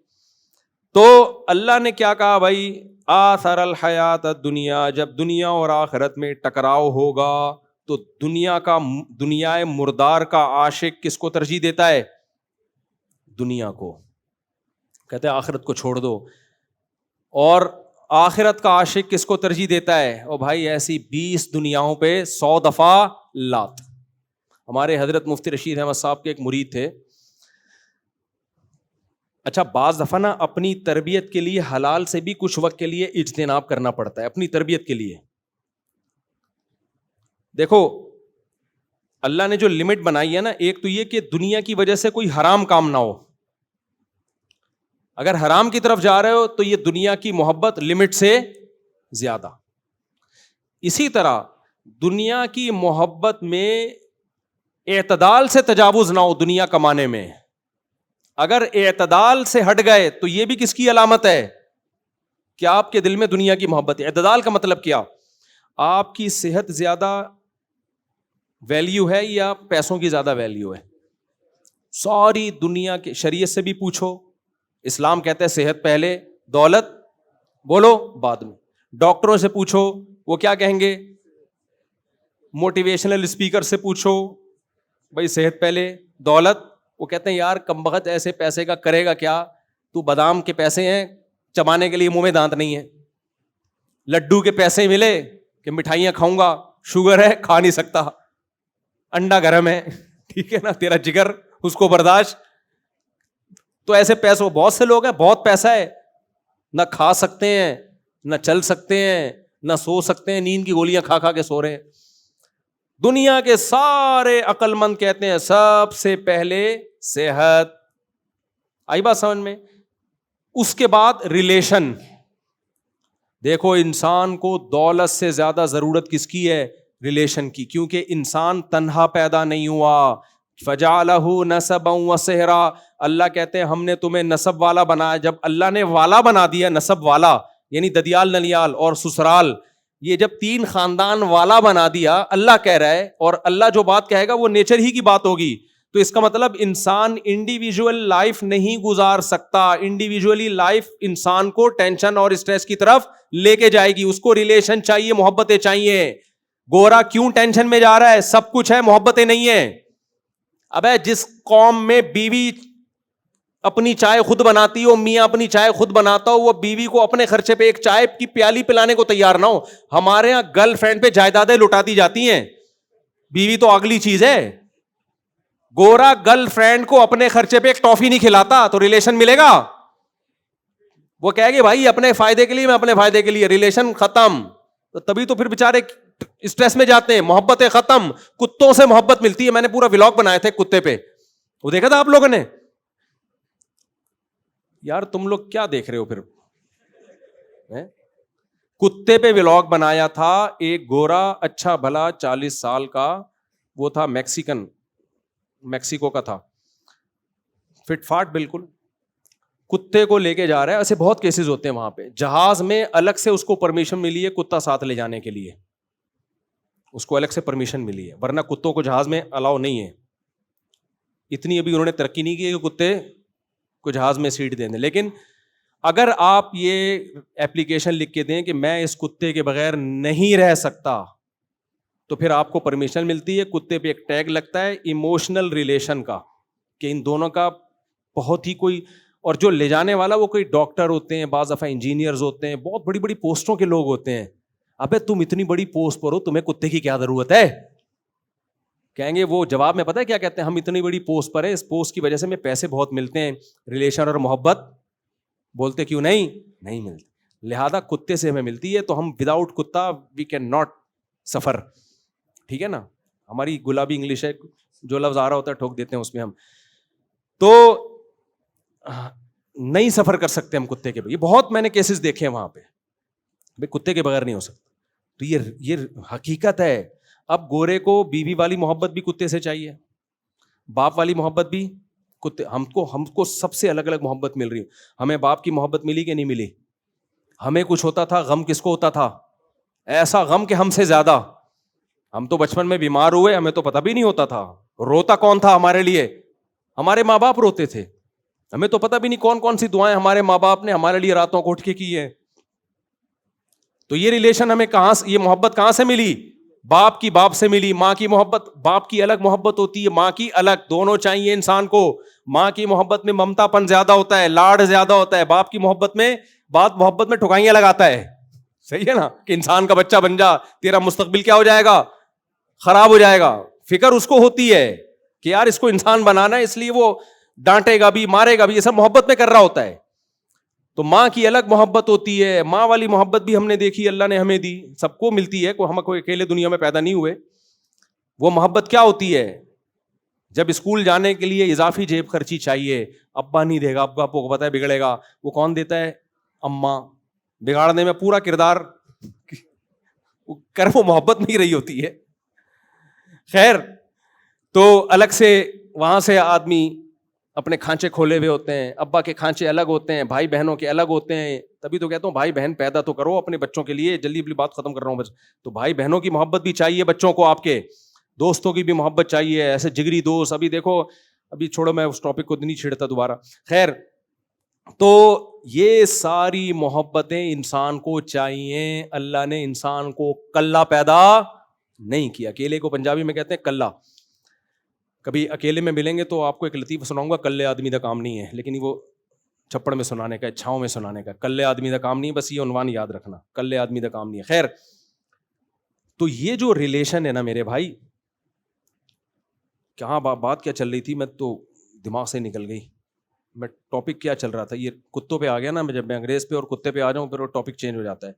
Speaker 2: تو اللہ نے کیا کہا بھائی, آثر الحیات الدنیا, جب دنیا اور آخرت میں ٹکراؤ ہوگا تو دنیا مردار کا عاشق کس کو ترجیح دیتا ہے؟ دنیا کو. کہتے ہیں آخرت کو چھوڑ دو. اور آخرت کا عاشق کس کو ترجیح دیتا ہے؟ او بھائی ایسی 20 دنیاؤں پہ 100 دفعہ لات. ہمارے حضرت مفتی رشید احمد صاحب کے ایک مرید تھے. اچھا بعض دفعہ نا اپنی تربیت کے لیے حلال سے بھی کچھ وقت کے لیے اجتناب کرنا پڑتا ہے, اپنی تربیت کے لیے. دیکھو اللہ نے جو لمٹ بنائی ہے نا, ایک تو یہ کہ دنیا کی وجہ سے کوئی حرام کام نہ ہو. اگر حرام کی طرف جا رہے ہو تو یہ دنیا کی محبت لمٹ سے زیادہ. اسی طرح دنیا کی محبت میں اعتدال سے تجاوز نہ ہو دنیا کمانے میں. اگر اعتدال سے ہٹ گئے تو یہ بھی کس کی علامت ہے کہ آپ کے دل میں دنیا کی محبت ہے. اعتدال کا مطلب کیا؟ آپ کی صحت زیادہ ویلیو ہے یا پیسوں کی زیادہ ویلیو ہے؟ ساری دنیا کے شریعت سے بھی پوچھو, اسلام کہتا ہے صحت پہلے, دولت بولو بعد میں. ڈاکٹروں سے پوچھو وہ کیا کہیں گے, موٹیویشنل اسپیکر سے پوچھو بھائی صحت پہلے دولت, وہ کہتے ہیں یار کم بخت ایسے پیسے کا کرے گا کیا, تو بادام کے پیسے ہیں چبانے کے لیے منہ میں دانت نہیں ہے, لڈو کے پیسے ملے کہ مٹھائیاں کھاؤں گا, شوگر ہے کھا نہیں سکتا, انڈا گرم ہے ٹھیک ہے نا, تیرا جگر اس کو برداشت. تو ایسے پیسوں بہت سے لوگ ہیں, بہت پیسہ ہے, نہ کھا سکتے ہیں, نہ چل سکتے ہیں, نہ سو سکتے ہیں, نیند کی گولیاں کھا کھا کے سو رہے ہیں. دنیا کے سارے عقل مند کہتے ہیں سب سے پہلے صحت. آئی بات سمجھ میں؟ اس کے بعد ریلیشن. دیکھو انسان کو دولت سے زیادہ ضرورت کس کی ہے؟ ریلیشن کی, کیونکہ انسان تنہا پیدا نہیں ہوا. فجعلہ نسبا وصہرا, اللہ کہتے ہیں ہم نے تمہیں نسب والا بنایا. جب اللہ نے والا بنا دیا, نسب والا یعنی ددیال ننیال اور سسرال, یہ جب 3 خاندان والا بنا دیا, اللہ کہہ رہا ہے, اور اللہ جو بات کہے گا وہ نیچر ہی کی بات ہوگی. تو اس کا مطلب انسان انڈیویجول لائف نہیں گزار سکتا. انڈیویجولی لائف انسان کو ٹینشن اور اسٹریس کی طرف لے کے جائے گی. اس کو ریلیشن چاہیے, محبتیں چاہیے. گورا کیوں ٹینشن میں جا رہا ہے؟ سب کچھ ہے, محبتیں نہیں ہیں. ابے جس قوم میں بیوی اپنی چائے خود بناتی ہو, میاں اپنی چائے خود بناتا ہو, وہ بیوی کو اپنے خرچے پہ ایک چائے کی پیالی پلانے کو تیار نہ ہو. ہمارے یہاں گرل فرینڈ پہ جائیدادیں لٹاتی جاتی ہیں, بیوی تو اگلی چیز ہے. گورا گرل فرینڈ کو اپنے خرچے پہ ایک ٹافی نہیں کھلاتا تو ریلیشن ملے گا؟ وہ کہے گی بھائی اپنے فائدے کے لیے, میں اپنے فائدے کے لیے, ریلیشن ختم. تو تبھی تو پھر بےچارے اسٹریس میں جاتے ہیں, محبتیں ختم. کتوں سے محبت ملتی ہے. میں نے پورا ولاگ بنایا تھا کتے پہ, وہ دیکھا تھا آپ لوگوں نے؟ یار تم لوگ کیا دیکھ رہے ہو پھر؟ کتے پہ ولاگ بنایا تھا. ایک گورا اچھا بھلا 40 سال کا, وہ تھا میکسیکو کا تھا, فٹ فاٹ بالکل. کتے کو لے کے جا رہا ہے, ایسے بہت کیسز ہوتے ہیں وہاں پہ. جہاز میں الگ سے اس کو پرمیشن ملی ہے کتا ساتھ لے جانے کے لیے, اس کو الگ سے پرمیشن ملی ہے, ورنہ کتوں کو جہاز میں الاؤ نہیں ہے. اتنی ابھی انہوں نے ترقی نہیں کی کہ کتے کو جہاز میں سیٹ دے دیں. لیکن اگر آپ یہ ایپلیکیشن لکھ کے دیں کہ میں اس کتے کے بغیر نہیں رہ سکتا, تو پھر آپ کو پرمیشن ملتی ہے. کتے پہ ایک ٹیگ لگتا ہے ایموشنل ریلیشن کا, کہ ان دونوں کا بہت ہی کوئی, اور جو لے جانے والا وہ کوئی ڈاکٹر ہوتے ہیں, بعض دفعہ انجینئرز ہوتے ہیں, بہت بڑی بڑی پوسٹوں کے لوگ ہوتے ہیں. ابے تم اتنی بڑی پوسٹ پر ہو, تمہیں کتے کی کیا ضرورت ہے؟ کہیں گے وہ جواب میں پتہ ہے کیا کہتے ہیں, ہم اتنی بڑی پوسٹ پر ہیں, اس پوسٹ کی وجہ سے ہمیں پیسے بہت ملتے ہیں, ریلیشن اور محبت بولتے کیوں نہیں ملتے, لہذا کتے سے ہمیں ملتی ہے. تو ہم وداؤٹ کتا وی کین ناٹ سفر. ٹھیک ہے نا, ہماری گلابی انگلش ہے, جو لفظ آ رہا ہوتا ہے ٹھوک دیتے ہیں اس میں ہم, تو نہیں سفر کر سکتے ہم کتے کے بغیر. یہ بہت میں نے کیسز دیکھے ہیں وہاں پہ, بھائی کتے کے بغیر نہیں ہو سکتا. تو یہ حقیقت ہے. اب گورے کو بیوی والی محبت بھی کتے سے چاہیے, باپ والی محبت بھی کتے. ہم کو سب سے الگ الگ محبت مل رہی ہے. ہمیں باپ کی محبت ملی کہ نہیں ملی؟ ہمیں کچھ ہوتا تھا غم, کس کو ہوتا تھا ایسا غم کہ ہم سے زیادہ. ہم تو بچپن میں بیمار ہوئے, ہمیں تو پتہ بھی نہیں ہوتا تھا. روتا کون تھا ہمارے لیے؟ ہمارے ماں باپ روتے تھے. ہمیں تو پتہ بھی نہیں کون کون سی دعائیں ہمارے ماں باپ نے ہمارے لیے راتوں کو اٹھ کے کی ہیں. تو یہ ریلیشن ہمیں کہاں سے, یہ محبت کہاں سے ملی؟ باپ کی باپ سے ملی. ماں کی محبت, باپ کی الگ محبت ہوتی ہے, ماں کی الگ, دونوں چاہیے انسان کو. ماں کی محبت میں ممتا پن زیادہ ہوتا ہے, لاڈ زیادہ ہوتا ہے. باپ کی محبت میں محبت میں ٹھکائیاں لگاتا ہے. صحیح ہے نا, کہ انسان کا بچہ بن جا, تیرا مستقبل کیا ہو جائے گا, خراب ہو جائے گا. فکر اس کو ہوتی ہے کہ یار اس کو انسان بنانا ہے, اس لیے وہ ڈانٹے گا بھی, مارے گا بھی, یہ سب محبت میں کر رہا ہوتا ہے. تو ماں کی الگ محبت ہوتی ہے. ماں والی محبت بھی ہم نے دیکھی, اللہ نے ہمیں دی, سب کو ملتی ہے, ہم کوئی اکیلے دنیا میں پیدا نہیں ہوئے. وہ محبت کیا ہوتی ہے؟ جب اسکول جانے کے لیے اضافی جیب خرچی چاہیے, ابا نہیں دے گا, ابا کو پتا ہے بگڑے گا, وہ کون دیتا ہے؟ اماں. بگاڑنے میں پورا کردار کر, وہ محبت نہیں رہی ہوتی ہے. خیر, تو الگ سے وہاں سے آدمی اپنے کھانچے کھولے ہوئے ہوتے ہیں. ابا کے کھانچے الگ ہوتے ہیں, بھائی بہنوں کے الگ ہوتے ہیں. تبھی تو کہتا ہوں بھائی بہن پیدا تو کرو اپنے بچوں کے لیے. جلدی جلدی بات ختم کر رہا ہوں بس. تو بھائی بہنوں کی محبت بھی چاہیے بچوں کو, آپ کے دوستوں کی بھی محبت چاہیے, ایسے جگری دوست. ابھی دیکھو, ابھی چھوڑو, میں اس ٹاپک کو نہیں چھیڑتا دوبارہ. خیر, تو یہ ساری محبتیں انسان کو چاہیے. اللہ نے انسان کو کلا پیدا نہیں کیا. اکیلے کو پنجابی میں کہتے ہیں کلا. کبھی اکیلے میں ملیں گے تو آپ کو ایک لطیفہ سناؤں گا. کلے آدمی کا کام نہیں ہے, لیکن وہ چھپڑ میں سنانے کا, چھاؤں میں سنانے کا. کلے آدمی کا کام نہیں, بس یہ عنوان یاد رکھنا, کلے آدمی کا کام نہیں ہے. خیر, تو یہ جو ریلیشن ہے نا میرے بھائی, کہاں بات کیا چل رہی تھی, میں تو دماغ سے نکل گئی. میں ٹاپک کیا چل رہا تھا, یہ کتوں پہ آ گیا نا. جب میں انگریز پہ اور کتے پہ آ جاؤں پھر وہ ٹاپک چینج ہو جاتا ہے.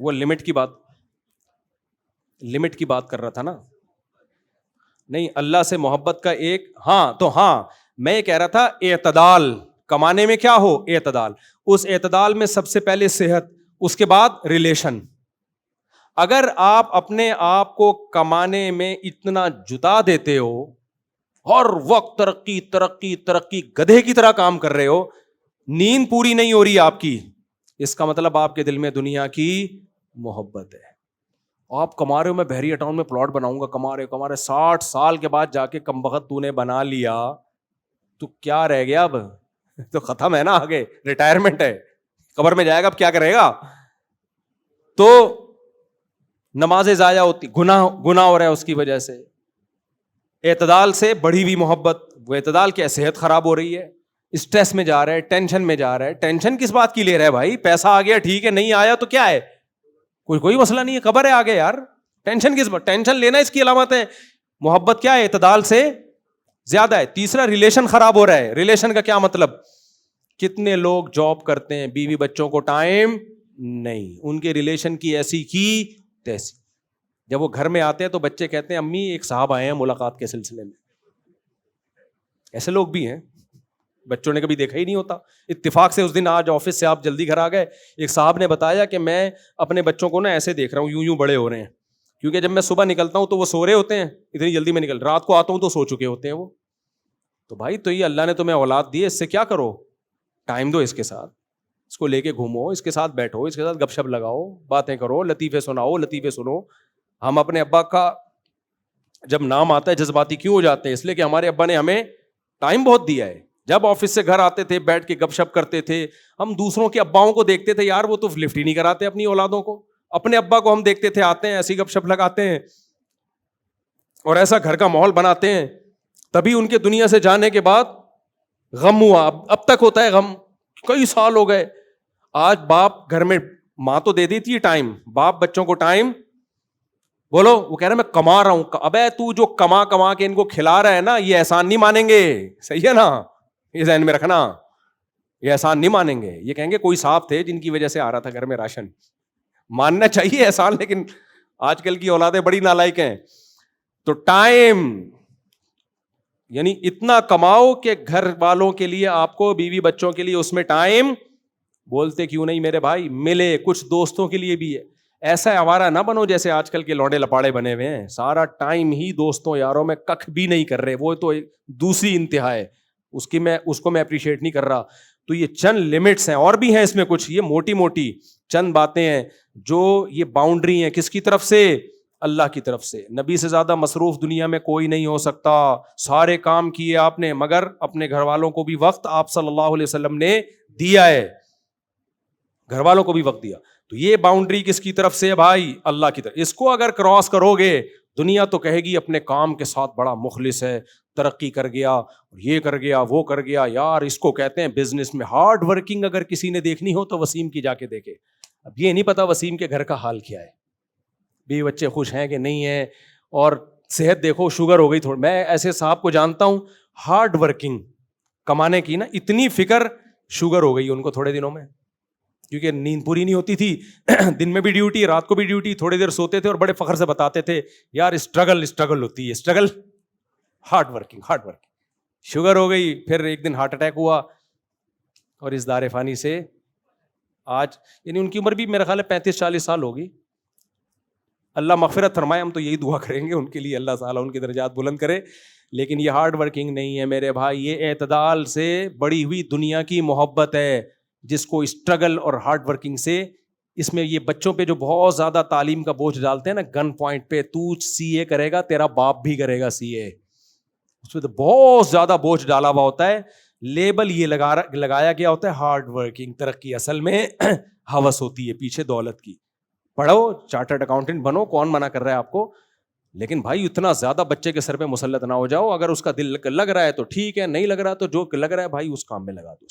Speaker 2: وہ لمٹ کی بات کر رہا تھا نا. نہیں, اللہ سے محبت کا ایک, ہاں تو ہاں میں یہ کہہ رہا تھا اعتدال کمانے میں کیا ہو, اعتدال. اس اعتدال میں سب سے پہلے صحت, اس کے بعد ریلیشن. اگر آپ اپنے آپ کو کمانے میں اتنا جتا دیتے ہو, ہر وقت ترقی ترقی ترقی, گدھے کی طرح کام کر رہے ہو, نیند پوری نہیں ہو رہی آپ کی, اس کا مطلب آپ کے دل میں دنیا کی محبت ہے. آپ کما رہے ہو, میں بحریہ ٹاؤن میں پلاٹ بناؤں گا, کما رہے 60 سال کے بعد جا کے کمبخت تو نے بنا لیا, تو کیا رہ گیا اب؟ تو ختم ہے نا, آگے ریٹائرمنٹ ہے, قبر میں جائے گا, اب کیا کرے گا؟ تو نمازیں ضائع ہوتی, گناہ ہو رہا ہے اس کی وجہ سے. اعتدال سے بڑھی ہوئی محبت, وہ اعتدال کیا, صحت خراب ہو رہی ہے, اسٹریس میں جا رہا ہے, ٹینشن میں جا رہا ہے. ٹینشن کس بات کی لے رہا ہے بھائی؟ پیسہ آ گیا ٹھیک ہے, نہیں آیا تو کیا ہے, کوئی مسئلہ نہیں ہے, قبر ہے آگے یار. ٹینشن کس بات, ٹینشن لینا اس کی علامت ہے. محبت کیا ہے, اعتدال سے زیادہ ہے. تیسرا, ریلیشن خراب ہو رہا ہے. ریلیشن کا کیا مطلب؟ کتنے لوگ جاب کرتے ہیں, بیوی بچوں کو ٹائم نہیں, ان کے ریلیشن کی ایسی کی تیسی. جب وہ گھر میں آتے ہیں تو بچے کہتے ہیں امی ایک صاحب آئے ہیں ملاقات کے سلسلے میں. ایسے لوگ بھی ہیں, بچوں نے کبھی دیکھا ہی نہیں ہوتا. اتفاق سے اس دن آج آفس سے آپ جلدی گھر آ گئے, ایک صاحب نے بتایا کہ میں اپنے بچوں کو نا ایسے دیکھ رہا ہوں, یوں بڑے ہو رہے ہیں, کیونکہ جب میں صبح نکلتا ہوں تو وہ سو رہے ہوتے ہیں, اتنی جلدی میں نکل, رات کو آتا ہوں تو سو چکے ہوتے ہیں وہ. تو بھائی تو یہ اللہ نے تمہیں اولاد دی ہے, اس سے کیا کرو, ٹائم دو اس کے ساتھ, اس کو لے کے گھومو, اس کے ساتھ بیٹھو, اس کے ساتھ گپ شپ لگاؤ, باتیں کرو, لطیفے سناؤ, لطیفے سنو. ہم اپنے ابا کا جب نام آتا ہے جذباتی کیوں ہو جاتے ہیں؟ اس لیے کہ ہمارے ابا نے ہمیں ٹائم بہت دیا ہے. جب آفس سے گھر آتے تھے بیٹھ کے گپ شپ کرتے تھے. ہم دوسروں کے اباؤں کو دیکھتے تھے, یار وہ تو لفٹ ہی نہیں کراتے اپنی اولادوں کو. اپنے ابا کو ہم دیکھتے تھے آتے ہیں ایسی گپ شپ لگاتے ہیں اور ایسا گھر کا ماحول بناتے ہیں. تبھی ان کے دنیا سے جانے کے بعد غم ہوا. اب تک ہوتا ہے غم, کئی سال ہو گئے. آج باپ گھر میں, ماں تو دے دیتی ہے ٹائم, باپ بچوں کو ٹائم, بولو وہ کہہ رہا ہے میں کما رہا ہوں. ابے تو جو کما کے ان کو کھلا رہا ہے نا, یہ احسان نہیں مانیں گے. صحیح ہے نا, یہ ذہن میں رکھنا, یہ احسان نہیں مانیں گے. یہ کہیں گے کوئی صاحب تھے جن کی وجہ سے آ رہا تھا گھر میں راشن. ماننا چاہیے احسان, لیکن آج کل کی اولادیں بڑی نالائق ہیں. تو ٹائم یعنی اتنا کماؤ کہ گھر والوں کے لیے, آپ کو بیوی بچوں کے لیے اس میں ٹائم, بولتے کیوں نہیں میرے بھائی, ملے. کچھ دوستوں کے لیے بھی ہے. ایسا آوارہ نہ بنو جیسے آج کل کے لوڑے لپاڑے بنے ہوئے ہیں, سارا ٹائم ہی دوستوں یاروں میں ککھ بھی نہیں کر رہے. وہ تو دوسری انتہا ہے, اس کو میں اپریشیٹ نہیں کر رہا. تو یہ چند لمٹس ہیں, اور بھی ہیں اس میں کچھ, یہ موٹی موٹی چند باتیں ہیں جو یہ باؤنڈری ہیں. کس کی طرف سے؟ اللہ کی طرف سے. نبی سے زیادہ مصروف دنیا میں کوئی نہیں ہو سکتا. سارے کام کیے آپ نے, مگر اپنے گھر والوں کو بھی وقت آپ صلی اللہ علیہ وسلم نے دیا ہے, گھر والوں کو بھی وقت دیا. تو یہ باؤنڈری کس کی طرف سے ہے بھائی؟ اللہ کی طرف. اس کو اگر کراس کرو گے, دنیا تو کہے گی اپنے کام کے ساتھ بڑا مخلص ہے, ترقی کر گیا, یہ کر گیا, وہ کر گیا. یار اس کو کہتے ہیں بزنس میں ہارڈ ورکنگ. اگر کسی نے دیکھنی ہو تو وسیم کی جا کے دیکھے. اب یہ نہیں پتا وسیم کے گھر کا حال کیا ہے, بیوی بچے خوش ہیں کہ نہیں ہیں, اور صحت دیکھو, شوگر ہو گئی تھوڑی. میں ایسے صاحب کو جانتا ہوں ہارڈ ورکنگ, کمانے کی نا اتنی فکر, شوگر ہو گئی ان کو تھوڑے دنوں میں, کیونکہ نیند پوری نہیں ہوتی تھی. دن میں بھی ڈیوٹی, رات کو بھی ڈیوٹی, تھوڑی دیر سوتے تھے اور بڑے فخر سے بتاتے تھے یار اسٹرگل ہوتی ہے, اسٹرگل, ہارڈ ورکنگ. شوگر ہو گئی, پھر ایک دن ہارٹ اٹیک ہوا, اور اس دار فانی سے آج, یعنی ان کی عمر بھی میرا خیال ہے 35-40 سال ہوگی. اللہ مغفرت فرمائے, ہم تو یہی دعا کریں گے ان کے لیے, اللہ تعالیٰ ان کے درجات بلند کرے. لیکن یہ ہارڈ ورکنگ نہیں ہے میرے بھائی, یہ اعتدال سے بڑی ہوئی دنیا کی محبت ہے, جس کو اسٹرگل اور ہارڈ ورکنگ سے, اس میں یہ بچوں پہ جو بہت زیادہ تعلیم کا بوجھ ڈالتے ہیں نا گن پوائنٹ پہ, تو CA کرے گا, تیرا باپ بھی کرے گا CA, اس پہ تو بہت زیادہ بوجھ ڈالا ہوا ہوتا ہے. لیبل یہ لگایا گیا ہوتا ہے ہارڈ ورکنگ. ترقی اصل میں ہوس ہوتی ہے پیچھے دولت کی. پڑھو, چارٹرڈ اکاؤنٹنٹ بنو, کون منع کر رہا ہے آپ کو, لیکن بھائی اتنا زیادہ بچے کے سر پہ مسلط نہ ہو جاؤ. اگر اس کا دل لگ رہا ہے تو ٹھیک ہے, نہیں لگ رہا تو جو لگ رہا ہے بھائی اس کام میں لگا دو.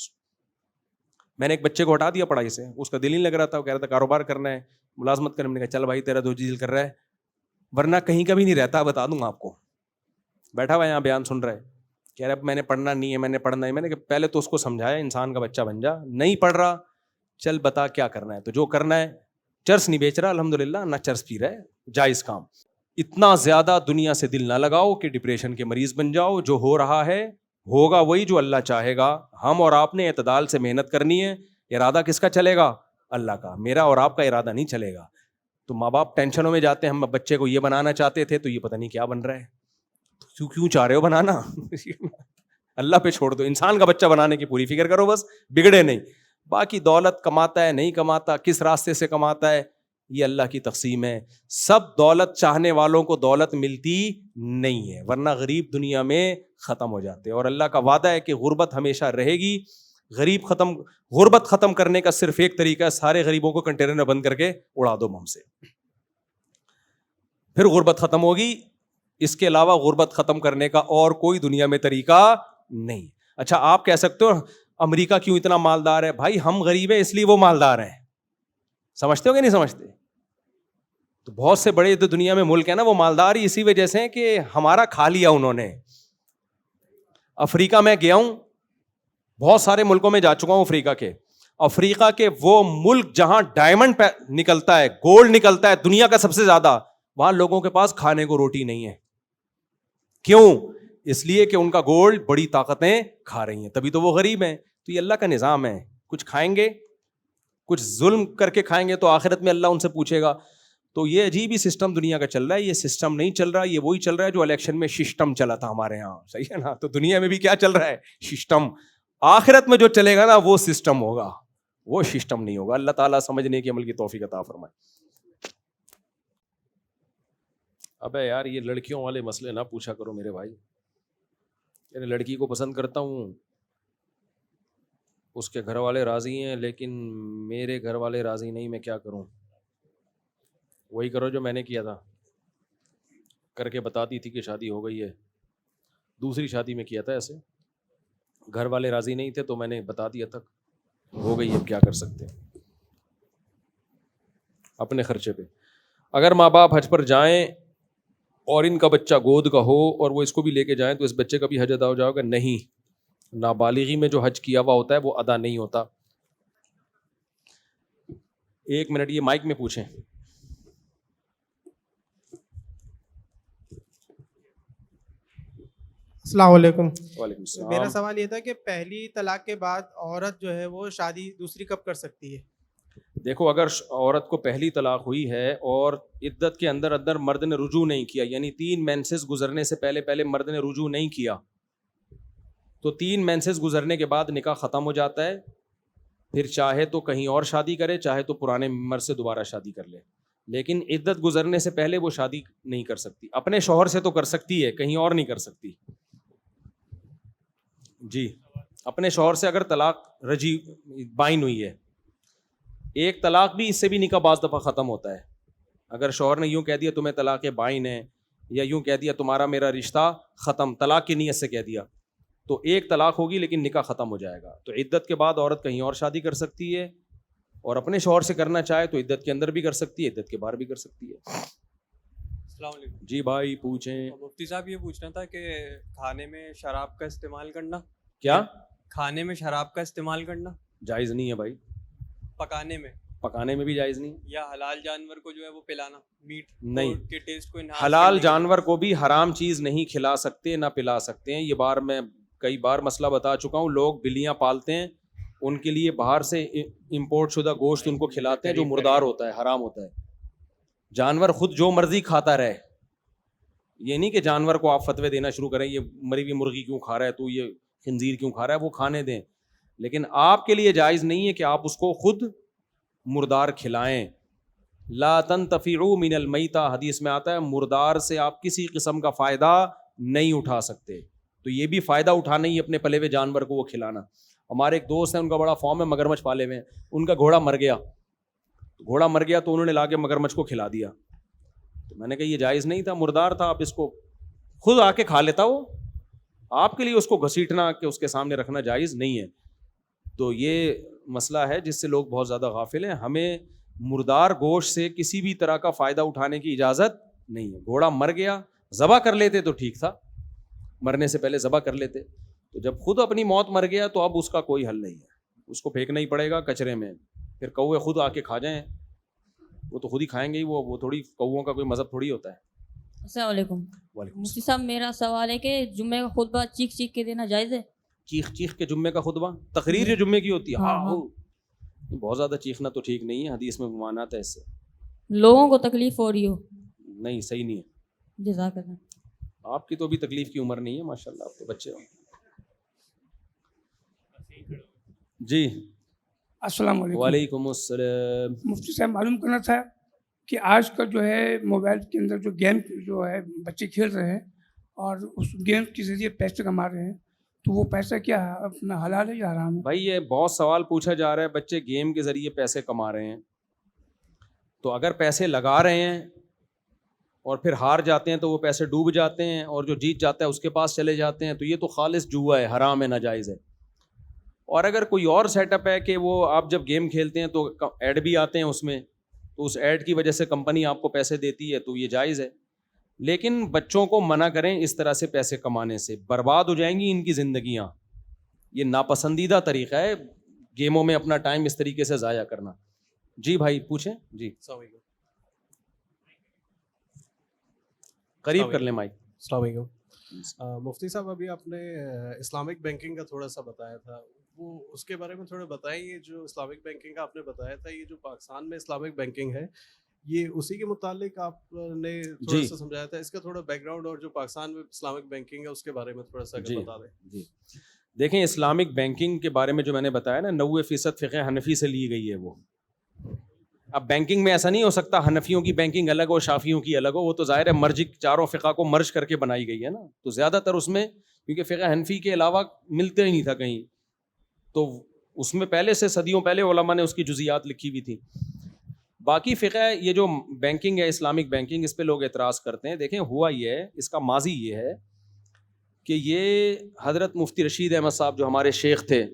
Speaker 2: میں نے ایک بچے کو ہٹا دیا پڑھائی سے, اس کا دل نہیں لگ رہا تھا, وہ کہہ رہا تھا کاروبار کرنا ہے, ملازمت کرنا. میں نے کہا چل بھائی تیرا جو دل کر رہا ہے, ورنہ کہیں کا بھی نہیں رہتا, بتا دوں گا آپ کو. بیٹھا ہوا یہاں بیان سن رہا ہے, کہہ رہا ہے میں نے پڑھنا نہیں ہے, میں نے پڑھنا ہے. میں نے کہا پہلے تو اس کو سمجھایا انسان کا بچہ بن جا, نہیں پڑھ رہا, چل بتا کیا کرنا ہے. تو جو کرنا ہے, چرس نہیں بیچ رہا الحمدللہ, نہ چرس پی رہا ہے, جائز کام. اتنا زیادہ دنیا سے دل نہ لگاؤ کہ ڈپریشن کے مریض بن جاؤ. جو ہو رہا ہے ہوگا وہی جو اللہ چاہے گا. ہم اور آپ نے اعتدال سے محنت کرنی ہے. ارادہ کس کا چلے گا؟ اللہ کا. میرا اور آپ کا ارادہ نہیں چلے گا. تو ماں باپ ٹینشنوں میں جاتے ہیں, ہم بچے کو یہ بنانا چاہتے تھے تو یہ پتہ نہیں کیا بن رہا ہے. کیوں چاہ رہے ہو بنانا؟ اللہ پہ چھوڑ دو, انسان کا بچہ بنانے کی پوری فکر کرو, بس بگڑے نہیں. باقی دولت کماتا ہے نہیں کماتا, کس راستے سے کماتا ہے, یہ اللہ کی تقسیم ہے. سب دولت چاہنے والوں کو دولت ملتی نہیں ہے, ورنہ غریب دنیا میں ختم ہو جاتے. اور اللہ کا وعدہ ہے کہ غربت ہمیشہ رہے گی. غربت ختم کرنے کا صرف ایک طریقہ ہے, سارے غریبوں کو کنٹینر میں بند کر کے اڑا دو بم سے, پھر غربت ختم ہوگی. اس کے علاوہ غربت ختم کرنے کا اور کوئی دنیا میں طریقہ نہیں. اچھا آپ کہہ سکتے ہو امریکہ کیوں اتنا مالدار ہے؟ بھائی ہم غریب ہیں اس لیے وہ مالدار ہیں, سمجھتے ہو کہ نہیں سمجھتے؟ تو بہت سے بڑے جو دنیا میں ملک ہیں نا, وہ مالدار ہی اسی وجہ سے ہیں کہ ہمارا کھا لیا انہوں نے. افریقہ میں گیا ہوں, بہت سارے ملکوں میں جا چکا ہوں افریقہ کے وہ ملک جہاں ڈائمنڈ نکلتا ہے, گولڈ نکلتا ہے دنیا کا سب سے زیادہ, وہاں لوگوں کے پاس کھانے کو روٹی نہیں ہے. کیوں؟ اس لیے کہ ان کا گولڈ بڑی طاقتیں کھا رہی ہیں, تبھی تو وہ غریب ہیں. تو یہ اللہ کا نظام ہے, کچھ کھائیں گے, کچھ ظلم کر کے کھائیں گے تو آخرت میں اللہ ان سے پوچھے گا. تو یہ عجیب ہی سسٹم دنیا کا چل رہا ہے. یہ سسٹم نہیں چل رہا, یہ وہی چل رہا ہے جو الیکشن میں سسٹم چلا تھا ہمارے یہاں, صحیح ہے نا. تو دنیا میں بھی کیا چل رہا ہے؟ سسٹم. آخرت میں جو چلے گا نا وہ سسٹم ہوگا, وہ سسٹم نہیں ہوگا. اللہ تعالیٰ سمجھنے کی عمل کی توفیق عطا فرمائے. ابے یار یہ لڑکیوں والے مسئلے نہ پوچھا کرو میرے بھائی, یعنی لڑکی کو پسند کرتا ہوں, اس کے گھر والے راضی ہیں لیکن میرے گھر والے راضی نہیں, میں کیا کروں؟ وہی کرو جو میں نے کیا تھا, کر کے بتاتی تھی کہ شادی ہو گئی ہے. دوسری شادی میں کیا تھا ایسے, گھر والے راضی نہیں تھے تو میں نے بتا دیا تھا ہو گئی ہے, کیا کر سکتے ہیں اپنے خرچے پہ. اگر ماں باپ حج پر جائیں اور ان کا بچہ گود کا ہو اور وہ اس کو بھی لے کے جائیں تو اس بچے کا بھی حج ادا ہو جائے گا؟ نہیں, نابالغی میں جو حج کیا ہوا ہوتا ہے وہ ادا نہیں ہوتا. 1 منٹ, یہ مائک میں پوچھیں.
Speaker 3: السلام علیکم.
Speaker 2: وعلیکم السلام.
Speaker 3: میرا سوال یہ تھا کہ پہلی طلاق کے بعد عورت جو ہے وہ شادی دوسری کب کر سکتی ہے؟
Speaker 2: دیکھو, اگر عورت کو پہلی طلاق ہوئی ہے اور عدت کے اندر اندر مرد نے رجوع نہیں کیا, یعنی 3 مینسز گزرنے سے پہلے مرد نے رجوع نہیں کیا, تو 3 مینسز گزرنے کے بعد نکاح ختم ہو جاتا ہے. پھر چاہے تو کہیں اور شادی کرے, چاہے تو پرانے مرد سے دوبارہ شادی کر لے, لیکن عدت گزرنے سے پہلے وہ شادی نہیں کر سکتی. اپنے شوہر سے تو کر سکتی ہے, کہیں اور نہیں کر سکتی. جی, اپنے شوہر سے اگر طلاق رجی بائن ہوئی ہے, ایک طلاق بھی اس سے بھی نکاح بعض دفعہ ختم ہوتا ہے. اگر شوہر نے یوں کہہ دیا تمہیں طلاق بائن ہے, یا یوں کہہ دیا تمہارا میرا رشتہ ختم, طلاق کی نیت سے کہہ دیا, تو ایک طلاق ہوگی لیکن نکاح ختم ہو جائے گا. تو عدت کے بعد عورت کہیں اور شادی کر سکتی ہے, اور اپنے شوہر سے کرنا چاہے تو عدت کے اندر بھی کر سکتی ہے, عدت کے باہر بھی کر سکتی ہے.
Speaker 4: السلام علیکم.
Speaker 2: جی بھائی پوچھیں.
Speaker 4: مفتی صاحب یہ پوچھنا تھا کہ کھانے میں شراب کا استعمال کرنا,
Speaker 2: کیا
Speaker 4: کھانے میں شراب کا استعمال کرنا
Speaker 2: جائز نہیں ہے بھائی؟
Speaker 4: پکانے میں
Speaker 2: بھی جائز نہیں,
Speaker 4: یا حلال جانور کو جو ہے وہ پلانا, میٹ
Speaker 2: نہیں,
Speaker 4: کے ٹیسٹ کو
Speaker 2: حلال جانور کو بھی حرام چیز نہیں کھلا سکتے, نہ پلا سکتے ہیں. یہ بار میں کئی بار مسئلہ بتا چکا ہوں. لوگ بلیاں پالتے ہیں, ان کے لیے باہر سے امپورٹ شدہ گوشت ان کو کھلاتے ہیں جو مردار ہوتا ہے, حرام ہوتا ہے. جانور خود جو مرضی کھاتا رہے, یہ نہیں کہ جانور کو آپ فتوے دینا شروع کریں یہ مری ہوئی مرغی کیوں کھا رہا ہے, تو یہ خنزیر کیوں کھا رہا ہے, وہ کھانے دیں. لیکن آپ کے لیے جائز نہیں ہے کہ آپ اس کو خود مردار کھلائیں. لا تنتفعوا من المیتہ, حدیث میں آتا ہے مردار سے آپ کسی قسم کا فائدہ نہیں اٹھا سکتے. تو یہ بھی فائدہ اٹھانا ہی اپنے پلے ہوئے جانور کو وہ کھلانا. ہمارے ایک دوست ہیں, ان کا بڑا فارم ہے, مگرمچھ پالے ہوئے ہیں. ان کا گھوڑا مر گیا تو انہوں نے لا کے مگرمچھ کو کھلا دیا. تو میں نے کہا یہ جائز نہیں تھا, مردار تھا, آپ اس کو خود آ کے کھا لیتا, وہ آپ کے لیے اس کو گھسیٹنا کہ اس کے سامنے رکھنا جائز نہیں ہے. تو یہ مسئلہ ہے جس سے لوگ بہت زیادہ غافل ہیں. ہمیں مردار گوشت سے کسی بھی طرح کا فائدہ اٹھانے کی اجازت نہیں ہے. گھوڑا مر گیا, ذبح کر لیتے تو ٹھیک تھا, مرنے سے پہلے ذبح کر لیتے. تو جب خود اپنی موت مر گیا تو اب اس کا کوئی حل نہیں ہے, اس کو پھینکنا ہی پڑے گا کچرے میں. پھر کوے خود آ کے کھا جائیں, وہ تو خود ہی کھائیں گے ہی, وہ تھوڑی کووں کا کوئی مذہب تھوڑی ہوتا ہے.
Speaker 5: السلام علیکم.
Speaker 2: وعلیکم
Speaker 5: مفتی صاحب میرا سوال ہے کہ جمعے کا خطبہ چیخ چیخ کے دینا جائز ہے؟
Speaker 2: چیخ کے جمعے کا خطبہ, تقریر جو جمعے کی ہوتی ہے,
Speaker 5: ہاں.
Speaker 2: بہت زیادہ چیخنا تو ٹھیک نہیں ہے, حدیث میں ممانعت ہے اس سے.
Speaker 5: لوگوں کو تکلیف ہو رہی ہو,
Speaker 2: نہیں صحیح نہیں ہے.
Speaker 5: جزاک اللہ.
Speaker 2: آپ کی تو بھی تکلیف کی عمر نہیں ہے ماشاءاللہ, آپ تو بچے ہو. جی
Speaker 6: السلام علیکم.
Speaker 2: وعلیکم السلام.
Speaker 6: مفتی صاحب معلوم کرنا تھا کہ آج کل جو ہے موبائل کے اندر جو گیم جو ہے بچے کھیل رہے ہیں اور اس گیم کے ذریعے پیسے کما رہے ہیں, تو وہ پیسہ کیا ہے, اپنا حلال ہے یا حرام ہے؟
Speaker 2: بھائی یہ بہت سوال پوچھا جا رہا ہے, بچے گیم کے ذریعے پیسے کما رہے ہیں, تو اگر پیسے لگا رہے ہیں اور پھر ہار جاتے ہیں تو وہ پیسے ڈوب جاتے ہیں, اور جو جیت جاتا ہے اس کے پاس چلے جاتے ہیں, تو یہ تو خالص جوا ہے, حرام ہے, ناجائز ہے. اور اگر کوئی اور سیٹ اپ ہے کہ وہ آپ جب گیم کھیلتے ہیں تو ایڈ بھی آتے ہیں اس میں, تو اس ایڈ کی وجہ سے کمپنی آپ کو پیسے دیتی ہے, تو یہ جائز ہے. لیکن بچوں کو منع کریں اس طرح سے پیسے کمانے سے, برباد ہو جائیں گی ان کی زندگیاں. یہ ناپسندیدہ طریقہ ہے گیموں میں اپنا ٹائم اس طریقے سے ضائع کرنا. جی بھائی پوچھیں. جی
Speaker 4: السلام علیکم.
Speaker 2: قریب کر لیں مائک.
Speaker 7: السلام علیکم. مفتی صاحب ابھی آپ نے اسلامک بینکنگ کا تھوڑا سا بتایا تھا, وہ اس کے بارے میں تھوڑا بتائیں. یہ جو اسلامک بینکنگ کا آپ نے بتایا تھا, یہ جو پاکستان میں اسلامک بینکنگ ہے, یہ اسی کے متعلق آپ نے تھوڑا سا سمجھایا تھا. اس کا تھوڑا بیک گراؤنڈ اور جو پاکستان میں اسلامک بینکنگ ہے اس کے بارے میں تھوڑا سا بتا دیں.
Speaker 2: جی دیکھیں, اسلامک بینکنگ کے بارے میں جو میں نے بتایا نا, 90% فقہ حنفی سے لی گئی ہے وہ. اب بینکنگ میں ایسا نہیں ہو سکتا حنفیوں کی بینکنگ الگ ہو, شافیوں کی الگ ہو, وہ تو ظاہر ہے مرج چاروں فقہ کو مرج کر کے بنائی گئی ہے نا, تو زیادہ تر اس میں کیونکہ فقہ حنفی کے علاوہ ملتے ہی نہیں تھا کہیں، تو اس میں پہلے سے صدیوں پہلے علماء نے اس کی جزیات لکھی ہوئی تھی. باقی فقہ یہ جو بینکنگ ہے، اسلامک بینکنگ، اس پہ لوگ اعتراض کرتے ہیں. دیکھیں ہوا یہ ہے، اس کا ماضی یہ ہے کہ یہ حضرت مفتی رشید احمد صاحب جو ہمارے شیخ تھے،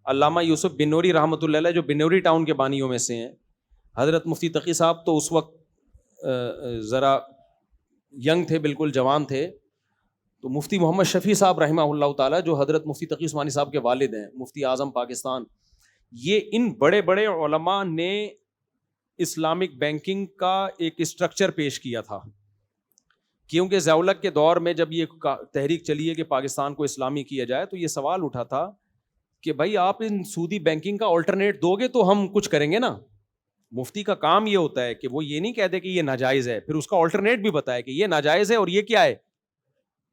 Speaker 2: علامہ یوسف بنوری رحمۃ اللہ علیہ جو بنوری ٹاؤن کے بانیوں میں سے ہیں، حضرت مفتی تقی صاحب تو اس وقت ذرا ینگ تھے، بالکل جوان تھے. تو مفتی محمد شفیع صاحب رحمہ اللہ تعالیٰ جو حضرت مفتی تقی عثمانی صاحب کے والد ہیں، مفتی اعظم پاکستان، یہ ان بڑے بڑے علماء نے اسلامک بینکنگ کا ایک اسٹرکچر پیش کیا تھا. کیونکہ ضیاء الحق کے دور میں جب یہ تحریک چلی ہے کہ پاکستان کو اسلامی کیا جائے، تو یہ سوال اٹھا تھا کہ بھائی آپ ان سودی بینکنگ کا آلٹرنیٹ دو گے تو ہم کچھ کریں گے نا. مفتی کا کام یہ ہوتا ہے کہ وہ یہ نہیں کہتے کہ یہ ناجائز ہے، پھر اس کا آلٹرنیٹ بھی بتائے کہ یہ ناجائز ہے اور یہ کیا ہے.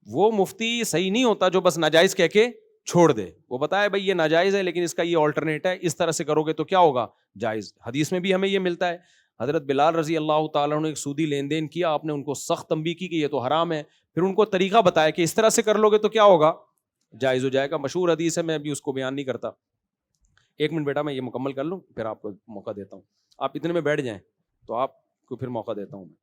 Speaker 2: وہ مفتی صحیح نہیں ہوتا جو بس ناجائز کہہ کے چھوڑ دے، وہ بتائے بھائی یہ ناجائز ہے لیکن اس کا یہ آلٹرنیٹ ہے، اس طرح سے کرو گے تو کیا ہوگا، جائز. حدیث میں بھی ہمیں یہ ملتا ہے. حضرت بلال رضی اللہ تعالیٰ نے ایک سودی لین دین کیا، آپ نے ان کو سخت تنبیہ کی کہ یہ تو حرام ہے، پھر ان کو طریقہ بتایا کہ اس طرح سے کر لو گے تو کیا ہوگا، جائز ہو جائے گا. مشہور حدیث ہے، میں ابھی اس کو بیان نہیں کرتا. 1 منٹ بیٹا میں یہ مکمل کر لوں پھر آپ کو موقع دیتا ہوں. آپ اتنے میں بیٹھ جائیں تو آپ کو پھر موقع دیتا ہوں میں.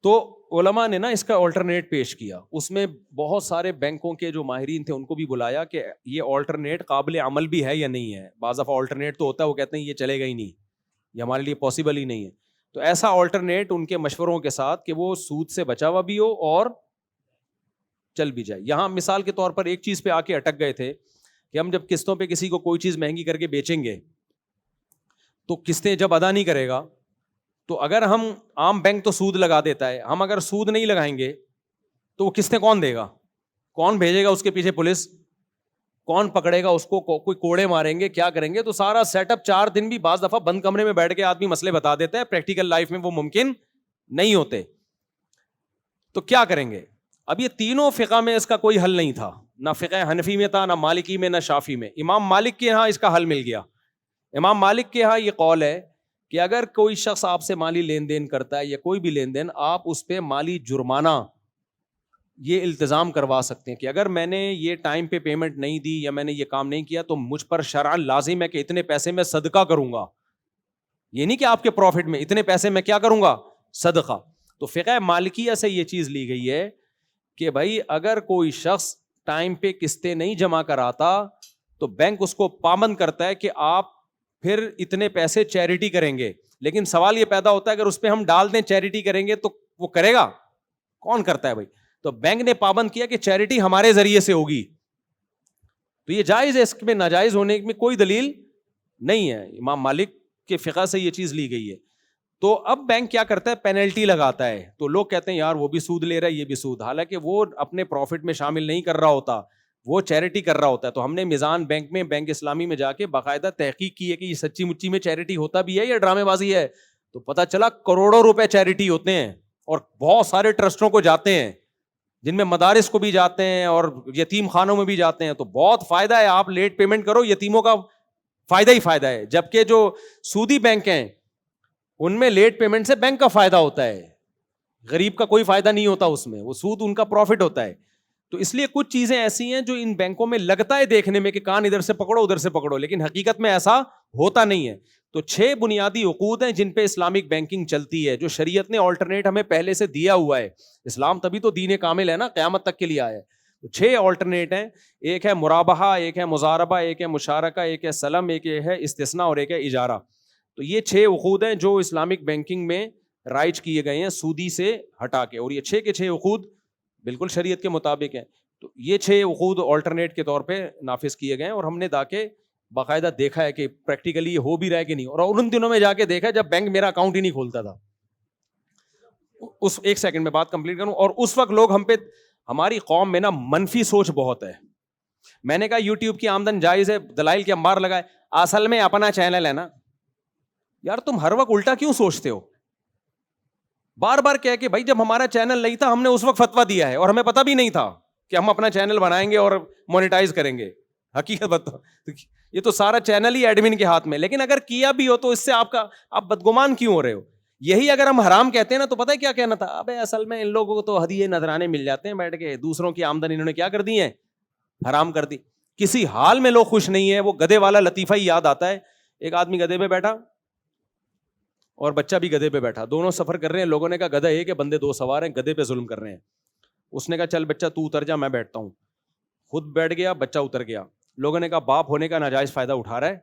Speaker 2: تو علماء نے نا اس کا آلٹرنیٹ پیش کیا. اس میں بہت سارے بینکوں کے جو ماہرین تھے ان کو بھی بلایا کہ یہ آلٹرنیٹ قابل عمل بھی ہے یا نہیں ہے. بعض دفعہ آلٹرنیٹ تو ہوتا ہے وہ کہتے ہیں یہ چلے گا ہی نہیں، یہ ہمارے لیے پاسبل ہی نہیں ہے. تو ایسا آلٹرنیٹ ان کے مشوروں کے ساتھ کہ وہ سود سے بچا ہوا بھی ہو اور چل بھی جائے. یہاں مثال کے طور پر ایک چیز پہ آ کے اٹک گئے تھے کہ ہم جب قسطوں پہ کسی کو کوئی چیز مہنگی کر کے بیچیں گے تو قسطیں جب ادا نہیں کرے گا تو اگر ہم عام بینک تو سود لگا دیتا ہے، ہم اگر سود نہیں لگائیں گے تو وہ قسطیں کون دے گا، کون بھیجے گا اس کے پیچھے پولیس، کون پکڑے گا اس کو، کوئی کوڑے ماریں گے، کیا کریں گے. تو سارا سیٹ اپ 4 دن بھی بعض دفعہ بند کمرے میں بیٹھ کے آدمی مسئلے بتا دیتا ہے، پریکٹیکل لائف میں وہ ممکن نہیں ہوتے. تو کیا کریں گے. اب یہ تینوں فقہ میں اس کا کوئی حل نہیں تھا، نہ فقہ حنفی میں تھا، نہ مالکی میں، نہ شافی میں. امام مالک کے یہاں اس کا حل مل گیا. امام مالک کے یہاں یہ قول ہے کہ اگر کوئی شخص آپ سے مالی لین دین کرتا ہے یا کوئی بھی لین دین، آپ اس پہ مالی جرمانہ یہ التزام کروا سکتے ہیں کہ اگر میں نے یہ ٹائم پہ پیمنٹ نہیں دی یا میں نے یہ کام نہیں کیا تو مجھ پر شرعاً لازم ہے کہ اتنے پیسے میں صدقہ کروں گا. یہ نہیں کہ آپ کے پروفٹ میں اتنے پیسے میں کیا کروں گا، صدقہ. تو فقہ مالکیہ سے یہ چیز لی گئی ہے کہ بھائی اگر کوئی شخص ٹائم پہ قسطیں نہیں جمع کراتا تو بینک اس کو پابند کرتا ہے کہ آپ پھر اتنے پیسے چیریٹی کریں گے. لیکن سوال یہ پیدا ہوتا ہے اگر اس پہ ہم ڈال دیں چیریٹی کریں گے تو وہ کرے گا، کون کرتا ہے بھائی. تو بینک نے پابند کیا کہ چیریٹی ہمارے ذریعے سے ہوگی. تو یہ جائز ہے، اس میں ناجائز ہونے میں کوئی دلیل نہیں ہے. امام مالک کے فقہ سے یہ چیز لی گئی ہے. تو اب بینک کیا کرتا ہے، پینلٹی لگاتا ہے. تو لوگ کہتے ہیں یار وہ بھی سود لے رہا ہے یہ بھی سود، حالانکہ وہ اپنے پروفٹ میں شامل نہیں کر رہا ہوتا، وہ چیریٹی کر رہا ہوتا ہے. تو ہم نے میزان بینک میں، بینک اسلامی میں جا کے باقاعدہ تحقیق کی ہے کہ یہ سچی مچی میں چیریٹی ہوتا بھی ہے یا ڈرامے بازی ہے. تو پتہ چلا کروڑوں روپے چیریٹی ہوتے ہیں اور بہت سارے ٹرسٹوں کو جاتے ہیں، جن میں مدارس کو بھی جاتے ہیں اور یتیم خانوں میں بھی جاتے ہیں. تو بہت فائدہ ہے، آپ لیٹ پیمنٹ کرو، یتیموں کا فائدہ ہی فائدہ ہے. جبکہ جو سودی بینک ہیں ان میں لیٹ پیمنٹ سے بینک کا فائدہ ہوتا ہے، غریب کا کوئی فائدہ نہیں ہوتا اس میں، وہ سود ان کا پروفٹ ہوتا ہے. تو اس لیے کچھ چیزیں ایسی ہیں جو ان بینکوں میں لگتا ہے دیکھنے میں کہ کان ادھر سے پکڑو ادھر سے پکڑو، لیکن حقیقت میں ایسا ہوتا نہیں ہے. تو 6 بنیادی عقود ہیں جن پہ اسلامک بینکنگ چلتی ہے، جو شریعت نے آلٹرنیٹ ہمیں پہلے سے دیا ہوا ہے. اسلام تبھی تو دین کامل ہے نا، قیامت تک کے لیے آیا ہے. تو 6 آلٹرنیٹ ہیں، ایک ہے مرابحہ، ایک ہے مضاربہ، ایک ہے مشارکہ، ایک ہے سلم، ایک ہے استثناء اور ایک ہے اجارہ. تو یہ 6 عقود ہیں جو اسلامک بینکنگ میں رائج کیے گئے ہیں سودی سے ہٹا کے، اور یہ 6 کے 6 عقود بالکل شریعت کے مطابق ہیں. تو یہ 6 عقود آلٹرنیٹ کے طور پہ نافذ کیے گئے ہیں، اور ہم نے کے باقاعدہ دیکھا ہے کہ پریکٹیکلی یہ ہو بھی رہا ہے کہ نہیں. اور ان دنوں میں جا کے دیکھا جب بینک میرا اکاؤنٹ ہی نہیں کھولتا تھا. اس 1 سیکنڈ میں بات کمپلیٹ کروں. اور اس وقت لوگ ہم پہ، ہماری قوم میں نا منفی سوچ بہت ہے. میں نے کہا یوٹیوب کی آمدن جائز ہے، دلائل کے انبار لگائے، اصل میں اپنا چینل ہے نا. یار تم ہر وقت الٹا کیوں سوچتے ہو؟ بار بار کہہ کہ بھائی جب ہمارا چینل نہیں تھا ہم نے اس وقت فتویٰ دیا ہے اور ہمیں پتہ بھی نہیں تھا کہ ہم اپنا چینل بنائیں گے اور مونیٹائز کریں گے. حقیقت بتاؤ، یہ تو سارا چینل ہی ایڈمن کے ہاتھ میں. لیکن اگر کیا بھی ہو تو اس سے آپ بدگمان کیوں ہو رہے ہو؟ یہی اگر ہم حرام کہتے ہیں نا تو پتہ ہے کیا کہنا تھا, ابے اصل میں ان لوگوں کو تو ہدیے نذرانے مل جاتے ہیں بیٹھ کے, دوسروں کی آمدن انہوں نے کیا کر دی ہے, حرام کر دی. کسی حال میں لوگ خوش نہیں ہے. وہ گدھے والا لطیفہ ہی یاد آتا ہے. ایک آدمی گدھے پہ بیٹھا اور بچہ بھی گدھے پہ بیٹھا, دونوں سفر کر رہے ہیں. لوگوں نے کہا گدھا ایک ہے, بندے دو سوار ہیں, گدھے پہ ظلم کر رہے ہیں. اس نے کہا چل بچہ تو اتر جا, میں بیٹھتا ہوں. خود بیٹھ گیا, بچہ اتر گیا. لوگوں نے کہا باپ ہونے کا ناجائز فائدہ اٹھا رہا ہے,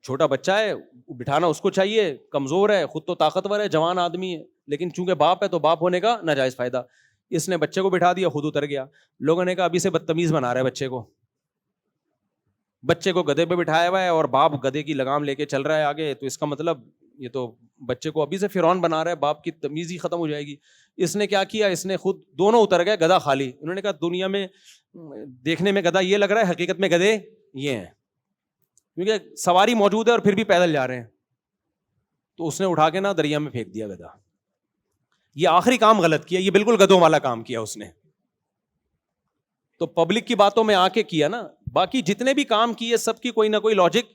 Speaker 2: چھوٹا بچہ ہے, بٹھانا اس کو چاہیے, کمزور ہے, خود تو طاقتور ہے, جوان آدمی ہے, لیکن چونکہ باپ ہے تو باپ ہونے کا ناجائز فائدہ. اس نے بچے کو بٹھا دیا, خود اتر گیا. لوگوں نے کہا ابھی سے بدتمیز بنا رہا ہے بچے کو, بچے کو گدھے پہ بٹھایا ہوا ہے اور باپ گدھے کی لگام لے کے چل رہا ہے آگے, تو اس کا مطلب یہ تو بچے کو ابھی سے فرعون بنا رہا ہے, باپ کی تمیز ہی ختم ہو جائے گی. اس نے کیا کیا, اس نے خود دونوں اتر گئے, گدھا خالی. انہوں نے کہا دنیا میں دیکھنے میں گدھا یہ لگ رہا ہے, حقیقت میں گدھے یہ ہیں, کیونکہ سواری موجود ہے اور پھر بھی پیدل جا رہے ہیں. تو اس نے اٹھا کے نا دریا میں پھینک دیا گدھا. یہ آخری کام غلط کیا, یہ بالکل گدھوں والا کام کیا اس نے. تو پبلک کی باتوں میں آ کے کیا نا, باقی جتنے بھی کام کیے سب کی کوئی نہ کوئی لاجک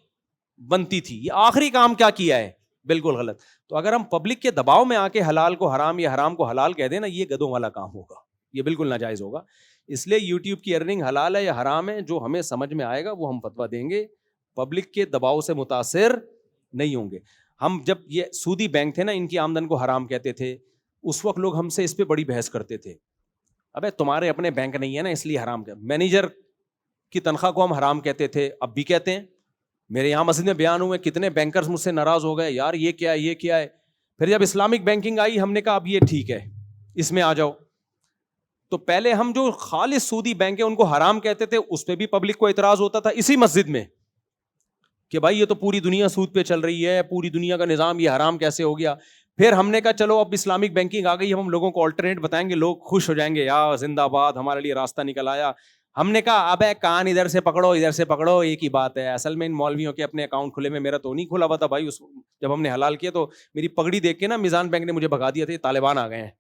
Speaker 2: بنتی تھی. یہ آخری کام کیا کیا ہے, بالکل غلط. تو اگر ہم پبلک کے دباؤ میں آ کے حلال کو حرام یا حرام کو حلال کہہ دیں نا, یہ گدھوں والا کام ہوگا, یہ بالکل ناجائز ہوگا. اس لیے یوٹیوب کی ارننگ حلال ہے یا حرام ہے, جو ہمیں سمجھ میں آئے گا وہ ہم فتویٰ دیں گے, پبلک کے دباؤ سے متاثر نہیں ہوں گے. ہم جب یہ سودی بینک تھے نا, ان کی آمدن کو حرام کہتے تھے, اس وقت لوگ ہم سے اس پہ بڑی بحث کرتے تھے. ابے تمہارے اپنے بینک نہیں ہے نا اس لیے حرام کہتے. مینیجر کی تنخواہ کو ہم حرام کہتے تھے, اب بھی کہتے ہیں. میرے یہاں مسجد میں بیان ہوئے, کتنے بینکرز مجھ سے ناراض ہو گئے, یار یہ کیا ہے, یہ کیا ہے. پھر جب اسلامک بینکنگ آئی, ہم نے کہا اب یہ ٹھیک ہے, اس میں آ جاؤ. تو پہلے ہم جو خالص سودی بینک ہیں ان کو حرام کہتے تھے, اس پہ بھی پبلک کو اعتراض ہوتا تھا اسی مسجد میں کہ بھائی یہ تو پوری دنیا سود پہ چل رہی ہے, پوری دنیا کا نظام, یہ حرام کیسے ہو گیا. پھر ہم نے کہا چلو اب اسلامک بینکنگ آ گئی, ہم لوگوں کو آلٹرنیٹ بتائیں گے, لوگ خوش ہو جائیں گے, یا زندہ آباد, ہمارے لیے راستہ نکل آیا. ہم نے کہا اب کان ادھر سے پکڑو ادھر سے پکڑو, ایک ہی بات ہے. اصل میں ان مولویوں کے اپنے اکاؤنٹ کھلے میں, میرا تو نہیں کھلا ہوا تھا بھائی. جب ہم نے حلال کیا تو میری پگڑی دیکھ کے نا میزان بینک نے مجھے بھگا دیا تھا, طالبان آ گئے ہیں.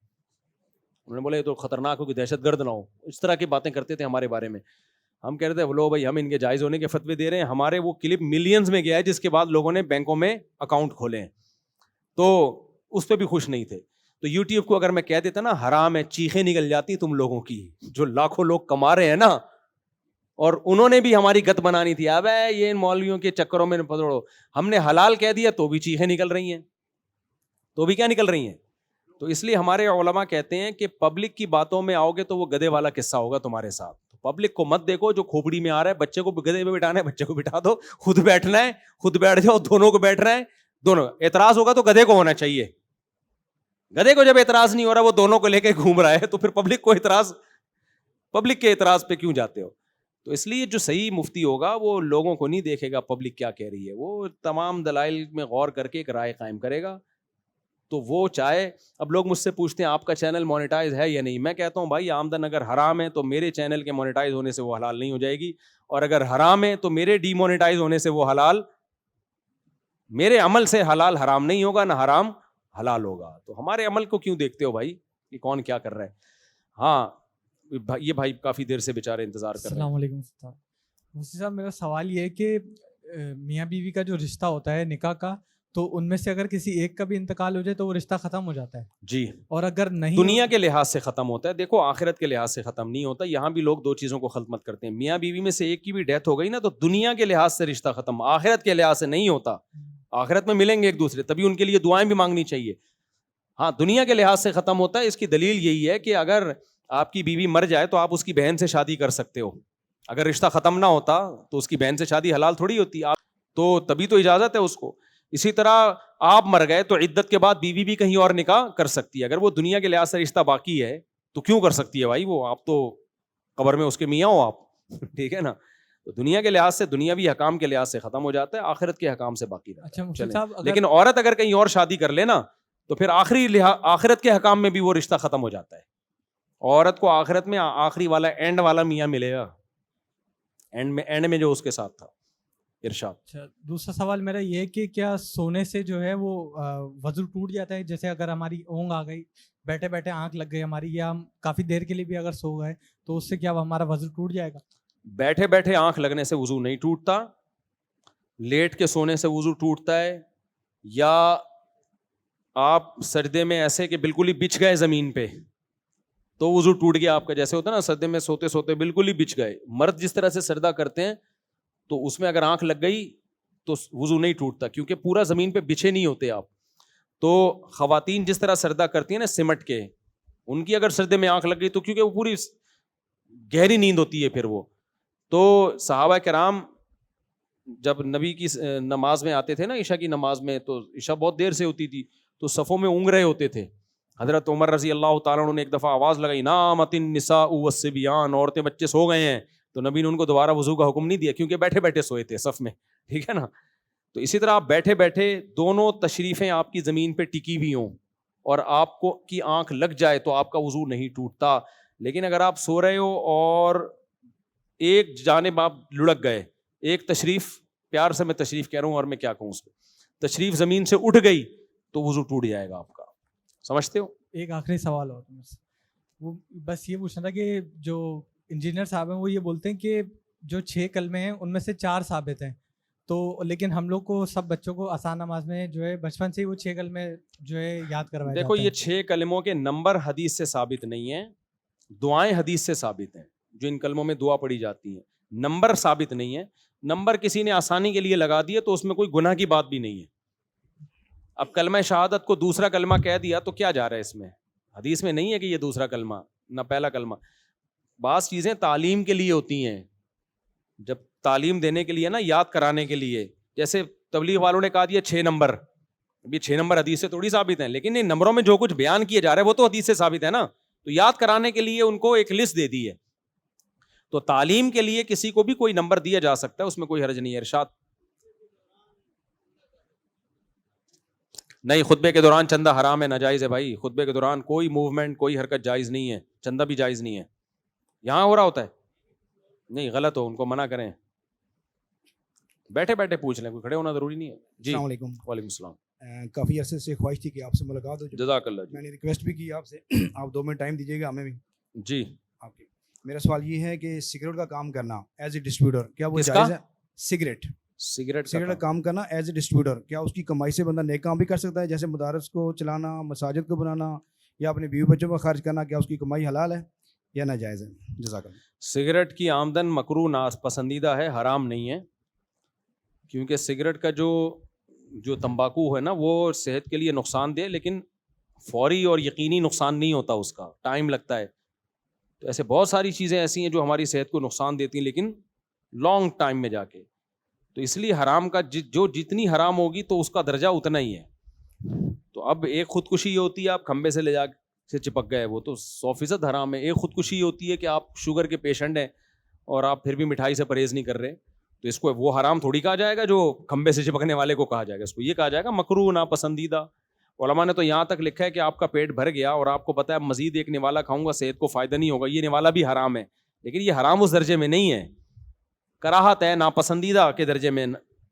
Speaker 2: انہوں نے بولا یہ تو خطرناک ہو کہ دہشت گرد نہ ہو, اس طرح کی باتیں کرتے تھے ہمارے بارے میں. ہم کہہ رہے تھے لو بھائی ہم ان کے جائز ہونے کے فتوے دے رہے ہیں. ہمارے وہ کلپ ملینز میں گیا ہے جس کے بعد لوگوں نے بینکوں میں اکاؤنٹ کھولے ہیں, تو اس پہ بھی خوش نہیں تھے. تو یوٹیوب کو اگر میں کہہ دیتا نا حرام ہے, چیخیں نکل جاتی تم لوگوں کی, جو لاکھوں لوگ کما رہے ہیں نا, اور انہوں نے بھی ہماری گت بنانی تھی. اب یہ ان مولویوں کے چکروں میں پڑو, ہم نے حلال کہہ دیا تو بھی چیخیں نکل رہی ہیں, تو بھی کیا نکل رہی ہیں. تو اس لیے ہمارے علماء کہتے ہیں کہ پبلک کی باتوں میں آؤ گے تو وہ گدھے والا قصہ ہوگا تمہارے ساتھ. پبلک کو مت دیکھو جو کھوپڑی میں آ رہا ہے, بچے کو گدھے پہ بٹھانا ہے بچے کو بٹھا دو, خود بیٹھنا ہے خود بیٹھ جاؤ, دونوں کو بیٹھ رہے ہیں دونوں. اعتراض ہوگا تو گدھے کو ہونا چاہیے, گدھے کو جب اعتراض نہیں ہو رہا, وہ دونوں کو لے کے گھوم رہا ہے, تو پھر پبلک کو اعتراض, پبلک کے اعتراض پہ کیوں جاتے ہو. تو اس لیے جو صحیح مفتی ہوگا وہ لوگوں کو نہیں دیکھے گا پبلک کیا کہہ رہی ہے, وہ تمام دلائل میں غور کر کے ایک رائے قائم کرے گا. تو وہ چاہے, اب لوگ مجھ سے پوچھتے ہیں آپ کا چینل مونیٹائز ہے یا نہیں, میں کہتا ہوں بھائی آمدن اگر حرام ہے تو میرے چینل کے مونیٹائز ہونے سے وہ حلال نہیں ہو جائے گی, اور اگر حرام ہے تو میرے ڈی مونیٹائز ہونے سے وہ حلال, میرے عمل سے حلال حرام نہیں ہوگا, نہ حرام حلال ہوگا. تو ہمارے عمل کو کیوں دیکھتے ہو بھائی کہ کون کیا کر رہا ہے. ہاں یہ بھائی کافی دیر سے بیچارے انتظار کر رہے ہیں.
Speaker 8: السلام علیکم مفتی صاحب, میرا سوال یہ ہے کہ میاں بیوی کا جو رشتہ ہوتا ہے نکاح کا, تو ان میں سے اگر کسی ایک کا بھی انتقال ہو جائے تو وہ رشتہ ختم ہو جاتا ہے
Speaker 2: جی,
Speaker 8: اور اگر نہیں
Speaker 2: دنیا کے لحاظ سے ختم ہوتا ہے. دیکھو آخرت کے لحاظ سے ختم نہیں ہوتا. یہاں بھی لوگ دو چیزوں کو خلط مت کرتے ہیں. میاں بیوی میں سے ایک کی بھی ڈیتھ ہو گئی نا تو دنیا کے لحاظ سے رشتہ ختم, آخرت کے لحاظ سے نہیں ہوتا. آخرت میں ملیں گے ایک دوسرے, تبھی ان کے لیے دعائیں بھی مانگنی چاہیے. ہاں دنیا کے لحاظ سے ختم ہوتا ہے. اس کی دلیل یہی ہے کہ اگر آپ کی بیوی مر جائے تو آپ اس کی بہن سے شادی کر سکتے ہو. اگر رشتہ ختم نہ ہوتا تو اس کی بہن سے شادی حلال تھوڑی ہوتی, آپ تو تبھی تو اجازت ہے اس کو. اسی طرح آپ مر گئے تو عدت کے بعد بیوی بھی کہیں اور نکاح کر سکتی ہے. اگر وہ دنیا کے لحاظ سے رشتہ باقی ہے تو کیوں کر سکتی ہے بھائی, وہ آپ تو قبر میں اس کے میاں ہو آپ, ٹھیک ہے نا. تو دنیا کے لحاظ سے دنیاوی حکام کے لحاظ سے ختم ہو جاتا ہے, آخرت کے حکام سے باقی رہتا ہے.
Speaker 8: اچھا
Speaker 2: لیکن عورت اگر کہیں اور شادی کر لے نا تو پھر آخرت کے حکام میں بھی وہ رشتہ ختم ہو جاتا ہے. عورت کو آخرت میں آخری والا اینڈ والا میاں ملے گا, اینڈ میں جو اس کے ساتھ تھا. ارشاد.
Speaker 8: اچھا, دوسرا سوال میرا یہ ہے کہ کیا سونے سے جو ہے وہ وضو ٹوٹ جاتا ہے؟ جیسے اگر ہماری اونگ آ گئی, بیٹھے بیٹھے آنکھ لگ گئی ہماری, یا ہم کافی دیر کے لیے بھی اگر سو گئے تو اس سے کیا ہمارا وضو ٹوٹ جائے گا؟
Speaker 2: بیٹھے بیٹھے آنکھ لگنے سے وضو نہیں ٹوٹتا, لیٹ کے سونے سے وضو ٹوٹتا ہے, یا آپ سجدے میں ایسے کہ بالکل ہی بچھ گئے زمین پہ تو وضو ٹوٹ گیا آپ کا. جیسے ہوتا ہے نا سجدے میں سوتے سوتے بالکل ہی بچھ گئے. مرد جس طرح سے سجدہ کرتے ہیں تو اس میں اگر آنکھ لگ گئی تو وضو نہیں ٹوٹتا, کیونکہ پورا زمین پہ بچھے نہیں ہوتے آپ. تو خواتین جس طرح سجدہ کرتی ہیں نا سمٹ کے, ان کی اگر سجدے میں آنکھ لگ گئی تو کیونکہ وہ پوری گہری نیند ہوتی ہے پھر وہ. تو صحابہ کرام جب نبی کی نماز میں آتے تھے نا, عشاء کی نماز میں, تو عشاء بہت دیر سے ہوتی تھی تو صفوں میں اونگ رہے ہوتے تھے. حضرت عمر رضی اللہ تعالیٰ عنہ نے ایک دفعہ آواز لگائی, نامت النساء والصبیان, عورتیں بچے سو گئے ہیں. تو نبی نے ان کو دوبارہ وضو کا حکم نہیں دیا, کیونکہ بیٹھے بیٹھے سوئے تھے صف میں, ٹھیک ہے نا. تو اسی طرح آپ بیٹھے بیٹھے دونوں تشریفیں آپ کی زمین پہ ٹکی ہوئی ہوں اور آپ کو کی آنکھ لگ جائے تو آپ کا وضو نہیں ٹوٹتا. لیکن اگر آپ سو رہے ہو اور ایک جانب آپ لڑک گئے, ایک تشریف, پیار سے میں تشریف کہہ رہا ہوں اور میں کیا کہوں اس پہ, تشریف زمین سے اٹھ گئی تو وضو ٹوٹ جائے گا آپ کا. سمجھتے ہو؟
Speaker 8: ایک آخری سوال اور وہ بس یہ پوچھنا تھا کہ جو انجینئر صاحب ہیں وہ یہ بولتے ہیں کہ جو 6 کلمے ہیں ان میں سے 4 ثابت ہیں, تو لیکن ہم لوگ کو سب بچوں کو آسان نماز میں جو ہے بچپن سے ہی وہ 6 کلمے جو ہے یاد کروائے
Speaker 2: دیکھو
Speaker 8: جاتے
Speaker 2: یہ 6 کلموں کے نمبر حدیث سے ثابت نہیں ہیں, دعائیں حدیث سے ثابت ہیں جو ان کلموں میں دعا پڑھی جاتی ہیں, نمبر ثابت نہیں ہے. نمبر کسی نے آسانی کے لیے لگا دیا تو اس میں کوئی گناہ کی بات بھی نہیں ہے. اب کلمہ شہادت کو دوسرا کلمہ کہہ دیا تو کیا جا رہا ہے اس میں؟ حدیث میں نہیں ہے کہ یہ دوسرا کلمہ نہ پہلا کلمہ. بعض چیزیں تعلیم کے لیے ہوتی ہیں, جب تعلیم دینے کے لیے نا, یاد کرانے کے لیے, جیسے تبلیغ والوں نے کہا دیا 6 نمبر, ابھی 6 نمبر حدیث سے تھوڑی ثابت ہیں, لیکن ان نمبروں میں جو کچھ بیان کیا جا رہا ہے وہ تو حدیث سے ثابت ہے نا. تو یاد کرانے کے لیے ان کو ایک لسٹ دے دی ہے. تو تعلیم کے لیے کسی کو بھی کوئی نمبر دیا جا سکتا ہے, اس میں کوئی حرج نہیں ہے. ارشاد نہیں, خطبے کے دوران چندہ حرام ہے, ناجائز ہے بھائی. خطبے کے دوران کوئی موومنٹ, کوئی حرکت جائز نہیں ہے, چندہ بھی جائز نہیں ہے. یہاں ہو رہا ہوتا ہے نہیں, غلط ہو, ان کو منع کریں. بیٹھے بیٹھے پوچھ لیں, کوئی کھڑے ہونا ضروری نہیں ہے. جی
Speaker 9: السلام علیکم.
Speaker 2: وعلیکم السلام.
Speaker 9: کافی عرصے سے خواہش تھی کہ آپ سے ملاقات ہو.
Speaker 2: جزاک اللہ.
Speaker 9: میں نے ریکویسٹ بھی کی آپ سے, آپ 2 منٹ ٹائم دیجیے گا ہمیں بھی.
Speaker 2: جی
Speaker 9: آپ کے میرا سوال یہ ہے کہ سگریٹ کا کام کرنا ایز اے ڈسٹریبیوٹر, کیا وہ
Speaker 2: کس کا؟
Speaker 9: جائز ہے؟ سگریٹ
Speaker 2: سگریٹ
Speaker 9: کا کام کرنا ایز اے ڈسٹریبیوٹر, کیا اس کی کمائی سے بندہ نیک کام بھی کر سکتا ہے, جیسے مدارس کو چلانا, مساجد کو بنانا, یا اپنے بیوی بچوں کو خرچ کرنا, کیا اس کی کمائی حلال ہے یا ناجائز ہے؟ جزاک اللہ.
Speaker 2: سگریٹ کی آمدن مکروہ ناپسندیدہ ہے, حرام نہیں ہے. کیونکہ سگریٹ کا جو تمباکو ہے نا وہ صحت کے لیے نقصان دہ, لیکن فوری اور یقینی نقصان نہیں ہوتا, اس کا ٹائم لگتا ہے. تو ایسے بہت ساری چیزیں ایسی ہیں جو ہماری صحت کو نقصان دیتی ہیں لیکن لانگ ٹائم میں جا کے. تو اس لیے حرام کا جو جتنی حرام ہوگی تو اس کا درجہ اتنا ہی ہے. تو اب ایک خودکشی یہ ہوتی ہے آپ کھمبے سے لے جا سے چپک گئے, وہ تو 100% حرام ہے. ایک خودکشی یہ ہوتی ہے کہ آپ شوگر کے پیشنٹ ہیں اور آپ پھر بھی مٹھائی سے پرہیز نہیں کر رہے, تو اس کو وہ حرام تھوڑی کہا جائے گا جو کھمبے سے چپکنے والے کو کہا جائے گا. اس کو یہ کہا جائے گا مکروہ ناپسندیدہ. علماء نے تو یہاں تک لکھا ہے کہ آپ کا پیٹ بھر گیا اور آپ کو پتہ ہے مزید ایک نوالا کھاؤں گا صحت کو فائدہ نہیں ہوگا, یہ نوالا بھی حرام ہے, لیکن یہ حرام اس درجے میں نہیں ہے, کراہت ہے, ناپسندیدہ کے درجے میں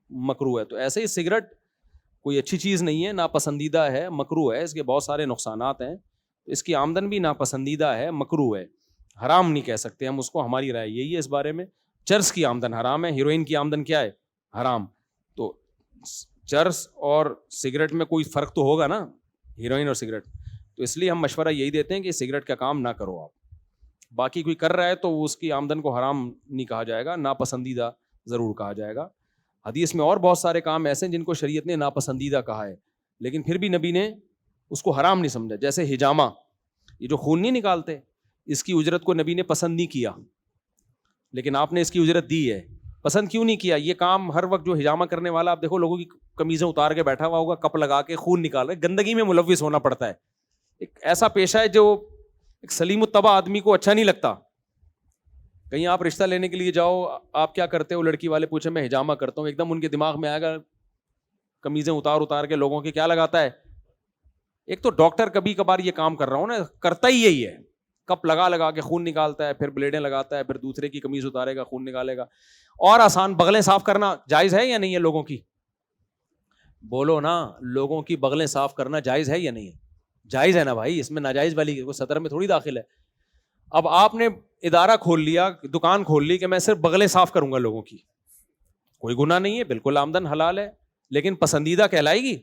Speaker 2: مکروہ ہے. تو ایسے ہی سگریٹ کوئی اچھی چیز نہیں ہے, ناپسندیدہ ہے, مکروہ ہے, اس کے بہت سارے نقصانات ہیں. اس کی آمدن بھی ناپسندیدہ ہے, مکروہ ہے, حرام نہیں کہہ سکتے ہم اس کو. ہماری رائے یہی ہے اس بارے میں. چرس کی آمدن حرام ہے, ہیروئن کی آمدن کیا ہے؟ حرام. تو چرس اور سگریٹ میں کوئی فرق تو ہوگا نا, ہیروئن اور سگریٹ. تو اس لیے ہم مشورہ یہی دیتے ہیں کہ سگریٹ کا کام نہ کرو آپ. باقی کوئی کر رہا ہے تو اس کی آمدن کو حرام نہیں کہا جائے گا, ناپسندیدہ ضرور کہا جائے گا. حدیث میں اور بہت سارے کام ایسے ہیں جن کو شریعت نے ناپسندیدہ کہا ہے, لیکن پھر بھی نبی نے اس کو حرام نہیں سمجھا. جیسے حجامہ, یہ جو خون نہیں نکالتے, اس کی اجرت کو نبی نے پسند نہیں کیا, لیکن آپ نے اس کی اجرت دی ہے. پسند کیوں نہیں کیا؟ یہ کام ہر وقت جو حجامہ کرنے والا, آپ دیکھو لوگوں کی کمیزیں اتار کے بیٹھا ہوا ہوگا, کپ لگا کے خون نکال رہے, گندگی میں ملوث ہونا پڑتا ہے. ایک ایسا پیشہ ہے جو ایک سلیم الطبع آدمی کو اچھا نہیں لگتا. کہیں آپ رشتہ لینے کے لیے جاؤ, آپ کیا کرتے ہو, لڑکی والے پوچھیں میں حجامہ کرتا ہوں, ایک دم ان کے دماغ میں آئے گا کمیزیں اتار کے لوگوں کے کیا لگاتا ہے. ایک تو ڈاکٹر کبھی کبھار یہ کام کر رہا ہوں نا, کرتا ہی یہی ہے, کپ لگا کے خون نکالتا ہے, پھر بلیڈیں لگاتا ہے, پھر دوسرے کی کمیز اتارے گا, خون نکالے گا. اور آسان, بغلیں صاف کرنا جائز ہے یا نہیں ہے لوگوں کی؟ بولو نا, لوگوں کی بغلیں صاف کرنا جائز ہے یا نہیں ہے؟ جائز ہے نا بھائی, اس میں ناجائز والی سطر میں تھوڑی داخل ہے. اب آپ نے ادارہ کھول لیا, دکان کھول لی کہ میں صرف بغلیں صاف کروں گا لوگوں کی, کوئی گناہ نہیں ہے, بالکل آمدن حلال ہے, لیکن پسندیدہ کہلائے گی؟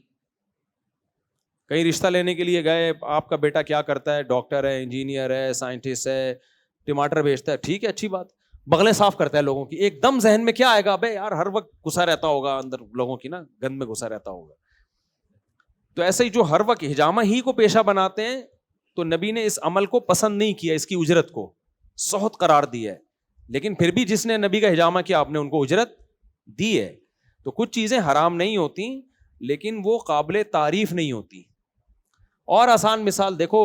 Speaker 2: کہیں رشتہ لینے کے لیے گئے, آپ کا بیٹا کیا کرتا ہے, ڈاکٹر ہے, انجینئر ہے, سائنٹسٹ ہے, ٹماٹر بیچتا ہے, ٹھیک ہے اچھی بات, بغلیں صاف کرتا ہے لوگوں کی, ایک دم ذہن میں کیا آئے گا, بھائی یار ہر وقت گھسا رہتا ہوگا اندر لوگوں کی نا, گند میں گھسا رہتا ہوگا. تو ایسے ہی جو ہر وقت حجامہ ہی کو پیشہ بناتے ہیں, تو نبی نے اس عمل کو پسند نہیں کیا, اس کی اجرت کو سخت قرار دیا ہے. لیکن پھر بھی جس نے نبی کا حجامہ کیا آپ نے ان کو اجرت دی ہے. تو کچھ چیزیں حرام نہیں ہوتی لیکن وہ قابل تعریف نہیں ہوتی. اور آسان مثال دیکھو,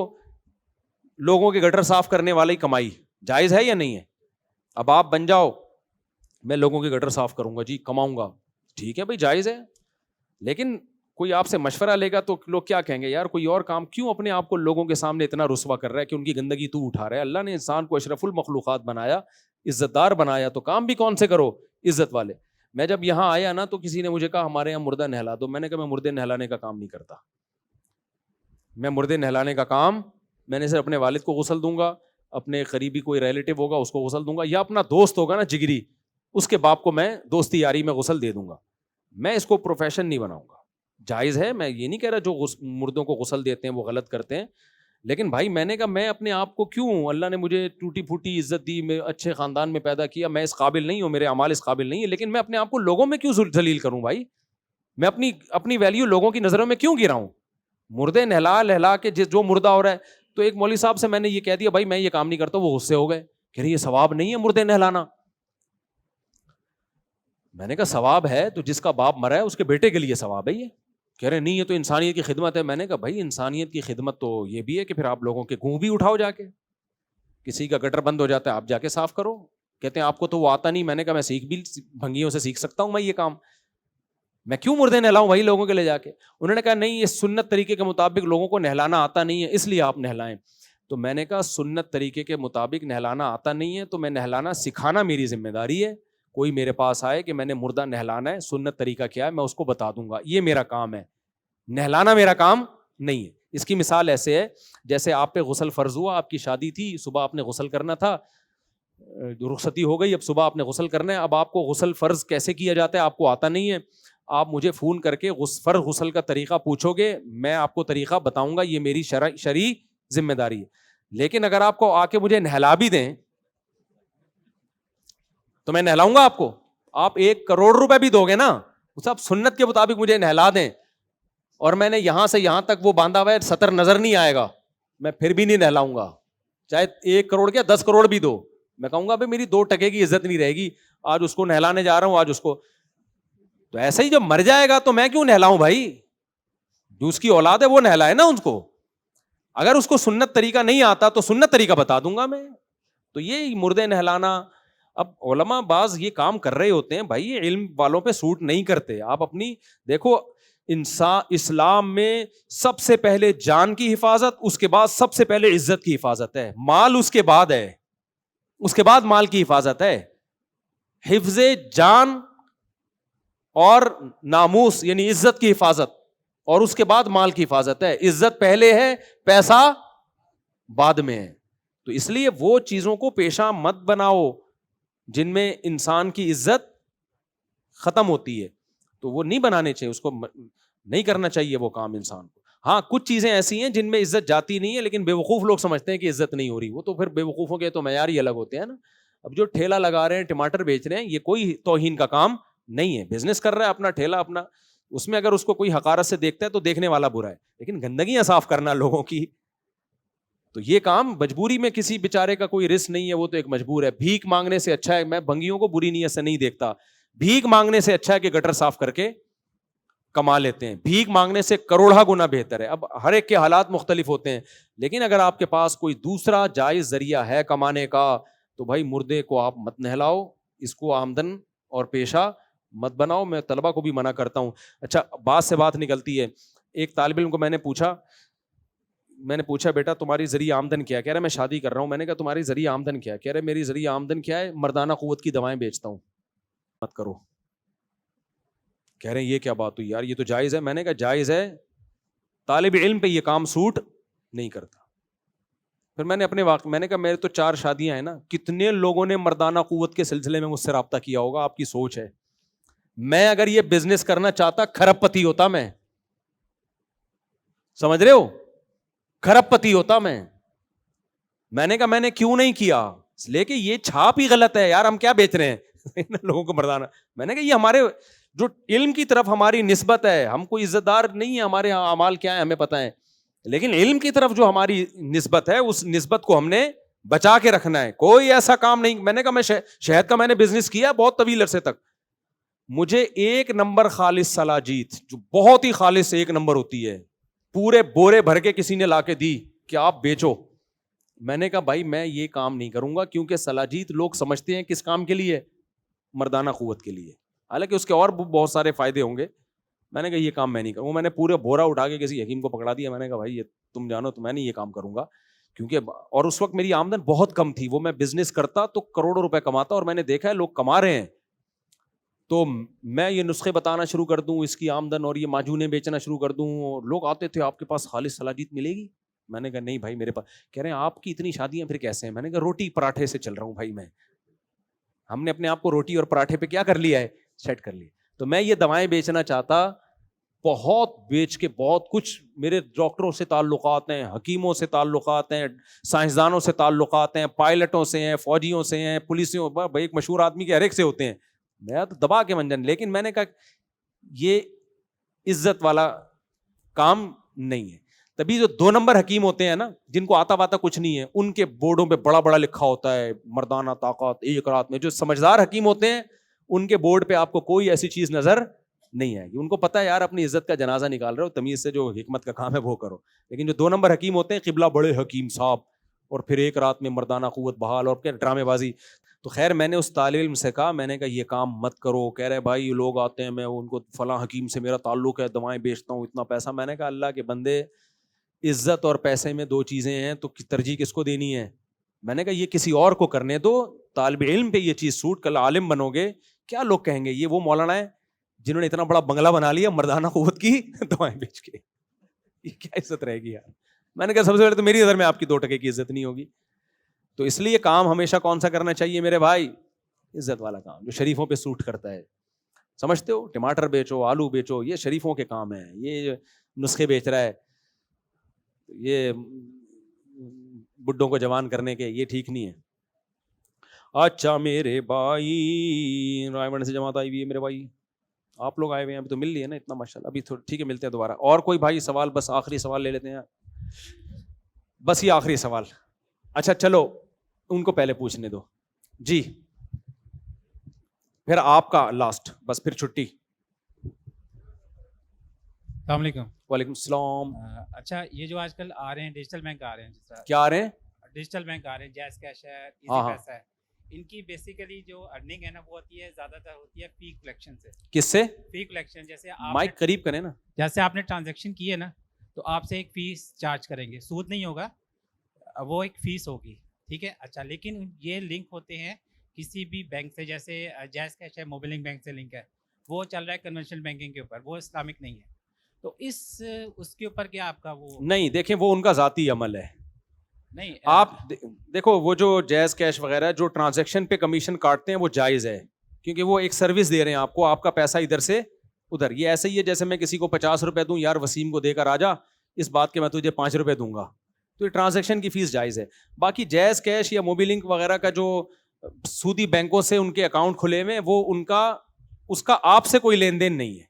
Speaker 2: لوگوں کے گٹر صاف کرنے والی کمائی جائز ہے یا نہیں ہے؟ اب آپ بن جاؤ, میں لوگوں کے گٹر صاف کروں گا جی, کماؤں گا, ٹھیک ہے بھائی جائز ہے. لیکن کوئی آپ سے مشورہ لے گا تو لوگ کیا کہیں گے, یار کوئی اور کام کیوں اپنے آپ کو لوگوں کے سامنے اتنا رسوا کر رہا ہے کہ ان کی گندگی تو اٹھا رہا ہے. اللہ نے انسان کو اشرف المخلوقات بنایا, عزت دار بنایا, تو کام بھی کون سے کرو, عزت والے. میں جب یہاں آیا نا تو کسی نے مجھے کہا ہمارے یہاں مردہ نہلا دو. میں نے کہا میں مردے نہلانے کا کام نہیں کرتا, میں مردے نہلانے کا کام, میں نے صرف اپنے والد کو غسل دوں گا, اپنے قریبی کوئی ریلیٹو ہوگا اس کو غسل دوں گا, یا اپنا دوست ہوگا نا جگری, اس کے باپ کو میں دوستی یاری میں غسل دے دوں گا. میں اس کو پروفیشن نہیں بناؤں گا. جائز ہے, میں یہ نہیں کہہ رہا جو مردوں کو غسل دیتے ہیں وہ غلط کرتے ہیں, لیکن بھائی میں نے کہا میں اپنے آپ کو کیوں, اللہ نے مجھے ٹوٹی پھوٹی عزت دی, میں اچھے خاندان میں پیدا کیا, میں اس قابل نہیں ہوں, میرے اعمال اس قابل نہیں ہے, لیکن میں اپنے آپ کو لوگوں میں کیوں ذلیل کروں بھائی, میں اپنی ویلیو لوگوں کی نظروں میں کیوں گراؤں. مردے نہلا کے جو مردہ ہو رہا ہے, تو ایک مولوی صاحب سے میں نے یہ کہہ دیا بھائی میں یہ کام نہیں کرتا, وہ غصے ہو گئے, کہہ رہے یہ ثواب نہیں ہے مردے نہلانا. میں نے کہا ثواب ہے تو جس کا باپ مرا ہے اس کے بیٹے کے لیے ثواب ہے یہ. کہہ رہے نہیں یہ تو انسانیت کی خدمت ہے. میں نے کہا بھائی انسانیت کی خدمت تو یہ بھی ہے کہ پھر آپ لوگوں کے گوں بھی اٹھاؤ, جا کے کسی کا گٹر بند ہو جاتا ہے آپ جا کے صاف کرو. کہتے ہیں آپ کو تو وہ آتا نہیں. میں نے کہا میں سیکھ بھی بھنگیوں سے سیکھ سکتا ہوں میں یہ کام, میں کیوں مردے نہلاؤں وہی لوگوں کے لے جا کے. انہوں نے کہا نہیں یہ سنت طریقے کے مطابق لوگوں کو نہلانا آتا نہیں ہے اس لیے آپ نہلائیں. تو میں نے کہا سنت طریقے کے مطابق نہلانا آتا نہیں ہے تو میں نہلانا سکھانا میری ذمہ داری ہے. کوئی میرے پاس آئے کہ میں نے مردہ نہلانا ہے, سنت طریقہ کیا ہے میں اس کو بتا دوں گا, یہ میرا کام ہے, نہلانا میرا کام نہیں ہے. اس کی مثال ایسے ہے جیسے آپ پہ غسل فرض ہوا, آپ کی شادی تھی, صبح آپ نے غسل کرنا تھا, رخصتی ہو گئی, اب صبح آپ نے غسل کرنا ہے. اب آپ کو غسل فرض کیسے کیا جاتا ہے آپ کو آتا نہیں ہے, آپ مجھے فون کر کے فرض غسل کا طریقہ پوچھو گے, میں آپ کو طریقہ بتاؤں گا, یہ میری شرعی ذمہ داری ہے. لیکن اگر آپ کو آ کے مجھے نہلا بھی دیں تو میں نہلاؤں گا آپ کو. آپ 1 کروڑ روپے بھی دو گے نا, سب سنت کے مطابق مجھے نہلا دیں, اور میں نے یہاں سے یہاں تک وہ باندھا ہوا ہے سطر نظر نہیں آئے گا, میں پھر بھی نہیں نہلاؤں گا. چاہے 1 کروڑ کیا 10 کروڑ بھی دو, میں کہوں گا بھائی میری 2 ٹکے کی عزت نہیں رہے گی, آج اس کو نہلانے جا رہا ہوں آج اس کو. تو ایسے ہی جب مر جائے گا تو میں کیوں نہلاؤں بھائی, جو اس کی اولاد ہے وہ نہلائے نا اس کو. اگر اس کو سنت طریقہ نہیں آتا تو سنت طریقہ بتا دوں گا میں. تو یہ مردے نہلانا, اب علماء بعض یہ کام کر رہے ہوتے ہیں بھائی, یہ علم والوں پہ سوٹ نہیں کرتے. آپ اپنی دیکھو اسلام میں سب سے پہلے جان کی حفاظت, اس کے بعد سب سے پہلے عزت کی حفاظت ہے, مال اس کے بعد ہے, اس کے بعد مال کی حفاظت ہے. حفظ جان اور ناموس یعنی عزت کی حفاظت, اور اس کے بعد مال کی حفاظت ہے. عزت پہلے ہے, پیسہ بعد میں ہے. تو اس لیے وہ چیزوں کو پیشہ مت بناؤ جن میں انسان کی عزت ختم ہوتی ہے, تو وہ نہیں بنانے چاہیے, اس کو نہیں کرنا چاہیے وہ کام انسان کو. ہاں کچھ چیزیں ایسی ہیں جن میں عزت جاتی نہیں ہے لیکن بے وقوف لوگ سمجھتے ہیں کہ عزت نہیں ہو رہی, وہ تو پھر بے وقوفوں کے تو معیار ہی الگ ہوتے ہیں نا. اب جو ٹھیلا لگا رہے ہیں, ٹماٹر بیچ رہے ہیں, یہ کوئی توہین کا کام نہیں ہے, بزنس کر رہا ہے اپنا ٹھیلا اپنا, اس میں اگر اس کو کوئی حقارت سے دیکھتا ہے تو دیکھنے والا برا ہے, لیکن گندگیاں صاف کرنا لوگوں کی, تو یہ کام مجبوری میں کسی بیچارے کا کوئی رزق نہیں ہے, وہ تو ایک مجبور ہے. بھیک مانگنے سے اچھا ہے, میں بھنگیوں کو بری نیت سے نہیں دیکھتا, بھیک مانگنے سے اچھا ہے کہ گٹر صاف کر کے کما لیتے ہیں. بھیک مانگنے سے کروڑا گنا بہتر ہے. اب ہر ایک کے حالات مختلف ہوتے ہیں, لیکن اگر آپ کے پاس کوئی دوسرا جائز ذریعہ ہے کمانے کا تو بھائی مردے کو آپ مت نہلاؤ, اس کو آمدن اور پیشہ مت بناؤ. میں طلبہ کو بھی منع کرتا ہوں. اچھا بات سے بات نکلتی ہے, ایک طالب علم کو میں نے پوچھا بیٹا تمہاری ذریعہ آمدن کیا ہے؟ کہہ رہا میں شادی کر رہا ہوں. میں نے کہا تمہاری ذریعہ آمدن کیا ہے؟ کہہ رہے میری ذریعہ آمدن کیا ہے, مردانہ قوت کی دوائیں بیچتا ہوں. مت کرو. کہہ رہے ہیں یہ کیا بات ہوئی یار, یہ تو جائز ہے. میں نے کہا جائز ہے, طالب علم پہ یہ کام سوٹ نہیں کرتا. پھر میں نے اپنے میں نے کہا میرے تو 4 شادیاں ہیں نا, کتنے لوگوں نے مردانہ قوت کے سلسلے میں مجھ سے رابطہ کیا ہوگا, آپ کی سوچ ہے. میں اگر یہ بزنس کرنا چاہتا کھرب پتی ہوتا, میں سمجھ رہے ہو, کھرب پتی ہوتا میں نے کہا میں نے کیوں نہیں کیا, اس لیے کہ یہ چھاپ ہی غلط ہے یار, ہم کیا بیچ رہے ہیں لوگوں کو مردانہ. میں نے کہا یہ ہمارے جو علم کی طرف ہماری نسبت ہے, ہم کوئی عزت دار نہیں ہے, ہمارے یہاں اعمال کیا ہے ہمیں پتہ ہے, لیکن علم کی طرف جو ہماری نسبت ہے اس نسبت کو ہم نے بچا کے رکھنا ہے. کوئی ایسا کام نہیں. میں نے کہا میں شہد کا میں نے بزنس کیا بہت طویل عرصے تک, مجھے 1 نمبر خالص سلاجیت جو بہت ہی خالص 1 نمبر ہوتی ہے, پورے بورے بھر کے کسی نے لا کے دی کہ آپ بیچو. میں نے کہا بھائی میں یہ کام نہیں کروں گا, کیونکہ سلاجیت لوگ سمجھتے ہیں کس کام کے لیے, مردانہ قوت کے لیے, حالانکہ اس کے اور بہت سارے فائدے ہوں گے. میں نے کہا یہ کام میں نہیں کروں گا. میں نے پورے بورا اٹھا کے کسی حکیم کو پکڑا دیا. میں نے کہا بھائی یہ تم جانو تو میں نہیں یہ کام کروں گا, کیونکہ اور اس وقت میری آمدن بہت کم تھی. وہ میں بزنس کرتا تو کروڑوں روپے کماتا, اور میں نے دیکھا ہے لوگ کما رہے ہیں, تو میں یہ نسخے بتانا شروع کر دوں اس کی آمدن اور یہ معجونیں بیچنا شروع کر دوں. لوگ آتے تھے آپ کے پاس خالص سلاجیت ملے گی؟ میں نے کہا نہیں بھائی میرے پاس. کہہ رہے ہیں آپ کی اتنی شادیاں پھر کیسے ہیں؟ میں نے کہا روٹی پراٹھے سے چل رہا ہوں بھائی, میں ہم نے اپنے آپ کو روٹی اور پراٹھے پہ کیا کر لیا ہے, سیٹ کر لیا. تو میں یہ دوائیں بیچنا چاہتا, بہت بیچ کے بہت کچھ, میرے ڈاکٹروں سے تعلقات ہیں, حکیموں سے تعلقات ہیں, سائنسدانوں سے تعلقات ہیں, پائلٹوں سے ہیں, فوجیوں سے ہیں, پولیسوں, بھائی ایک مشہور آدمی کے ہر ایک سے ہوتے ہیں. میں تو دبا کے منجن, لیکن میں نے کہا یہ عزت والا کام نہیں ہے. تبھی جو 2 نمبر حکیم ہوتے ہیں نا, جن کو آتا واتا کچھ نہیں ہے, ان کے بورڈوں پہ بڑا بڑا لکھا ہوتا ہے مردانہ طاقت 1 رات میں. جو سمجھدار حکیم ہوتے ہیں ان کے بورڈ پہ آپ کو کوئی ایسی چیز نظر نہیں آئے گی. ان کو پتا ہے یار اپنی عزت کا جنازہ نکال رہے ہو, تمیز سے جو حکمت کا کام ہے وہ کرو. لیکن جو 2 نمبر حکیم ہوتے ہیں, قبلہ بڑے حکیم صاحب, اور پھر 1 رات میں مردانہ قوت بحال, اور کیا ڈرامے بازی. تو خیر میں نے اس طالب علم سے کہا, میں نے کہا یہ کام مت کرو. کہہ رہے بھائی لوگ آتے ہیں, میں ان کو فلاں حکیم سے میرا تعلق ہے, دوائیں بیچتا ہوں, اتنا پیسہ. میں نے کہا اللہ کے بندے, عزت اور پیسے میں 2 چیزیں ہیں, تو ترجیح کس کو دینی ہے؟ میں نے کہا یہ کسی اور کو کرنے دو. طالب علم پہ یہ چیز سوٹ, کل عالم بنو گے, کیا لوگ کہیں گے یہ وہ مولانا ہے جنہوں نے اتنا بڑا بنگلہ بنا لیا مردانہ قوت کی دوائیں بیچ کے, یہ کیا عزت رہے گی یار. میں نے کہا سب سے پہلے تو میری نظر میں آپ کی 2 ٹکے کی عزت نہیں ہوگی. تو اس لیے کام ہمیشہ کون سا کرنا چاہیے میرے بھائی؟ عزت والا کام جو شریفوں پہ سوٹ کرتا ہے. سمجھتے ہو, ٹماٹر بیچو, آلو بیچو, یہ شریفوں کے کام ہیں. یہ نسخے بیچ رہا ہے, یہ بڈھوں کو جوان کرنے کے, یہ ٹھیک نہیں ہے. اچھا میرے بھائی, رائے منڈ سے جماعت آئی ہوئی ہے میرے بھائی, آپ لوگ آئے ہوئے ہیں, ابھی تو مل لیے نا اتنا ماشاءاللہ. ابھی ٹھیک ہے ملتے ہیں دوبارہ. اور کوئی بھائی سوال, بس آخری سوال لے لیتے ہیں, بس یہ آخری سوال. اچھا چلو ان کو پہلے پوچھنے دو جی, پھر آپ کا لاسٹ, بس پھر چھٹی.
Speaker 10: السلام علیکم.
Speaker 2: وعلیکم السلام.
Speaker 10: اچھا یہ جو آج کل آ رہے ہیں ڈیجیٹل بینک آ رہے ہیں, جس طرح
Speaker 2: کیا آ رہے ہیں
Speaker 10: ڈیجیٹل بینک آ رہے ہیں, جیز کیش ہے, ایزی پیسہ ہے, ان کی بیسیکلی جو ارننگ ہے نا وہ ہوتی ہے, زیادہ تر ہوتی ہے فی کلیکشن سے.
Speaker 2: کس سے؟
Speaker 10: فی کلیکشن. جیسے آپ
Speaker 2: مائک قریب کریں نا.
Speaker 10: جیسے آپ نے ٹرانزیکشن کی ہے نا, تو آپ سے ایک فیس چارج کریں گے, سود نہیں ہوگا, وہ ایک فیس ہوگی, ٹھیک ہے. اچھا لیکن یہ لنک ہوتے ہیں کسی بھی بینک سے, جیسے جیز کیش ہے موبائل بینک سے لنک ہے, وہ چل رہا ہے کنونشنل بینکنگ کے اوپر, وہ اسلامک نہیں ہے. تو اس کے اوپر کیا آپ کا وہ
Speaker 2: نہیں, دیکھیں وہ ان کا ذاتی عمل ہے.
Speaker 10: نہیں
Speaker 2: آپ دیکھو وہ جو جیز کیش وغیرہ جو ٹرانزیکشن پہ کمیشن کاٹتے ہیں وہ جائز ہے, کیونکہ وہ ایک سروس دے رہے ہیں آپ کو, آپ کا پیسہ ادھر سے ادھر. یہ ایسے ہی ہے جیسے میں کسی کو 50 روپے دوں, یار وسیم کو دے کر آ جا, اس بات کے میں تجھے 5 روپے دوں گا, تو یہ ٹرانزیکشن کی فیس جائز ہے. باقی جیز کیش یا موبی لنک وغیرہ کا جو سودی بینکوں سے ان کے اکاؤنٹ کھلے ہوئے, وہ ان کا اس کا آپ سے کوئی لین دین نہیں ہے.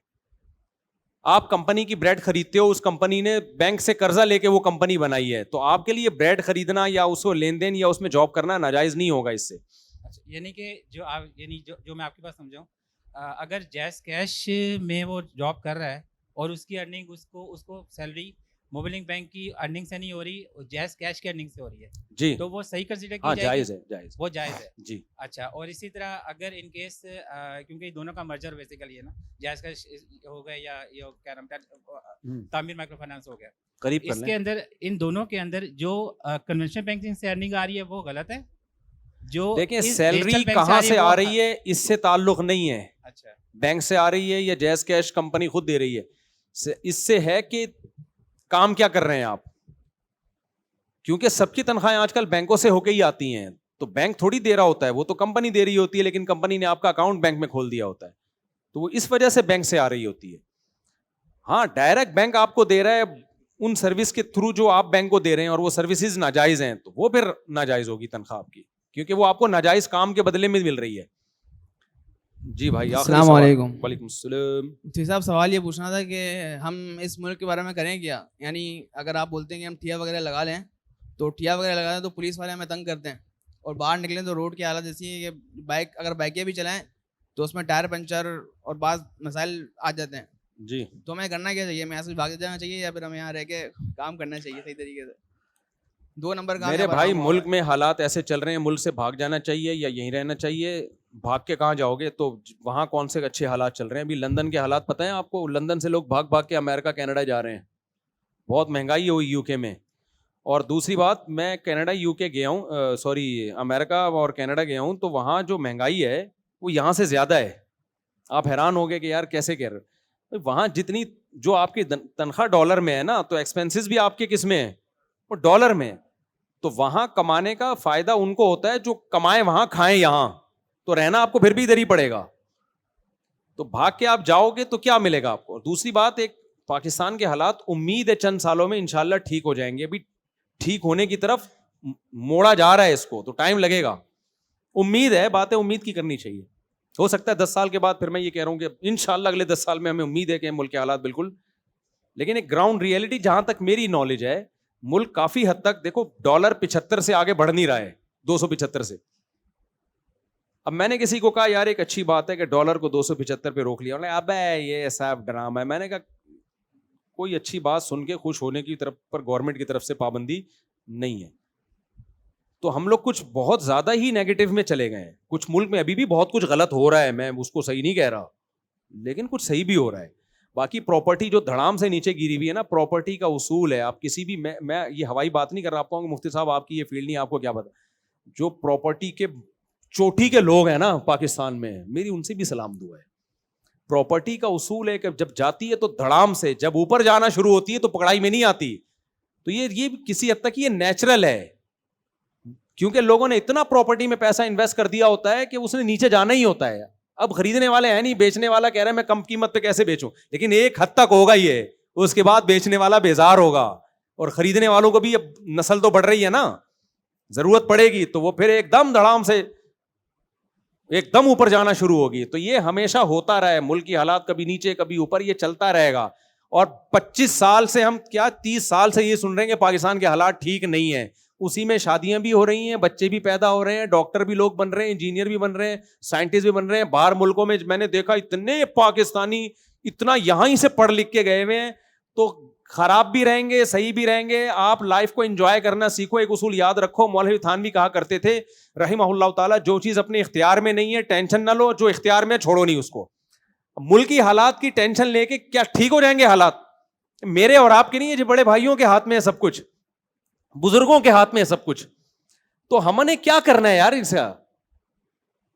Speaker 2: آپ کمپنی کی بریڈ خریدتے ہو, اس کمپنی نے بینک سے قرضہ لے کے وہ کمپنی بنائی ہے, تو آپ کے لیے بریڈ خریدنا یا اس کو لین دین یا اس میں جاب کرنا ناجائز نہیں ہوگا اس سے.
Speaker 10: یعنی کہ جو میں آپ کے پاس سمجھاؤں, اگر جیز کیش میں وہ جاب کر رہا ہے اور اس کی ارننگ اس کو سیلری موبائل بینک کی ارننگ سے نہیں ہو رہی, جیز کیش کی ارننگ سے ہو رہی ہے,
Speaker 2: جی
Speaker 10: تو وہ صحیح کنسیڈر کی
Speaker 2: ہاں
Speaker 10: جائے
Speaker 2: جائز
Speaker 10: گی,
Speaker 2: ہے, جائز
Speaker 10: وہ جائز ہے
Speaker 2: جی.
Speaker 10: اچھا, اور اسی طرح اگر ان کیس کیونکہ دونوں کا مرجر بیسیکلی ہے نا, جائز کیش ہو گیا یا یہ کیا نام تعمیر مائکرو فائنانس ہو گیا,
Speaker 2: قریب
Speaker 10: اس کے اندر ان دونوں کے اندر جو کنونشنل بینکنگ سے ارننگ آ رہی ہے وہ غلط ہے. جو
Speaker 2: دیکھیں سیلری کہاں سے آ رہی ہے اس سے تعلق نہیں ہے,
Speaker 10: اچھا
Speaker 2: بینک سے آ رہی ہے یا جیز کیش کمپنی خود دے رہی ہے, اس سے ہے کہ کام کیا کر رہے ہیں آپ, کیونکہ سب کی تنخواہیں آج کل بینکوں سے ہو کے ہی آتی ہیں, تو بینک تھوڑی دے رہا ہوتا ہے, وہ تو کمپنی دے رہی ہوتی ہے, لیکن کمپنی نے آپ کا اکاؤنٹ بینک میں کھول دیا ہوتا ہے, تو وہ اس وجہ سے بینک سے آ رہی ہوتی ہے. ہاں ڈائریکٹ بینک آپ کو دے رہا ہے ان سروس کے تھرو جو آپ بینک کو دے رہے ہیں اور وہ سروسز ناجائز ہیں تو وہ پھر ناجائز ہوگی تنخواہ آپ کی, کیونکہ وہ آپ کو ناجائز کام کے بدلے میں مل رہی ہے. جی بھائی
Speaker 11: السلام علیکم.
Speaker 2: وعلیکم السلام.
Speaker 11: مفتی صاحب سوال یہ پوچھنا تھا کہ ہم اس ملک کے بارے میں کریں کیا, یعنی اگر آپ بولتے ہیں کہ ہم ٹھیا وغیرہ لگا لیں تو ٹھیا وغیرہ لگا دیں تو پولیس والے ہمیں تنگ کرتے ہیں, اور باہر نکلیں تو روڈ کی حالت ایسی ہے کہ اگر بائکیں بھی چلائیں تو اس میں ٹائر پنچر اور بعض مسائل آ جاتے ہیں.
Speaker 2: جی
Speaker 11: تو ہمیں کرنا کیا چاہیے, ہمیں یہاں سے بھاگ جانا چاہیے یا پھر ہمیں یہاں رہ کے کام کرنا چاہیے صحیح طریقے سے؟ 2 نمبر کا
Speaker 2: میرے بھائی, ملک میں حالات ایسے چل رہے ہیں, ملک سے بھاگ جانا چاہیے یا یہیں رہنا چاہیے؟ بھاگ کے کہاں جاؤ گے, تو وہاں کون سے اچھے حالات چل رہے ہیں. ابھی لندن کے حالات پتہ ہیں آپ کو, لندن سے لوگ بھاگ بھاگ کے امریکہ کینیڈا جا رہے ہیں, بہت مہنگائی ہوئی یو کے میں. اور دوسری بات, میں کینیڈا یو کے گیا ہوں, سوری امریکہ اور کینیڈا گیا ہوں, تو وہاں جو مہنگائی ہے وہ یہاں سے زیادہ ہے. آپ حیران ہو گئے کہ یار کیسے کہہ رہے, وہاں جتنی جو آپ کی تنخواہ ڈالر میں ہے نا, تو ایکسپینسز بھی آپ کے کس میں ہیں, وہ ڈالر میں. تو وہاں کمانے کا فائدہ ان کو ہوتا ہے جو کمائیں وہاں کھائیں یہاں, تو رہنا آپ کو پھر بھی ادھر ہی پڑے گا. تو بھاگ کے آپ جاؤ گے تو کیا ملے گا آپ کو. دوسری بات, ایک پاکستان کے حالات امید ہے چند سالوں میں انشاءاللہ ٹھیک ہو جائیں گے. ابھی ٹھیک ہونے کی طرف موڑا جا رہا ہے اس کو, تو ٹائم لگے گا. امید ہے, باتیں امید کی کرنی چاہیے. ہو سکتا ہے 10 سال کے بعد پھر میں یہ کہہ رہا ہوں کہ انشاءاللہ اگلے 10 سال میں ہمیں امید ہے کہ ملک کے حالات بالکل, لیکن ایک گراؤنڈ ریئلٹی جہاں تک میری نالج ہے, ملک کافی حد تک دیکھو ڈالر 75 سے آگے بڑھ نہیں رہا ہے, 275 سے. اب میں نے کسی کو کہا یار ایک اچھی بات ہے کہ ڈالر کو 275 پہ روک لیا, اب یہ صاحب ڈرامہ ہے. میں نے کہا کوئی اچھی بات سن کے خوش ہونے کی طرف پر گورنمنٹ کی طرف سے پابندی نہیں ہے. تو ہم لوگ کچھ بہت زیادہ ہی نیگیٹو میں چلے گئے ہیں. کچھ ملک میں ابھی بھی بہت کچھ غلط ہو رہا ہے, میں اس کو صحیح نہیں کہہ رہا, لیکن کچھ صحیح بھی ہو رہا ہے. باقی پراپرٹی جو دھڑام سے نیچے گری ہوئی ہے نا, پراپرٹی کا اصول ہے, آپ کسی بھی, میں یہ ہوائی بات نہیں کر رہا, آپ کو مفتی صاحب آپ کی یہ فیلڈ نہیں, آپ کو کیا پتا, جو پراپرٹی کے چوٹی کے لوگ ہیں نا پاکستان میں, میری ان سے بھی سلام دعا ہے. پراپرٹی کا اصول ہے کہ جب جاتی ہے تو دھڑام سے, جب اوپر جانا شروع ہوتی ہے تو پکڑائی میں نہیں آتی. تو یہ کسی حد تک یہ نیچرل ہے, کیونکہ لوگوں نے اتنا پراپرٹی میں پیسہ انویسٹ کر دیا ہوتا ہے کہ اس نے نیچے جانا ہی ہوتا ہے. اب خریدنے والے ہیں نہیں, بیچنے والا کہہ رہا ہے میں کم قیمت پہ کیسے بیچوں, لیکن ایک حد تک ہوگا یہ, اس کے بعد بیچنے والا بیزار ہوگا, اور خریدنے والوں کو بھی اب نسل تو بڑھ رہی ہے نا, ضرورت پڑے گی, تو وہ پھر ایک دم دھڑام سے ایک دم اوپر جانا شروع ہوگی. تو یہ ہمیشہ ہوتا رہا ہے, ملک کی حالات کبھی نیچے کبھی اوپر, یہ چلتا رہے گا. اور 25 سال سے ہم کیا 30 سال سے یہ سن رہے ہیں کہ پاکستان کے حالات ٹھیک نہیں ہیں. اسی میں شادیاں بھی ہو رہی ہیں, بچے بھی پیدا ہو رہے ہیں, ڈاکٹر بھی لوگ بن رہے ہیں, انجینئر بھی بن رہے ہیں, سائنٹسٹ بھی بن رہے ہیں. باہر ملکوں میں میں نے دیکھا اتنے پاکستانی اتنا یہاں ہی سے پڑھ لکھ کے گئے ہوئے ہیں. تو خراب بھی رہیں گے, صحیح بھی رہیں گے. آپ لائف کو انجوائے کرنا سیکھو. ایک اصول یاد رکھو, مولوی تھانوی کہا کرتے تھے رحمہ اللہ تعالیٰ, جو چیز اپنے اختیار میں نہیں ہے ٹینشن نہ لو, جو اختیار میں چھوڑو نہیں اس کو. ملکی حالات کی ٹینشن لے کے کیا ٹھیک ہو جائیں گے حالات؟ میرے اور آپ کے نہیں ہے, جو بڑے بھائیوں کے ہاتھ میں ہے سب کچھ, بزرگوں کے ہاتھ میں ہے سب کچھ. تو ہم نے کیا کرنا ہے یار ان سے؟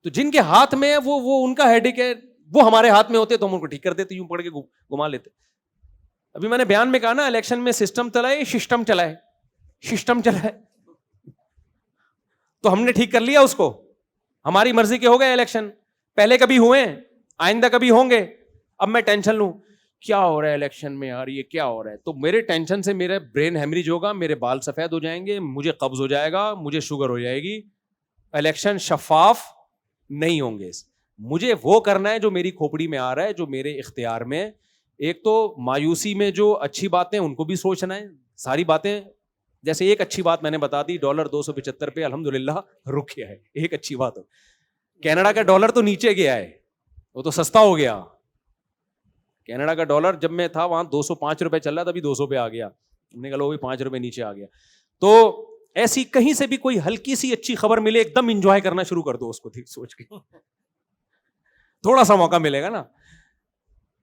Speaker 2: تو جن کے ہاتھ میں ہے وہ ان کا ہیڈک ہے, وہ ہمارے ہاتھ میں ہوتے تو ہم ان کو ٹھیک کر دیتے, یوں پڑھ کے گھما لیتے. ابھی میں نے بیان میں کہا نا, الیکشن میں سسٹم چلائے, سسٹم چلائے, تو ہم نے ٹھیک کر لیا اس کو. ہماری مرضی کے ہو گئے الیکشن, پہلے کبھی ہوئے, آئندہ کبھی ہوں گے. اب میں ٹینشن لوں کیا ہو رہا ہے الیکشن میں یار, یہ کیا ہو رہا ہے, تو میرے ٹینشن سے میرے برین ہیمریج ہوگا, میرے بال سفید ہو جائیں گے, مجھے قبض ہو جائے گا, مجھے شوگر ہو جائے گی. الیکشن شفاف نہیں ہوں گے. مجھے وہ کرنا ہے جو میری کھوپڑی میں آ رہا ہے, جو میرے اختیار میں. ایک تو مایوسی میں جو اچھی باتیں ان کو بھی سوچنا ہے, ساری باتیں. جیسے ایک اچھی بات میں نے بتا دی, ڈالر 275 پہ الحمدللہ رک گیا ہے, ایک اچھی بات ہو. کینیڈا کا ڈالر تو نیچے گیا ہے, وہ تو سستا ہو گیا. کینیڈا کا ڈالر جب میں تھا وہاں 205 روپے چل رہا تھا, ابھی 200 پہ آ گیا. ہم نے کہا لو بھی 5 روپے نیچے آ گیا. تو ایسی کہیں سے بھی کوئی ہلکی سی اچھی خبر ملے, ایک دم انجوائے کرنا شروع کر دو اس کو, سوچ کے تھوڑا سا موقع ملے گا نا.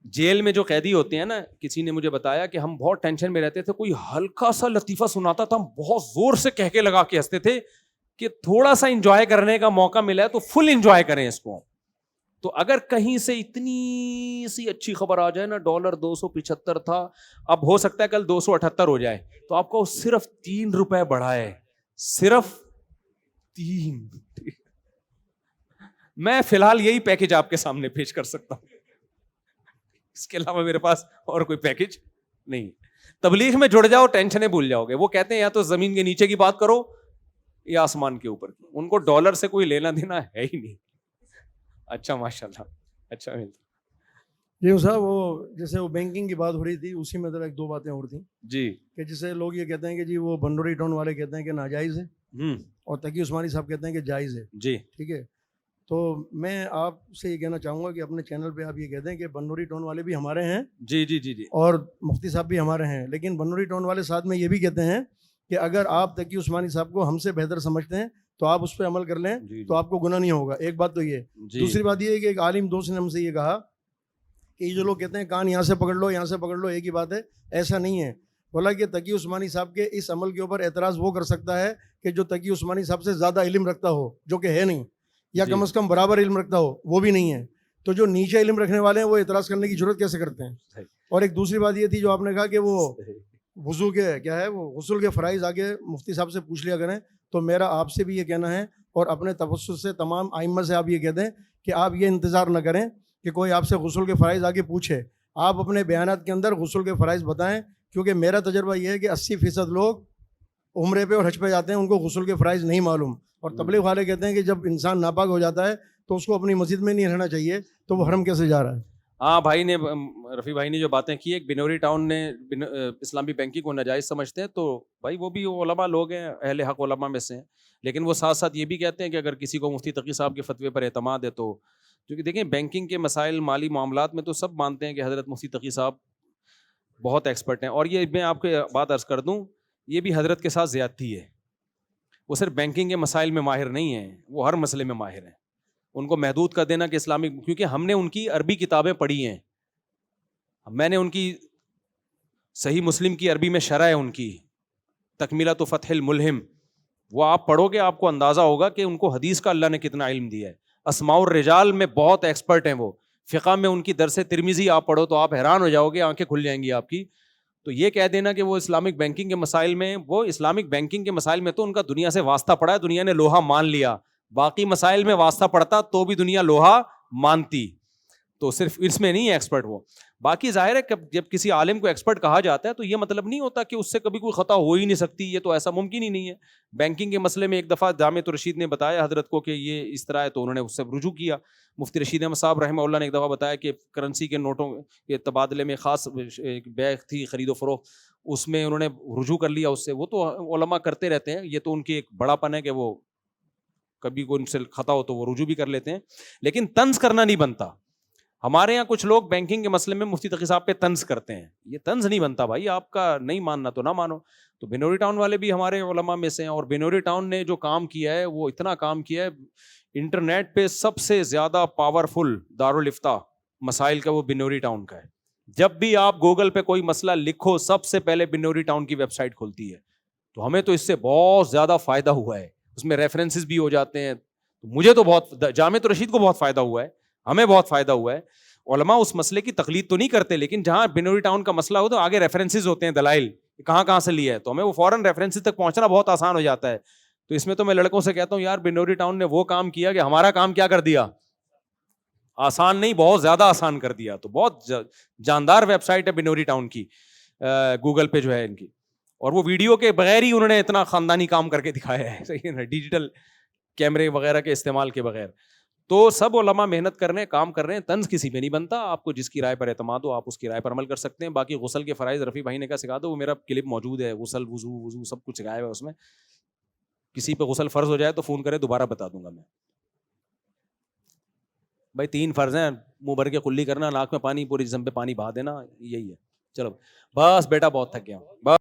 Speaker 2: جیل میں جو قیدی ہوتے ہیں نا, کسی نے مجھے بتایا کہ ہم بہت ٹینشن میں رہتے تھے, کوئی ہلکا سا لطیفہ سناتا تھا, ہم بہت زور سے کہہ کے لگا کے ہنستے تھے کہ تھوڑا سا انجوائے کرنے کا موقع ملا ہے تو فل انجوائے کریں اس کو. تو اگر کہیں سے اتنی سی اچھی خبر آ جائے نا, ڈالر 275 تھا, اب ہو سکتا ہے کل 278 ہو جائے, تو آپ کو صرف 3 روپے بڑھا ہے, صرف 3. میں فی الحال یہی پیکج آپ کے سامنے پیش کر سکتا ہوں, اس کے علاوہ میرے پاس اور کوئی پیکج نہیں. تبلیغ میں جڑ جاؤ ٹینشنیں بھول جاؤ گے. وہ کہتے ہیں یا تو زمین کے نیچے کی بات کرو یا آسمان کے اوپر کی. ان کو ڈالر سے کوئی لینا دینا ہے ہی نہیں. اچھا ماشاء اللہ. اچھا
Speaker 12: جی صاحب, وہ جیسے وہ بینکنگ کی بات ہو رہی تھی, اسی میں ذرا ایک دو باتیں اور تھیں
Speaker 2: جی,
Speaker 12: کہ جسے لوگ یہ کہتے ہیں کہ جی وہ بنڈوری ٹاؤن والے کہتے ہیں کہ ناجائز ہے اور تقی عثمانی صاحب کہتے ہیں کہ جائز ہے.
Speaker 2: جی
Speaker 12: ٹھیک ہے, تو میں آپ سے یہ کہنا چاہوں گا کہ اپنے چینل پہ آپ یہ کہتے ہیں کہ بنڈوری ٹاؤن والے بھی ہمارے ہیں.
Speaker 2: جی جی جی جی.
Speaker 12: اور مفتی صاحب بھی ہمارے ہیں, لیکن بنڈوری ٹاؤن والے ساتھ میں یہ بھی کہتے ہیں کہ اگر آپ تقی عثمانی صاحب کو ہم سے بہتر سمجھتے ہیں تو آپ اس پہ عمل کر لیں تو آپ کو گناہ نہیں ہوگا. ایک بات تو یہ. دوسری بات یہ ہے کہ ایک عالم دوست نے ہم سے یہ کہا کہ یہ جو لوگ کہتے ہیں کان یہاں سے پکڑ لو یہاں سے پکڑ لو ایک ہی بات ہے, ایسا نہیں ہے. بولا کہ تقی عثمانی صاحب کے اس عمل کے اوپر اعتراض وہ کر سکتا ہے کہ جو تقی عثمانی صاحب سے زیادہ علم رکھتا ہو, جو کہ ہے نہیں, یا کم از کم برابر علم رکھتا ہو, وہ بھی نہیں ہے. تو جو نیچے علم رکھنے والے ہیں وہ اعتراض کرنے کی ضرورت کیسے کرتے ہیں. اور ایک دوسری بات یہ تھی جو آپ نے کہا کہ وہ وضو کے کیا ہے وہ غسل کے فرائض آگے مفتی صاحب سے پوچھ لیا کریں. تو میرا آپ سے بھی یہ کہنا ہے اور اپنے تبسط سے تمام ائمہ سے آپ یہ کہہ دیں کہ آپ یہ انتظار نہ کریں کہ کوئی آپ سے غسل کے فرائض آگے پوچھے. آپ اپنے بیانات کے اندر غسل کے فرائض بتائیں, کیونکہ میرا تجربہ یہ ہے کہ 80% لوگ عمرے پہ اور حج پہ جاتے ہیں, ان کو غسل کے فرائض نہیں معلوم. اور تبلیغ والے کہتے ہیں کہ جب انسان ناپاک ہو جاتا ہے تو اس کو اپنی مسجد میں نہیں رہنا چاہیے, تو وہ حرم کیسے جا رہا ہے.
Speaker 2: ہاں بھائی نے رفیع بھائی نے جو باتیں کی, ایک بنوری ٹاؤن نے اسلامی بینکنگ کو ناجائز سمجھتے ہیں, تو بھائی وہ بھی علماء لوگ ہیں, اہل حق علماء میں سے ہیں, لیکن وہ ساتھ ساتھ یہ بھی کہتے ہیں کہ اگر کسی کو مفتی تقی صاحب کے فتوے پر اعتماد ہے تو, کیونکہ دیکھیں بینکنگ کے مسائل مالی معاملات میں تو سب مانتے ہیں کہ حضرت مفتی تقی صاحب بہت ایکسپرٹ ہیں. اور یہ میں آپ کو بات عرض کر دوں, یہ بھی حضرت کے ساتھ زیادتی ہے. وہ صرف بینکنگ کے مسائل میں ماہر نہیں ہیں, وہ ہر مسئلے میں ماہر ہیں. ان کو محدود کر دینا کہ اسلامک, کیونکہ ہم نے ان کی عربی کتابیں پڑھی ہیں, میں نے ان کی صحیح مسلم کی عربی میں شرح ہے ان کی تکمیلۃ فتح الملہم, وہ آپ پڑھو گے آپ کو اندازہ ہوگا کہ ان کو حدیث کا اللہ نے کتنا علم دیا ہے. اسماء الرجال میں بہت ایکسپرٹ ہیں وہ. فقہ میں ان کی درس ترمذی آپ پڑھو تو آپ حیران ہو جاؤ گے, آنکھیں کھل جائیں گی آپ کی. تو یہ کہہ دینا کہ وہ اسلامک بینکنگ کے مسائل میں, وہ اسلامک بینکنگ کے مسائل میں تو ان کا دنیا سے واسطہ پڑا ہے, دنیا نے لوہا مان لیا. باقی مسائل میں واسطہ پڑتا تو بھی دنیا لوہا مانتی, تو صرف اس میں نہیں ہے ایکسپرٹ وہ. باقی ظاہر ہے کہ جب کسی عالم کو ایکسپرٹ کہا جاتا ہے تو یہ مطلب نہیں ہوتا کہ اس سے کبھی کوئی خطا ہو ہی نہیں سکتی, یہ تو ایسا ممکن ہی نہیں ہے. بینکنگ کے مسئلے میں ایک دفعہ جامع رشید نے بتایا حضرت کو کہ یہ اس طرح ہے, تو انہوں نے اس سے رجوع کیا. مفتی رشید احمد صاحب رحمہ اللہ نے ایک دفعہ بتایا کہ کرنسی کے نوٹوں کے تبادلے میں خاص ایک بیع تھی, خرید و فروخت, اس میں انہوں نے رجوع کر لیا اس سے. وہ تو علماء کرتے رہتے ہیں, یہ تو ان کی ایک بڑا پن ہے کہ وہ کبھی کوئی ان سے خطا ہو تو وہ رجوع بھی کر لیتے ہیں, لیکن طنز کرنا نہیں بنتا. ہمارے یہاں کچھ لوگ بینکنگ کے مسئلے میں مفتی تقی صاحب پہ طنز کرتے ہیں, یہ طنز نہیں بنتا بھائی, آپ کا نہیں ماننا تو نہ مانو. تو بنوری ٹاؤن والے بھی ہمارے علماء میں سے ہیں, اور بنوری ٹاؤن نے جو کام کیا ہے وہ اتنا کام کیا ہے, انٹرنیٹ پہ سب سے زیادہ پاورفل دارالافتاء مسائل کا وہ بنوری ٹاؤن کا ہے. جب بھی آپ گوگل پہ کوئی مسئلہ لکھو سب سے پہلے بنوری ٹاؤن کی ویب سائٹ کھلتی ہے. تو ہمیں تو اس سے بہت زیادہ فائدہ ہوا ہے, اس میں ریفرنسز بھی ہو جاتے ہیں. مجھے تو بہت, جامع رشید کو بہت فائدہ ہوا ہے, ہمیں بہت فائدہ ہوا ہے. علماء اس مسئلے کی تقلید تو نہیں کرتے, لیکن جہاں بنوری ٹاؤن کا مسئلہ ہو تو آگے ریفرنسز ہوتے ہیں, دلائل کہاں کہاں سے لیا ہے, تو ہمیں وہ فوراً ریفرنسز تک پہنچنا بہت آسان ہو جاتا ہے. تو اس میں تو میں لڑکوں سے کہتا ہوں یار بنوری ٹاؤن نے وہ کام کیا کہ ہمارا کام کیا کر دیا, آسان نہیں بہت زیادہ آسان کر دیا. تو بہت جاندار ویب سائٹ ہے بنوری ٹاؤن کی, گوگل پہ جو ہے ان کی, اور وہ ویڈیو کے بغیر ہی انہوں نے اتنا خاندانی کام کر کے دکھایا ہے, صحیح ہے نا, ڈیجیٹل کیمرے وغیرہ کے استعمال کے بغیر. تو سب علماء محنت کر رہے ہیں, کام کر رہے ہیں, طنز کسی پہ نہیں بنتا. آپ کو جس کی رائے پر اعتماد ہو آپ اس کی رائے پر عمل کر سکتے ہیں. باقی غسل کے فرائض رفیع بھائی نے کہا سکھا دو, وہ میرا کلپ موجود ہے, غسل وضو سب کچھ سکھایا ہوا ہے اس میں. کسی پہ غسل فرض ہو جائے تو فون کرے, دوبارہ بتا دوں گا میں. بھائی 3 فرض ہیں, منہ بھر کے کلی کرنا, ناک میں پانی, پوری جسم پہ پانی بہا دینا, یہی ہے. چلو بس بیٹا بہت تھک گیا ہوں.